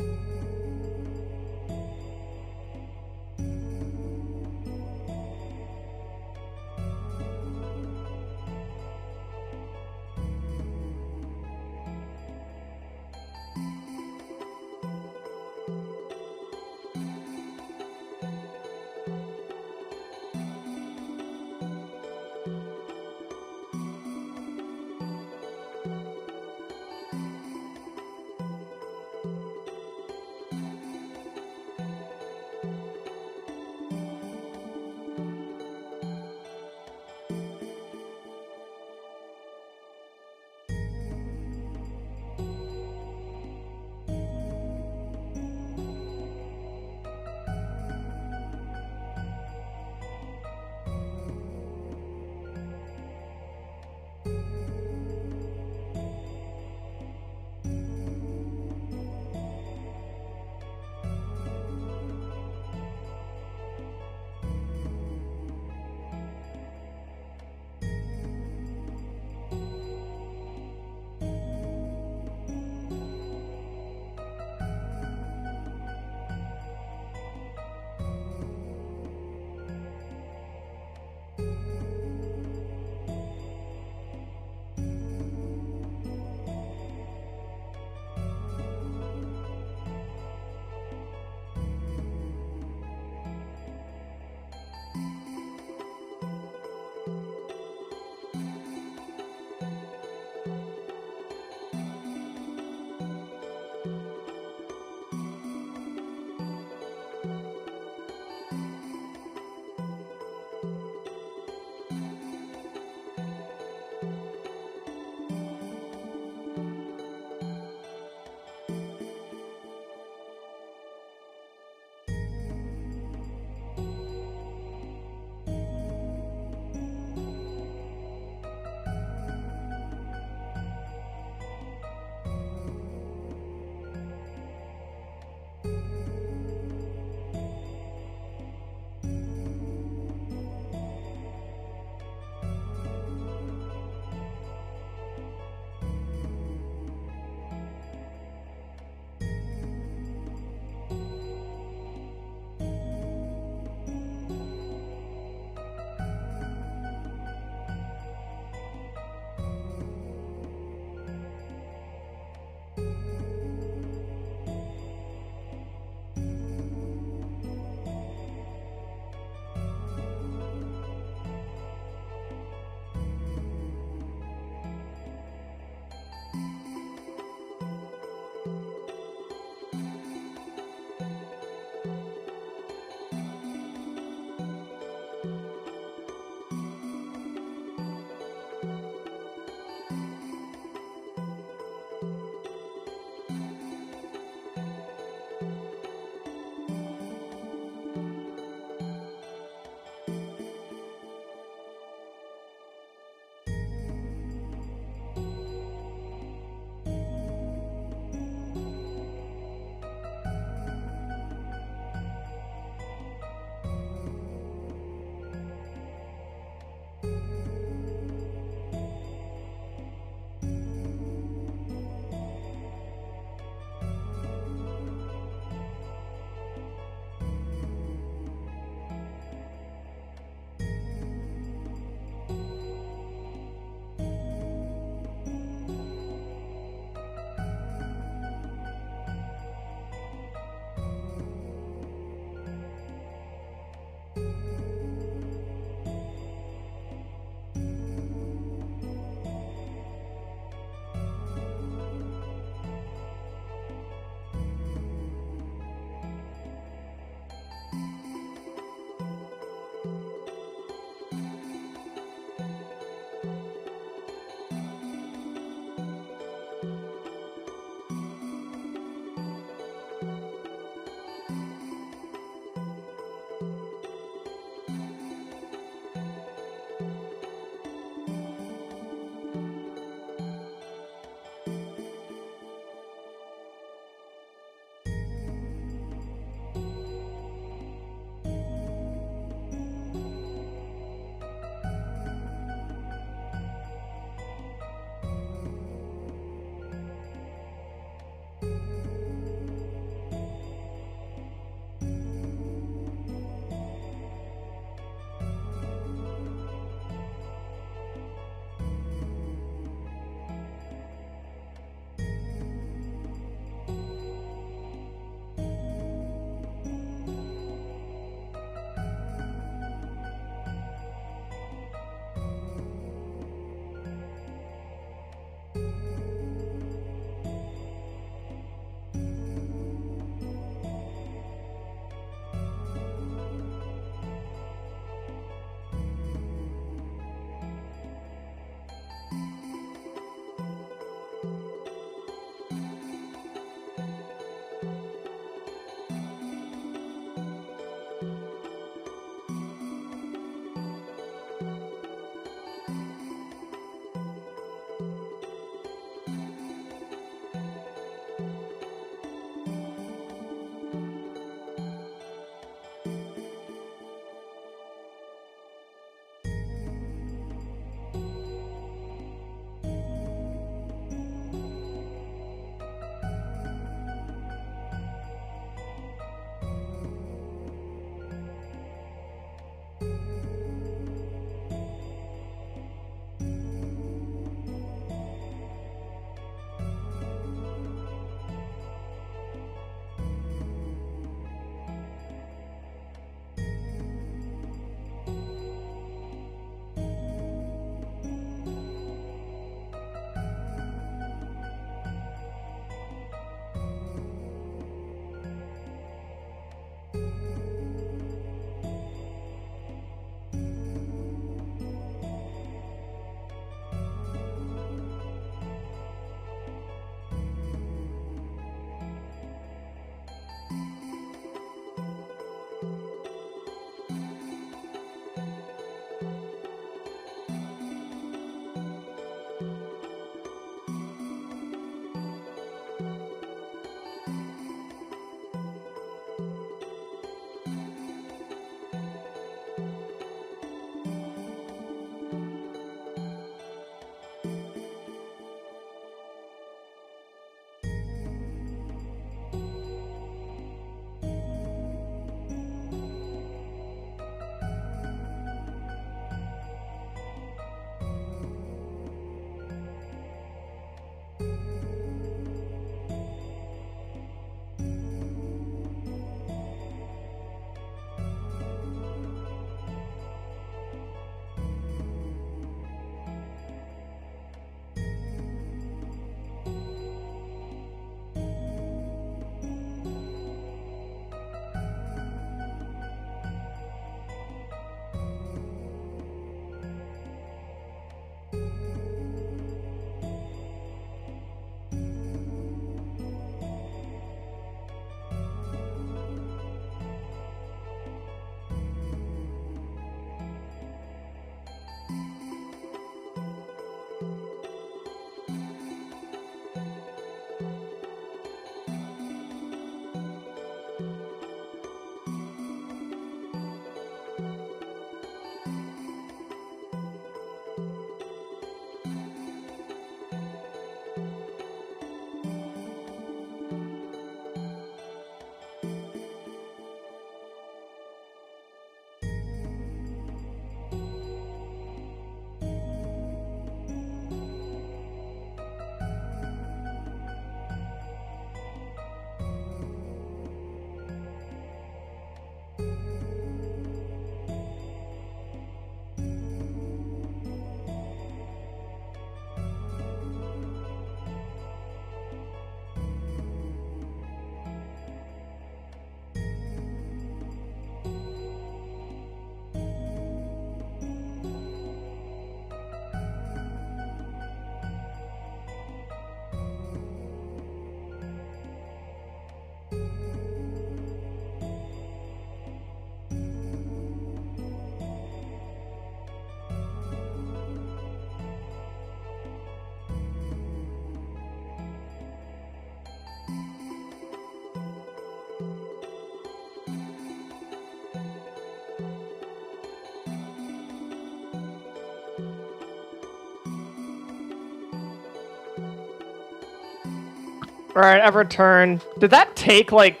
Alright, I've returned. Did that take, like...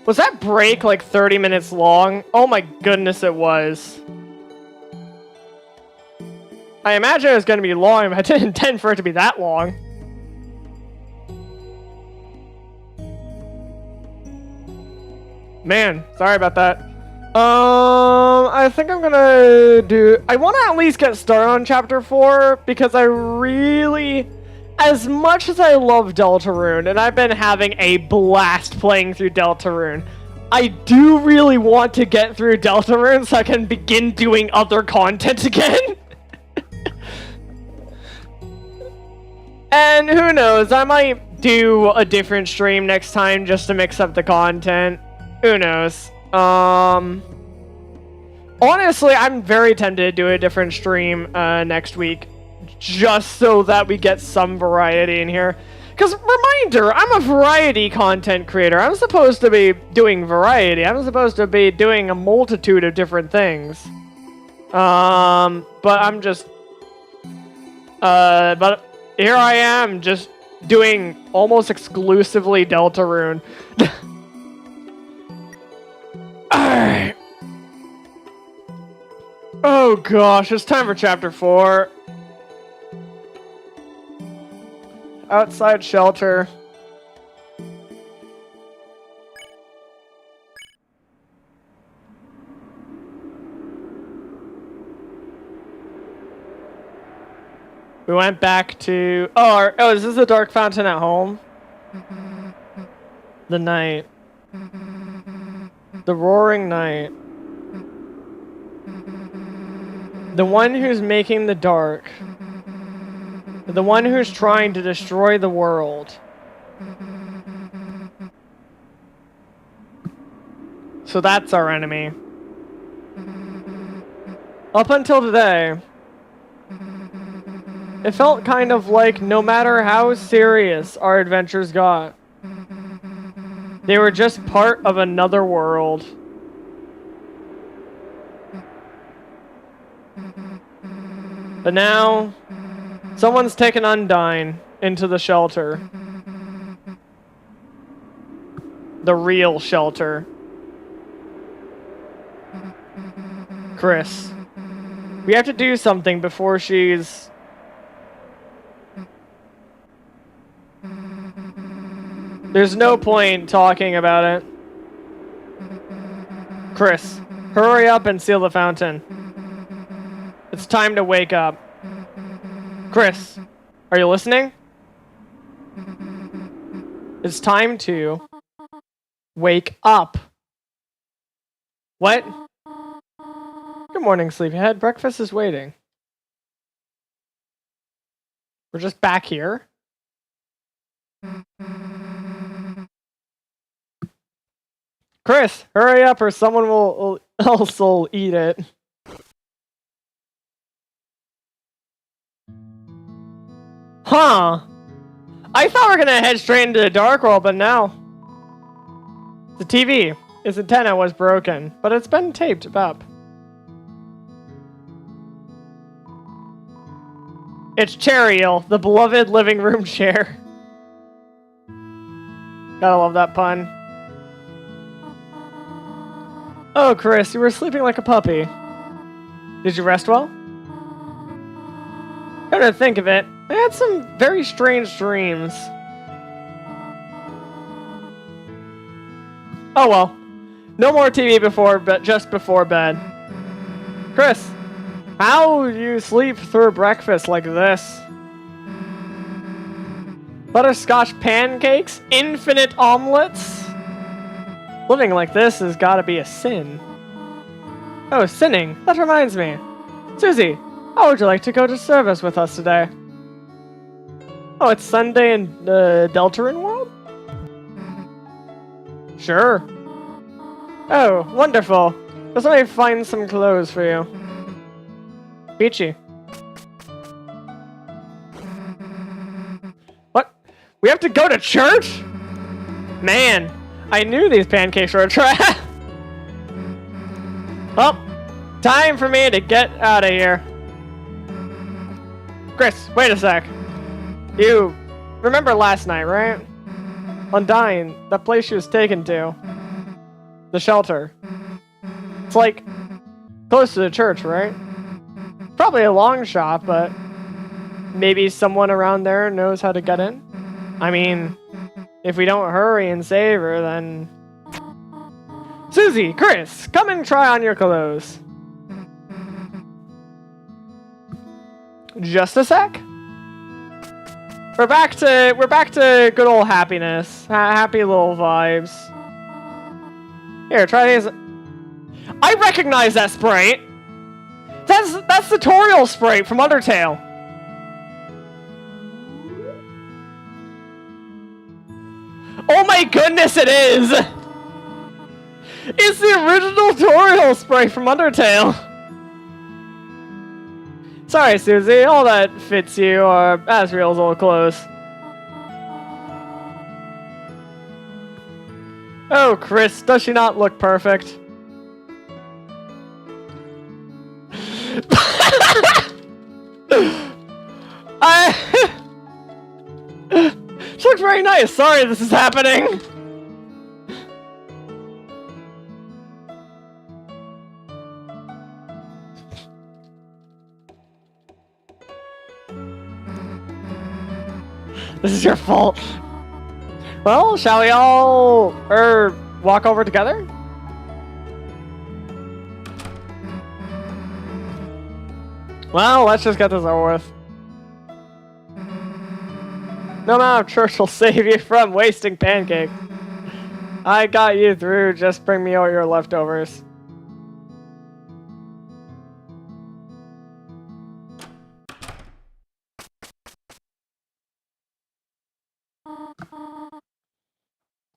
Was that break, like, 30 minutes long? Oh my goodness, it was. I imagine it was going to be long, but I didn't intend for it to be that long. Man, sorry about that. I think I'm gonna do... I want to at least get started on Chapter 4, because I really... As much as I love Deltarune, and I've been having a blast playing through Deltarune, I do really want to get through Deltarune so I can begin doing other content again. And who knows, I might do a different stream next time just to mix up the content. Who knows? Honestly, I'm very tempted to do a different stream next week, just so that we get some variety in here. Because, reminder, I'm a variety content creator. I'm supposed to be doing variety. I'm supposed to be doing a multitude of different things. But I'm just... but here I am, just doing almost exclusively Deltarune. Alright. Oh gosh, it's time for Chapter 4. Outside shelter. We went back to... Oh, is this the dark fountain at home? The night. The roaring night. The one who's making the dark. The one who's trying to destroy the world. So that's our enemy. Up until today, it felt kind of like no matter how serious our adventures got, they were just part of another world. But now, someone's taken Undyne into the shelter. The real shelter. Chris, we have to do something before she's... There's no point talking about it. Chris, hurry up and seal the fountain. It's time to wake up. Chris, are you listening? It's time to wake up. What? Good morning, sleepyhead. Breakfast is waiting. We're just back here? Chris, hurry up or someone else will eat it. Huh. I thought we were gonna head straight into the dark world, but no. The TV, its antenna was broken, but it's been taped up. It's Cheryl, the beloved living room chair. Gotta love that pun. Oh, Chris, you were sleeping like a puppy. Did you rest well? Come to think of it, I had some very strange dreams. Oh well. No more TV just before bed. Chris, how do you sleep through breakfast like this? Butterscotch pancakes? Infinite omelets? Living like this has gotta be a sin. Oh, sinning. That reminds me. Susie, how would you like to go to service with us today? Oh, it's Sunday in Deltarune World? Sure. Oh, wonderful. Just let me find some clothes for you. Peachy. What? We have to go to church? Man, I knew these pancakes were a trap. Well, time for me to get out of here. Chris, wait a sec. You remember last night, right? Undyne, that place she was taken to. The shelter. It's like close to the church, right? Probably a long shot, but maybe someone around there knows how to get in. I mean, if we don't hurry and save her, then... Susie, Chris, come and try on your clothes. Just a sec. We're back to good old happiness. Happy little vibes. Here, try these. I recognize that sprite. That's the Toriel sprite from Undertale. Oh my goodness, it is! It's the original Toriel sprite from Undertale. Sorry, Susie, all that fits you are Asriel's old clothes. Oh, Chris, does she not look perfect? She looks very nice. Sorry this is happening. This is your fault. Well, shall we all walk over together? Well, let's just get this over with. No amount of church will save you from wasting pancakes. I got you through, just bring me all your leftovers.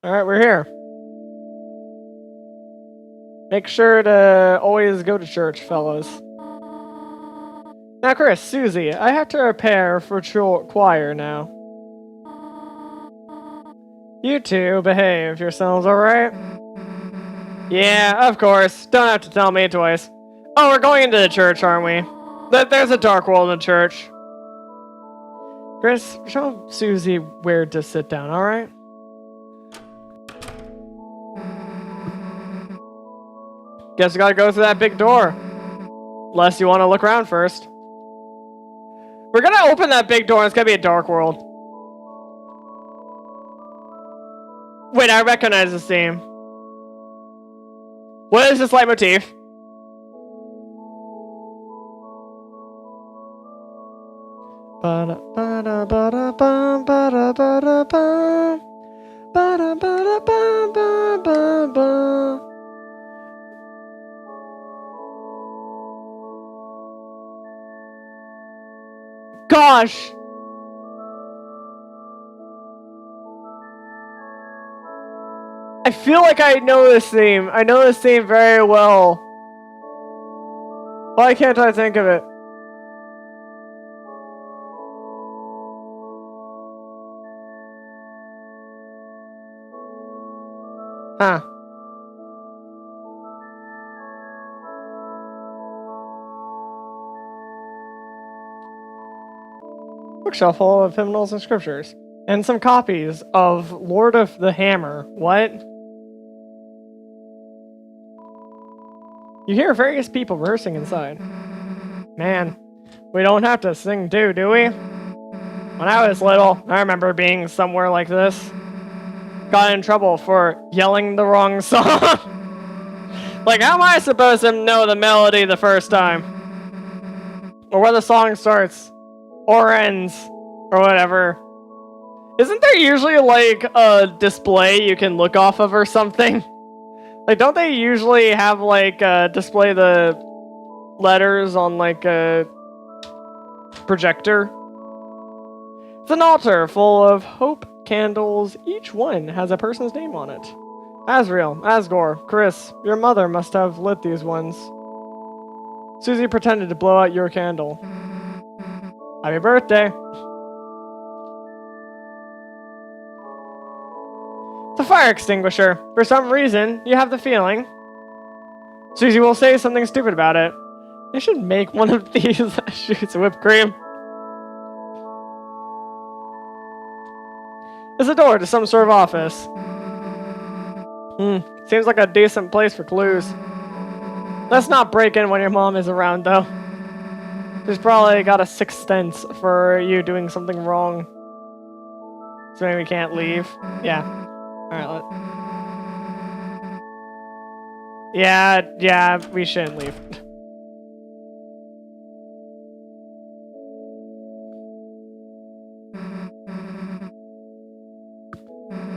Alright, we're here. Make sure to always go to church, fellas. Now, Chris, Susie, I have to prepare for choir now. You two behave yourselves, alright? Yeah, of course. Don't have to tell me twice. Oh, we're going into the church, aren't we? There's a dark world in the church. Chris, show Susie where to sit down, alright? Guess we gotta go through that big door. Unless you want to look around first. We're gonna open that big door and it's gonna be a dark world. Wait, I recognize this theme. What is this leitmotif? Gosh! I feel like I know this theme. I know this theme very well. Why can't I think of it? Huh. Bookshelf full of hymnals and scriptures. And some copies of Lord of the Hammer. What? You hear various people rehearsing inside. Man, we don't have to sing do we? When I was little, I remember being somewhere like this. Got in trouble for yelling the wrong song. Like, how am I supposed to know the melody the first time? Or where the song starts? Or ends? Or whatever. Isn't there usually, like, a display you can look off of or something? Like, don't they usually have, like, display the letters on, like, a projector? It's an altar full of hope candles. Each one has a person's name on it. Asriel, Asgore, Chris, your mother must have lit these ones. Susie pretended to blow out your candle. Happy birthday. It's a fire extinguisher. For some reason, you have the feeling Susie will say something stupid about it. They should make one of these that shoots whipped cream. is a door to some sort of office. Seems like a decent place for clues. Let's not break in when your mom is around, though. She's probably got a sixth sense for you doing something wrong. So maybe we can't leave. Yeah. Alright, yeah, we shouldn't leave.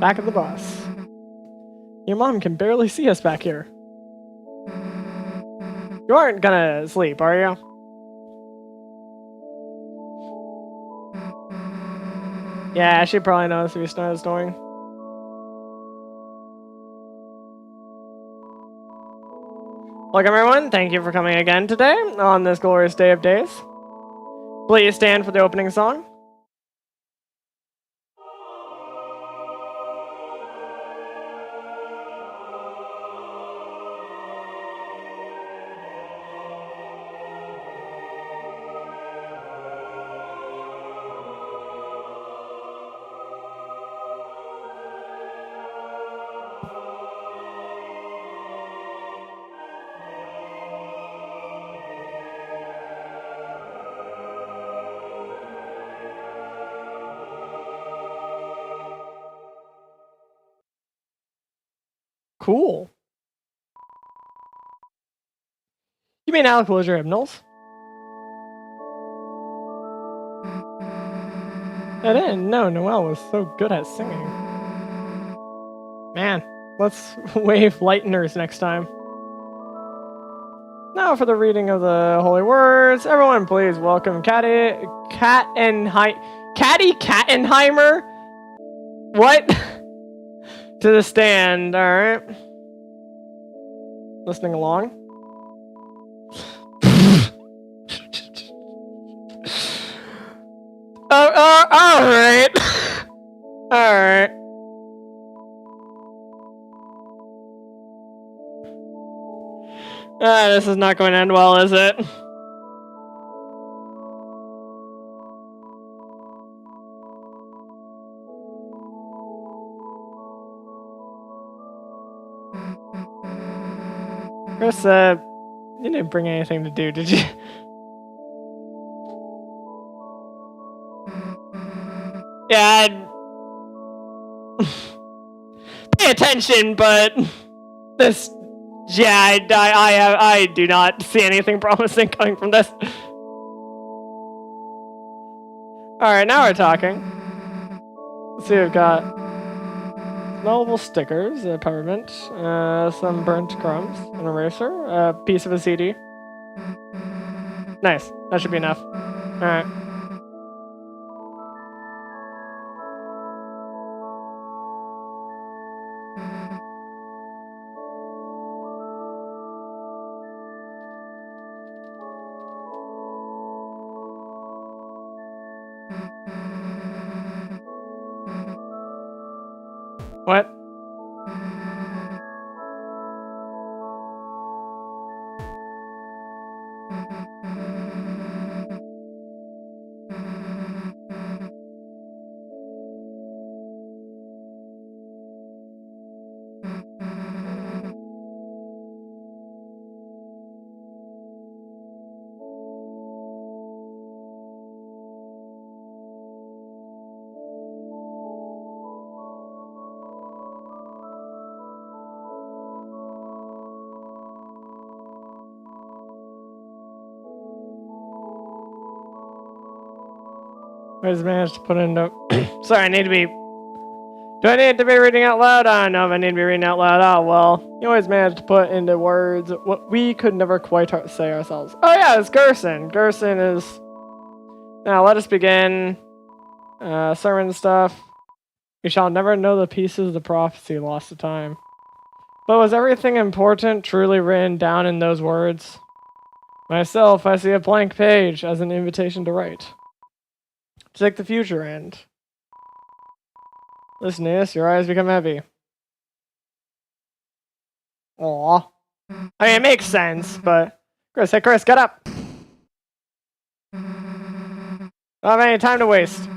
Back of the bus. Your mom can barely see us back here. You aren't gonna sleep, are you? Yeah, she probably knows if you started snoring. Welcome everyone, thank you for coming again today on this glorious day of days. Please stand for the opening song. Cool. You may now close your hymnals. I didn't know Noelle was so good at singing. Man, let's wave lighteners next time. Now for the reading of the holy words. Everyone please welcome Caddy Kattenheimer? What? To the stand, alright. Listening along. Alright. Alright. This is not going to end well, is it? Chris, you didn't bring anything to do, did you? Yeah, pay attention, but this, yeah, I do not see anything promising coming from this. Alright, now we're talking. Let's see, we've got smellable stickers, a peppermint, some burnt crumbs, an eraser, a piece of a CD. Nice, that should be enough. Alright. What? I just managed to put into... Sorry, I need to be... Do I need to be reading out loud? I don't know if I need to be reading out loud. Oh, well. You always managed to put into words what we could never quite say ourselves. Oh, yeah, it's Gerson. Gerson is... Now, let us begin. Sermon stuff. We shall never know the pieces of the prophecy lost to time. But was everything important truly written down in those words? Myself, I see a blank page as an invitation to write. To take the future and... Listen to this, your eyes become heavy. Aww. I mean, it makes sense, but... Chris, hey Chris, get up! Don't have any time to waste.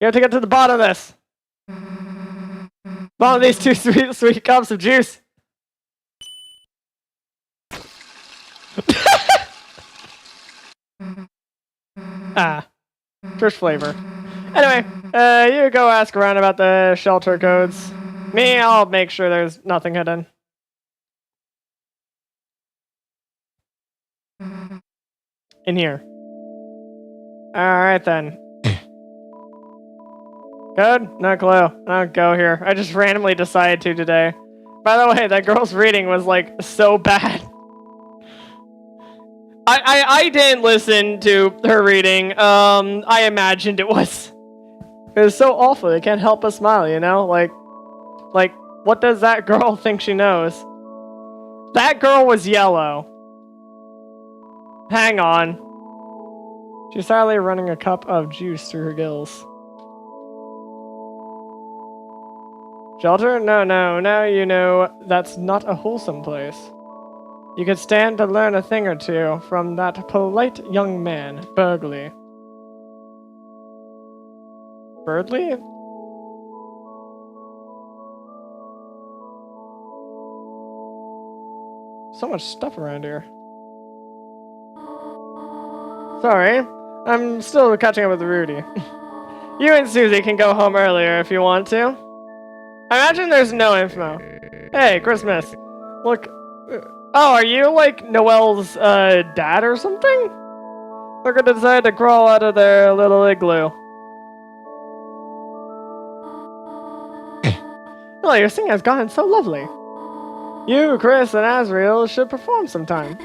You have to get to the bottom of this. Bomb these two sweet cups of juice. Ah, fish flavor. Anyway, you go ask around about the shelter codes. Me, I'll make sure there's nothing hidden. In here. Alright then. Good? No clue. I'll go here. I just randomly decided to today. By the way, that girl's reading was like so bad. I didn't listen to her reading. I imagined it was. It was so awful. They can't help but smile, you know? Like, what does that girl think she knows? That girl was yellow. Hang on. She's sadly running a cup of juice through her gills. Shelter? No, now you know that's not a wholesome place. You could stand to learn a thing or two from that polite young man, Burgley. Birdley? So much stuff around here. Sorry, I'm still catching up with Rudy. You and Susie can go home earlier if you want to. I imagine there's no info. Hey, Christmas. Look. Oh, are you like Noelle's dad or something? They're gonna decide to crawl out of their little igloo. Oh, your singing has gotten so lovely. You, Chris, and Asriel should perform sometime.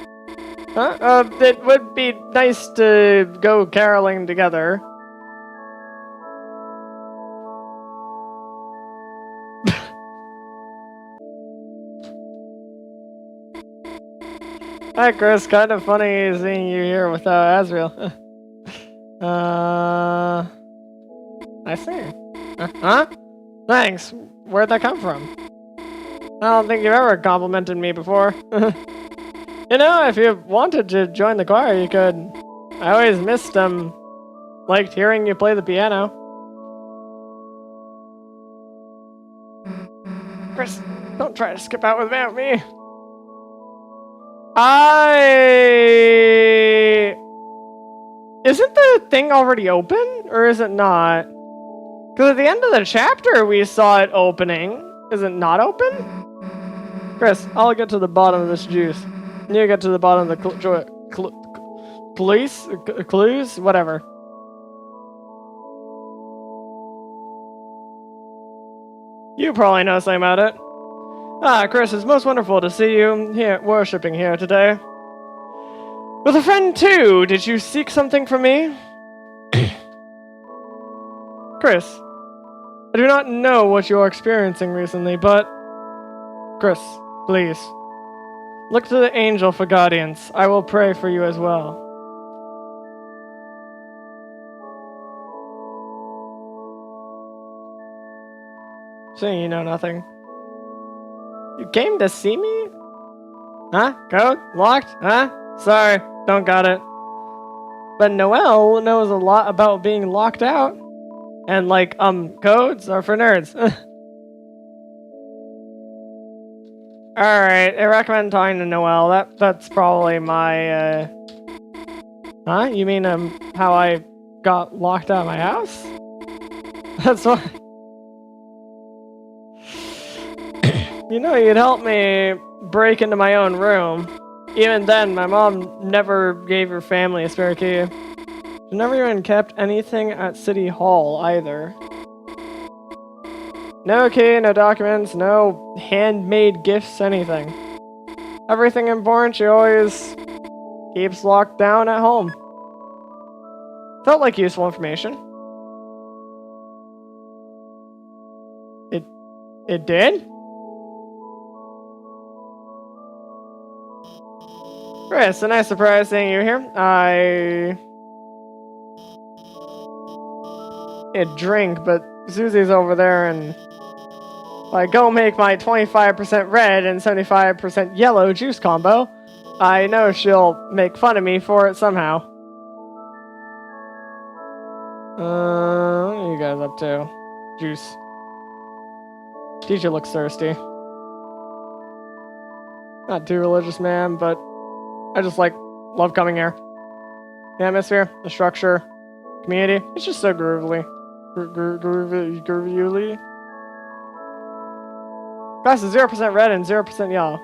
Huh? It would be nice to go caroling together. Hi, Chris. Kind of funny seeing you here without Asriel. I see. Huh? Thanks. Where'd that come from? I don't think you've ever complimented me before. You know, if you wanted to join the choir, you could. I always missed liked hearing you play the piano. Chris, don't try to skip out without me. Isn't the thing already open? Or is it not? Because at the end of the chapter, we saw it opening. Is it not open? Chris, I'll get to the bottom of this juice. You get to the bottom of the clues? Whatever. You probably know something about it. Ah, Chris, it's most wonderful to see you here, worshipping here today. With a friend too, did you seek something from me? Chris, I do not know what you are experiencing recently, but... Chris, please. Look to the angel for guidance. I will pray for you as well. Saying you know nothing. You came to see me? Huh? Code? Locked? Huh? Sorry, don't got it. But Noelle knows a lot about being locked out. And like, codes are for nerds. Alright, I recommend talking to Noelle. That's probably my, Huh? You mean, how I got locked out of my house? That's what... You know, you'd help me break into my own room. Even then, my mom never gave her family a spare key. She never even kept anything at City Hall, either. No key, no documents, no handmade gifts, anything. Everything important she always keeps locked down at home. Felt like useful information. It did? Chris, a nice surprise seeing you here. I drink, but Susie's over there, and if I go make my 25% red and 75% yellow juice combo, I know she'll make fun of me for it somehow. What are you guys up to? Juice. Teacher looks thirsty. Not too religious, man, but I just love coming here. The atmosphere, the structure, community, it's just so groovily. Groovily. Grass is 0% red and 0% yellow.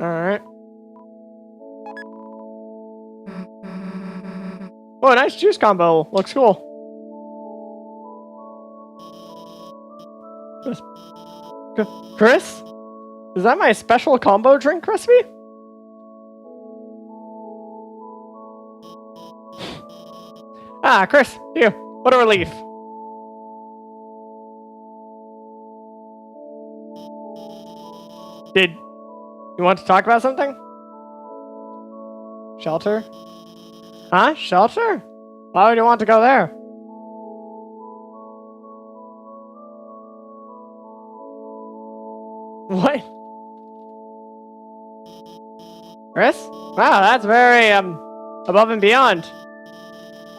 Alright. Oh, nice juice combo. Looks cool. Chris? Is that my special combo drink recipe? Ah, Chris, you. What a relief. Did you want to talk about something? Shelter? Huh? Shelter? Why would you want to go there? What? Chris? Wow, that's very, above and beyond.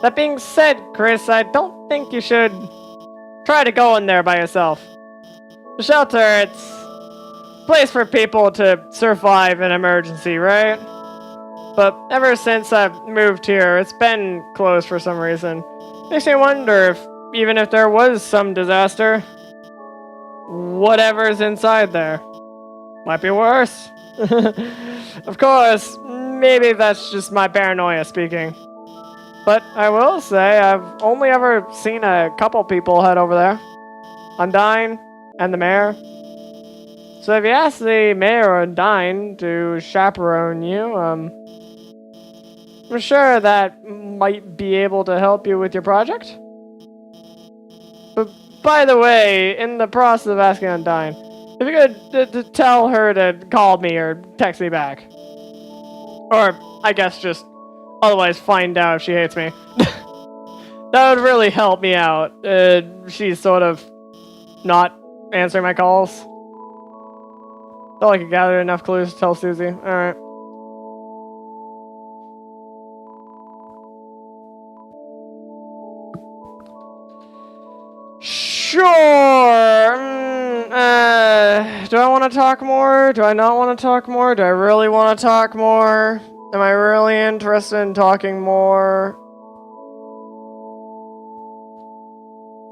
That being said, Chris, I don't think you should try to go in there by yourself. The shelter, it's a place for people to survive an emergency, right? But ever since I've moved here, it's been closed for some reason. Makes me wonder if, even if there was some disaster, whatever's inside there might be worse. Of course, maybe that's just my paranoia speaking. But I will say, I've only ever seen a couple people head over there. Undyne and the mayor. So if you ask the mayor or Undyne to chaperone you, I'm sure that might be able to help you with your project. But by the way, in the process of asking Undyne, if you could tell her to call me or text me back. Or, I guess just otherwise find out if she hates me. That would really help me out. She's sort of not answering my calls. Felt like I gathered enough clues to tell Susie. Alright. Sure. Do I want to talk more? Do I not want to talk more? Do I really want to talk more? Am I really interested in talking more?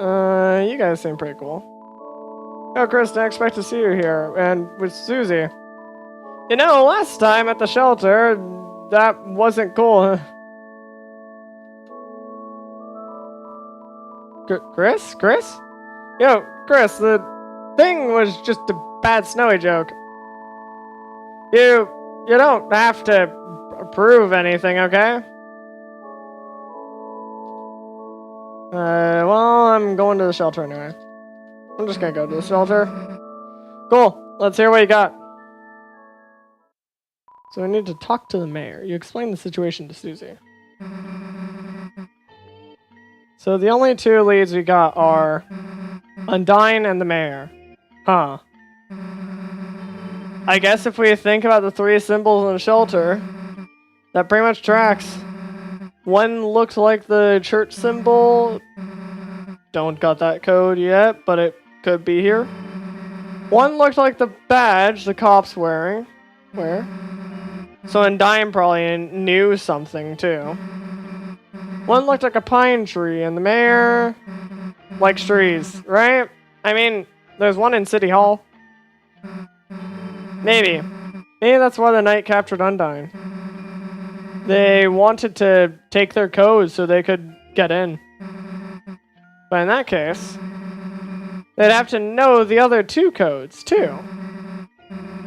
You guys seem pretty cool. Oh, Chris, didn't expect to see you here, and with Susie. You know, last time at the shelter, that wasn't cool. Chris? Chris? Yo, Chris, the thing was just a bad snowy joke. You don't have to prove anything, okay? Well, I'm going to the shelter anyway. I'm just gonna go to the shelter. Cool, let's hear what you got. So I need to talk to the mayor. You explain the situation to Susie. So the only two leads we got are Undyne and the mayor. Huh. I guess if we think about the three symbols in the shelter, that pretty much tracks. One looked like the church symbol. Don't got that code yet, but it could be here. One looked like the badge the cop's wearing. Where? So Undyne probably knew something too. One looked like a pine tree, and the mayor likes trees, right? I mean, there's one in City Hall. Maybe. Maybe that's why the knight captured Undyne. They wanted to take their codes so they could get in. But in that case, they'd have to know the other two codes, too.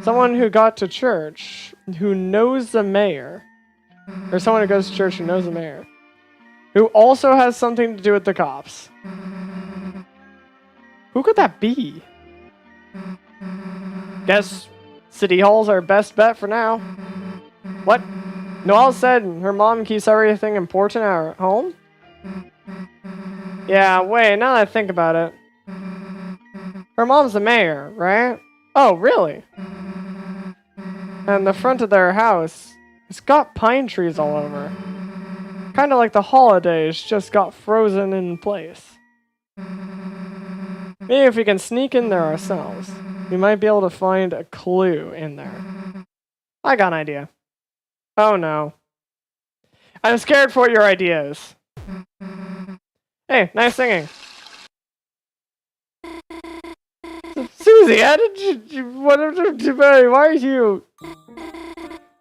Someone who got to church, who knows the mayor. Or someone who goes to church who knows the mayor. Who also has something to do with the cops. Who could that be? Guess City Hall's our best bet for now. What? Noelle said her mom keeps everything important at her home? Yeah, wait, now that I think about it. Her mom's the mayor, right? Oh, really? And the front of their house, it's got pine trees all over. Kind of like the holidays, just got frozen in place. Maybe if we can sneak in there ourselves, we might be able to find a clue in there. I got an idea. Oh no. I'm scared for what your idea is. Hey, nice singing. Susie, how did you why are you...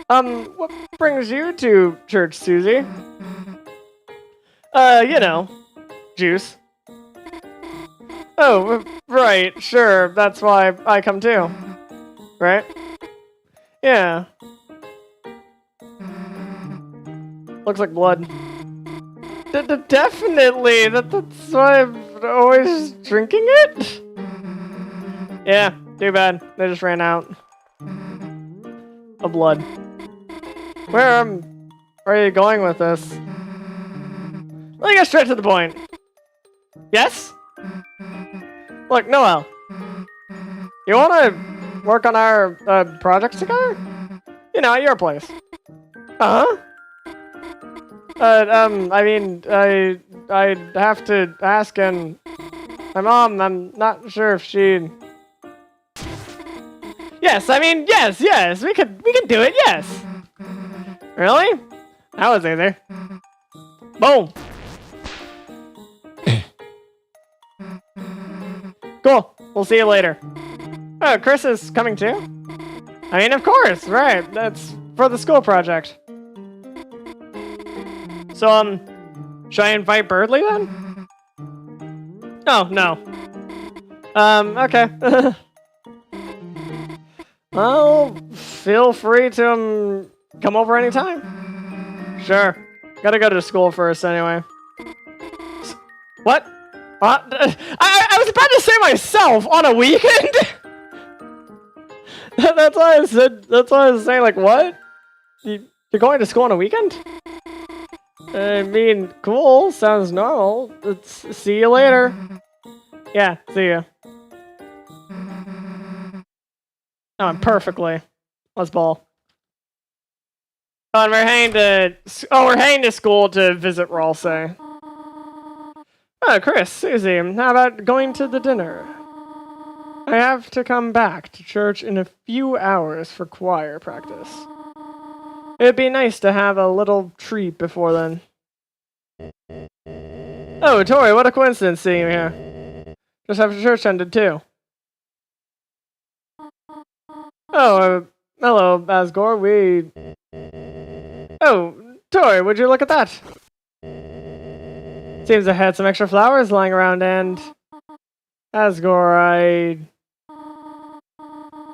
what brings you to church, Susie? You know, juice. Oh, right, sure, that's why I come too. Right? Yeah. Looks like blood. Definitely, that's why I'm always drinking it? Yeah, too bad. They just ran out of blood. Where are you going with this? Let me get straight to the point. Yes? Look, Noel. You wanna work on our projects together? You know, at your place. Uh-huh. I mean, I'd have to ask, and my mom, I'm not sure if she... Yes, I mean, yes, we can do it, yes. Really? That was easy. Boom. Cool. We'll see you later. Oh, Chris is coming too? I mean, of course, right. That's for the school project. So, should I invite Birdley then? Oh, no. Okay. Well, feel free to come over anytime. Sure. Gotta go to school first anyway. What? I was about to say myself on a weekend. That's why I said. That's why I was saying, like, what? You're going to school on a weekend? I mean, cool. Sounds normal. Let's see you later. Yeah, see ya. Oh, perfectly. Let's ball. Oh, and we're heading to school to visit Ralsei. Oh, Chris, Susie, how about going to the dinner? I have to come back to church in a few hours for choir practice. It'd be nice to have a little treat before then. Oh, Tori, what a coincidence seeing you here. Just after church ended, too. Oh, hello, Asgore, Oh, Tori, would you look at that? Seems I had some extra flowers lying around, and... Asgore, I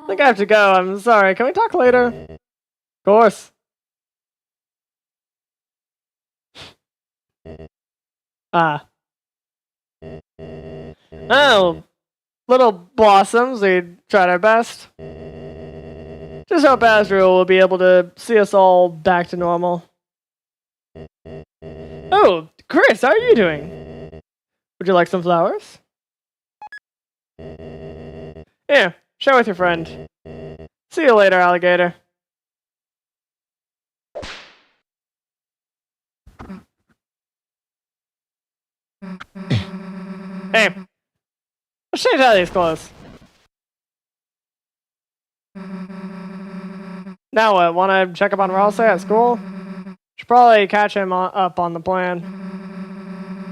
think I have to go. I'm sorry. Can we talk later? Of course. Ah. Oh, little blossoms. We tried our best. Just hope Asriel will be able to see us all back to normal. Oh, Chris, how are you doing? Would you like some flowers? Here, share with your friend. See you later, alligator. Hey, let's change out of these clothes. Now what, wanna check up on Ralsei at school? Should probably catch him up on the plan.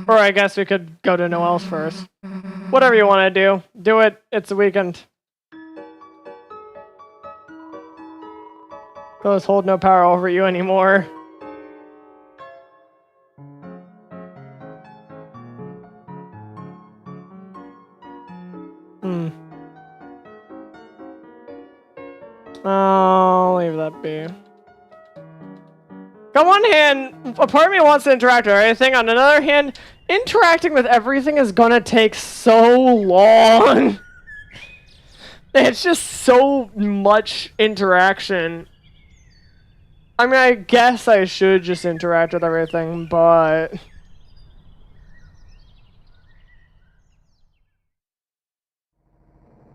Or I guess we could go to Noel's first. Whatever you want to do it. It's a weekend. Ghosts hold no power over you anymore. I'll leave that be. On one hand, a part of me wants to interact with everything. On another hand, interacting with everything is gonna take so long. It's just so much interaction. I mean, I guess I should just interact with everything, but...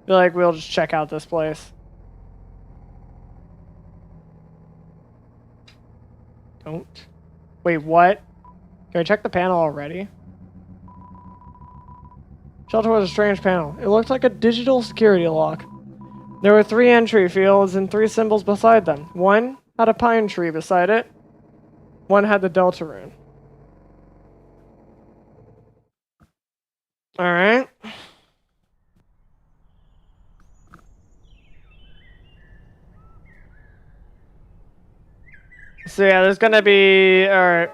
feel like we'll just check out this place. Don't. Wait, what? Can I check the panel already? Shelter was a strange panel. It looked like a digital security lock. There were 3 entry fields and 3 symbols beside them. One had a pine tree beside it. One had the Deltarune. Alright. So yeah, there's gonna be... Alright.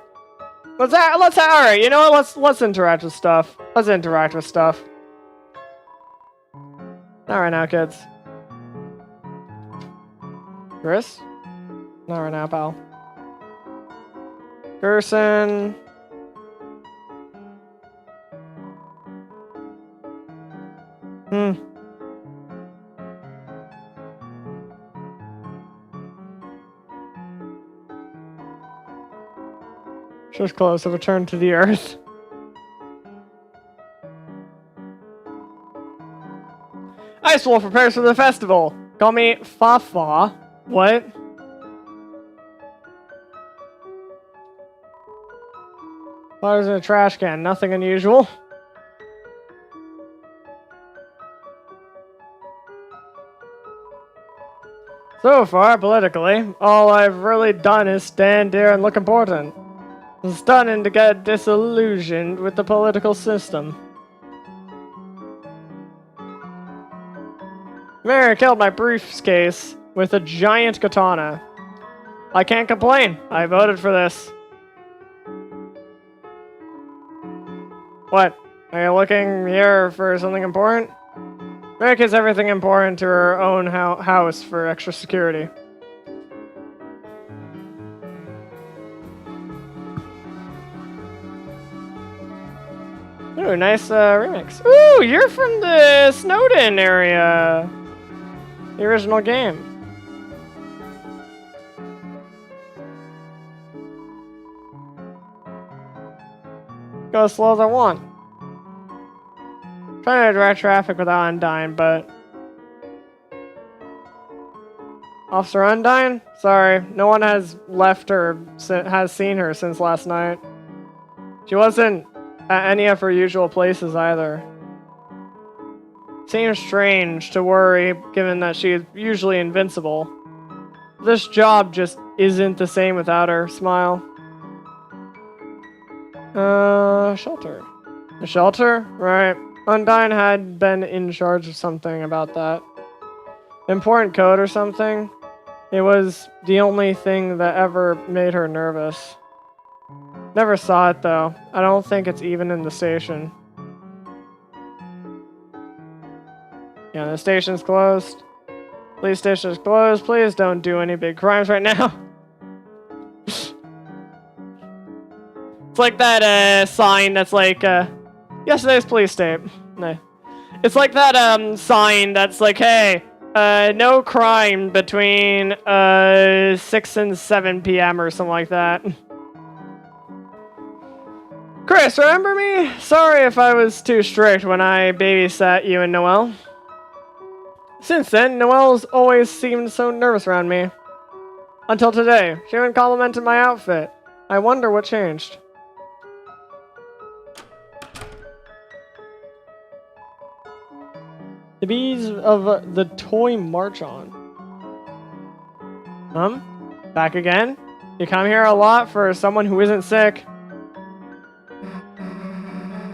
Alright, you know what? Let's interact with stuff. Let's interact with stuff. Not right now, kids. Chris? Not right now, pal. Gerson. Just close. Have returned to the earth. Ice Wolf prepares for the festival. Call me Fa-Fa. What? Flowers in a trash can. Nothing unusual. So far, politically, all I've really done is stand there and look important. It's stunning to get disillusioned with the political system. Mary killed my briefcase with a giant katana. I can't complain. I voted for this. What? Are you looking here for something important? Mary gives everything important to her own house for extra security. Ooh, nice remix. Ooh, you're from the Snowden area. The original game. Go as slow as I want. Trying to direct traffic without Undyne, but... Officer Undyne? Sorry, no one has left her, has seen her since last night. She wasn't at any of her usual places either. Seems strange to worry, given that she is usually invincible. This job just isn't the same without her. Smile. Shelter. A shelter? Right. Undyne had been in charge of something about that. Important code or something? It was the only thing that ever made her nervous. Never saw it though. I don't think it's even in the station. Yeah, the station's closed. Police station is closed. Please don't do any big crimes right now. It's like that sign that's like yesterday's police tape. No. It's like that sign that's like, hey, no crime between 6 and 7 p.m. or something like that. Chris, remember me? Sorry if I was too strict when I babysat you and Noelle. Since then, Noelle's always seemed so nervous around me. Until today, she even complimented my outfit. I wonder what changed. The bees of the toy march on. Back again? You come here a lot for someone who isn't sick.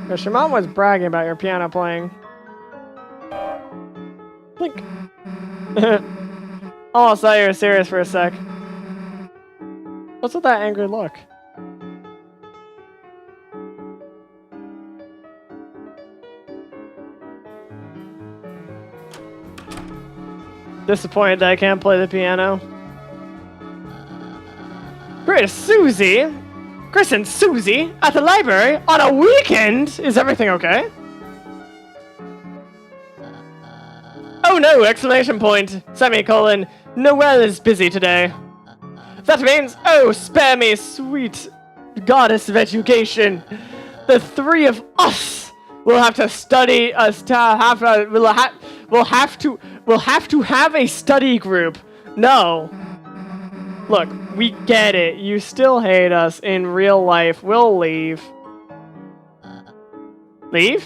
Because your mom was bragging about your piano playing. Blink. Almost thought you were serious for a sec. What's with that angry look? Disappointed that I can't play the piano. Great, Susie! Chris and Susie at the library on a weekend? Is everything okay? Oh no! Exclamation point! Semicolon. Noelle is busy today. That means, oh, spare me, sweet goddess of education. The 3 of us will have to study. We'll have to have a study group. No. Look, we get it. You still hate us in real life. We'll leave. Leave?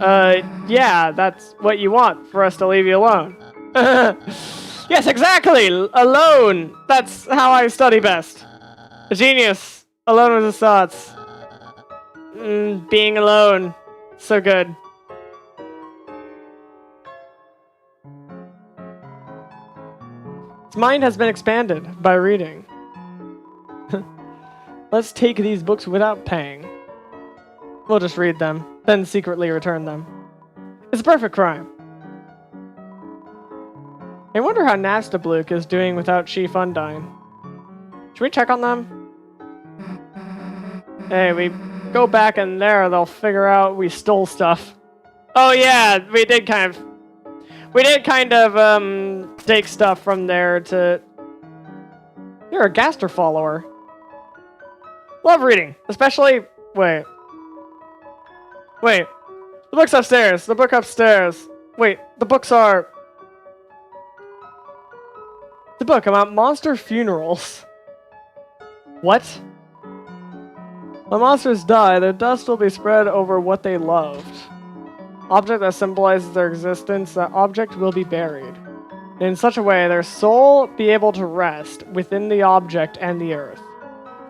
Yeah, that's what you want, for us to leave you alone. Yes, exactly! Alone! That's how I study best. A genius. Alone with his thoughts. Being alone. So good. His mind has been expanded by reading. Let's take these books without paying. We'll just read them, then secretly return them. It's a perfect crime. I wonder how Nastabluke is doing without Chief Undyne. Should we check on them? Hey, we go back in there, they'll figure out we stole stuff. Oh yeah, we did kind of take stuff from there to... You're a Gaster follower. Love reading, especially... Wait. The book's upstairs. The book upstairs. Wait, the books are... The book about monster funerals. What? When monsters die, their dust will be spread over what they loved. Object that symbolizes their existence, that object will be buried. In such a way, their soul be able to rest within the object and the earth.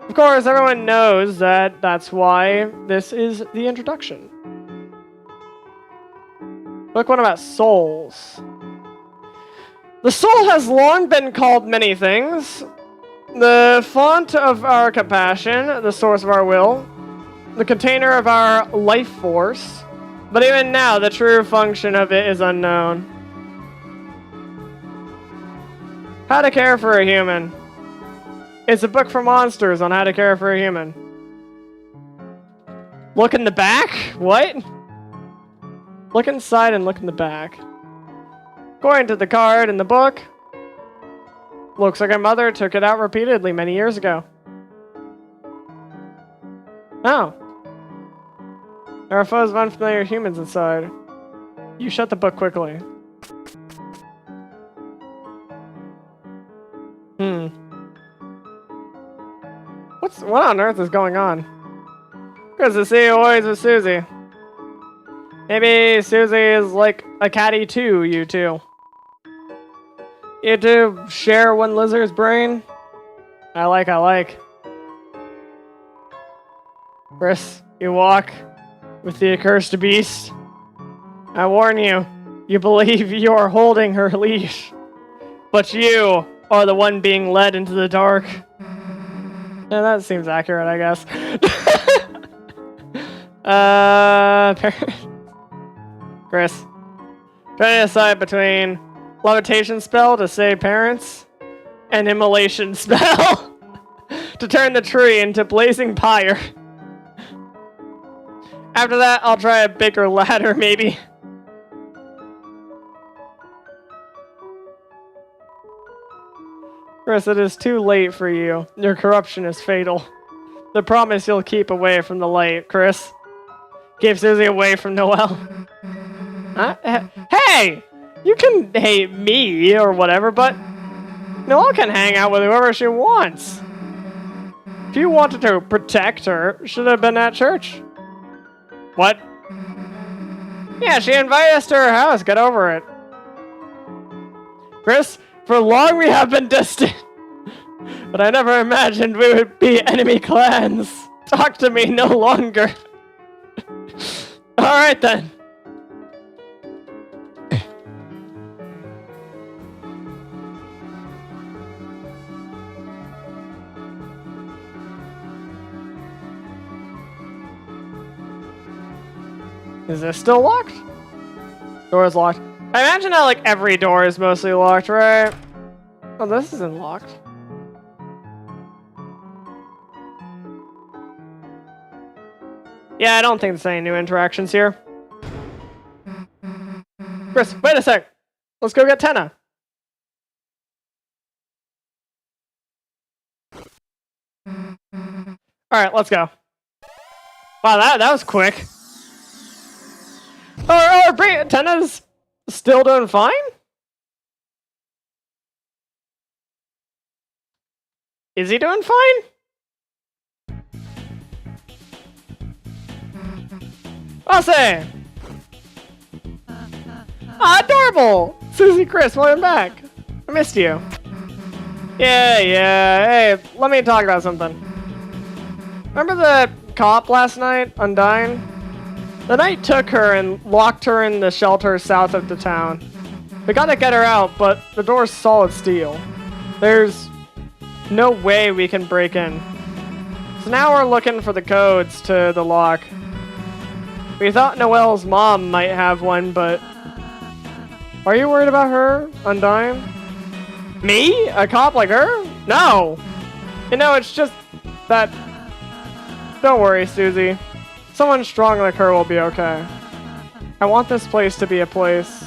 Of course, everyone knows that that's why this is the introduction. Book one about souls. The soul has long been called many things. The font of our compassion, the source of our will, the container of our life force. But even now, the true function of it is unknown. How to care for a human. It's a book for monsters on how to care for a human. Look in the back? What? Look inside and look in the back. According to the card in the book, looks like our mother took it out repeatedly many years ago. Oh. There are foes of unfamiliar humans inside. You shut the book quickly. What on earth is going on? Good to see you always with Susie. Maybe Susie is like a catty too, you two. You two share one lizard's brain? I like. Chris, you walk with the accursed beast. I warn you, you believe you are holding her leash. But you are the one being led into the dark. Yeah, that seems accurate, I guess. Chris, try to decide between levitation spell to save parents and immolation spell to turn the tree into blazing pyre. After that, I'll try a bigger ladder, maybe. Chris, it is too late for you. Your corruption is fatal. The promise you'll keep away from the light, Chris. Keep Susie away from Noelle. Huh? Hey! You can hate me or whatever, but Noelle can hang out with whoever she wants. If you wanted to protect her, should have been at church. What? Yeah, she invited us to her house. Get over it. Chris, for long we have been distant. But I never imagined we would be enemy clans. Talk to me no longer. Alright then. Is this still locked? Door is locked. I imagine that like every door is mostly locked, right? Oh, this isn't locked. Yeah, I don't think there's any new interactions here. Chris, wait a sec. Let's go get Tenna. Alright, let's go. Wow, that was quick. Tenna's Still doing fine? Is he doing fine? I'll say. Ah, adorable! Susie, Chris, welcome back. I missed you. Yeah. Hey, let me talk about something. Remember the cop last night, Undyne? The knight took her and locked her in the shelter south of the town. We gotta get her out, but the door's solid steel. There's no way we can break in. So now we're looking for the codes to the lock. We thought Noelle's mom might have one, but... Are you worried about her, Undyne? Me? A cop like her? No! You know, it's just that... Don't worry, Susie. Someone strong like her will be okay. I want this place to be a place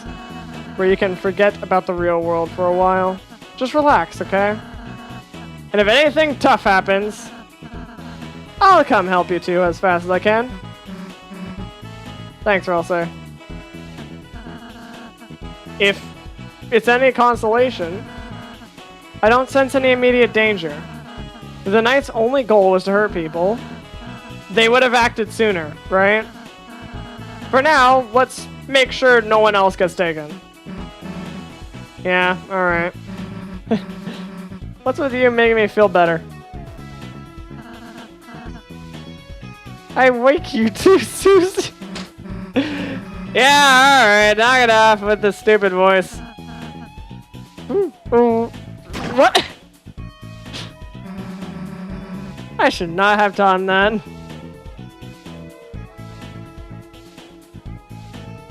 where you can forget about the real world for a while. Just relax, okay? And if anything tough happens, I'll come help you too as fast as I can. Thanks, Ralsei. If it's any consolation, I don't sense any immediate danger. If the knight's only goal was to hurt people, they would have acted sooner, right? For now, let's make sure no one else gets taken. Yeah, alright. What's with you making me feel better? I wake you too, Susie. Yeah, alright, knock it off with the stupid voice. What? I should not have done that.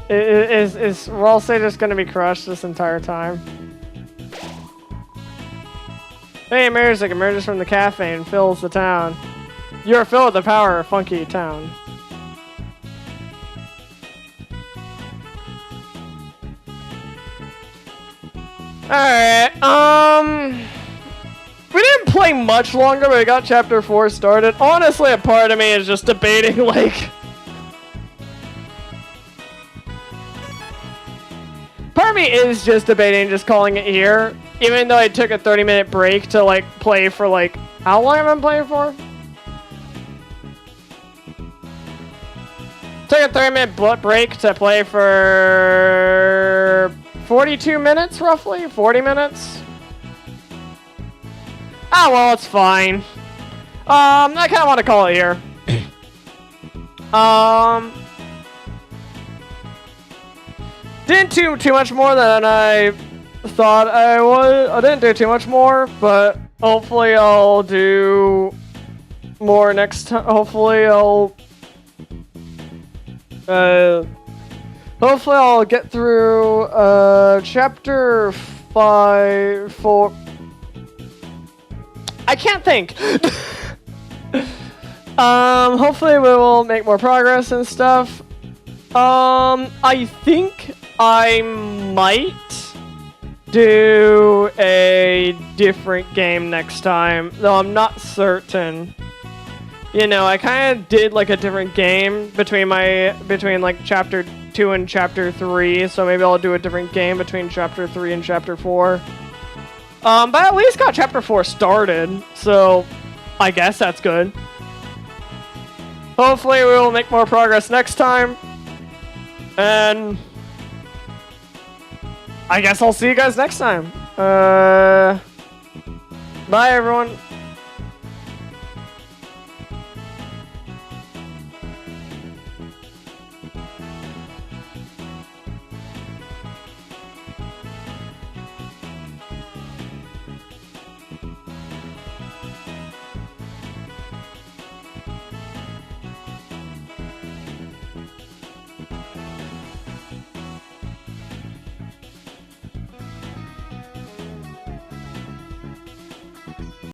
Is Ralsei just gonna be crushed this entire time? Hey, music emerges from the cafe and fills the town. You are filled with the power of Funky Town. Alright, we didn't play much longer, but we got chapter 4 started. Honestly, a part of me is just debating, like... Part of me is just debating just calling it here, even though I took a 30-minute break to, like, play for, like... How long have I been playing for? Took a 30-minute break to play for... 42 minutes, roughly? 40 minutes? Oh, well, it's fine. I kind of want to call it here. Didn't do too much more than I thought I would. I didn't do too much more, but hopefully I'll do more next time. Hopefully I'll get through chapter 5, 4. I can't think. Hopefully we will make more progress and stuff. I think I might do a different game next time, though I'm not certain. You know, I kind of did like a different game between like chapter 2 and chapter 3, so maybe I'll do a different game between chapter 3 and chapter 4. But I at least got chapter 4 started, so I guess that's good. Hopefully we will make more progress next time. And I guess I'll see you guys next time. Bye everyone.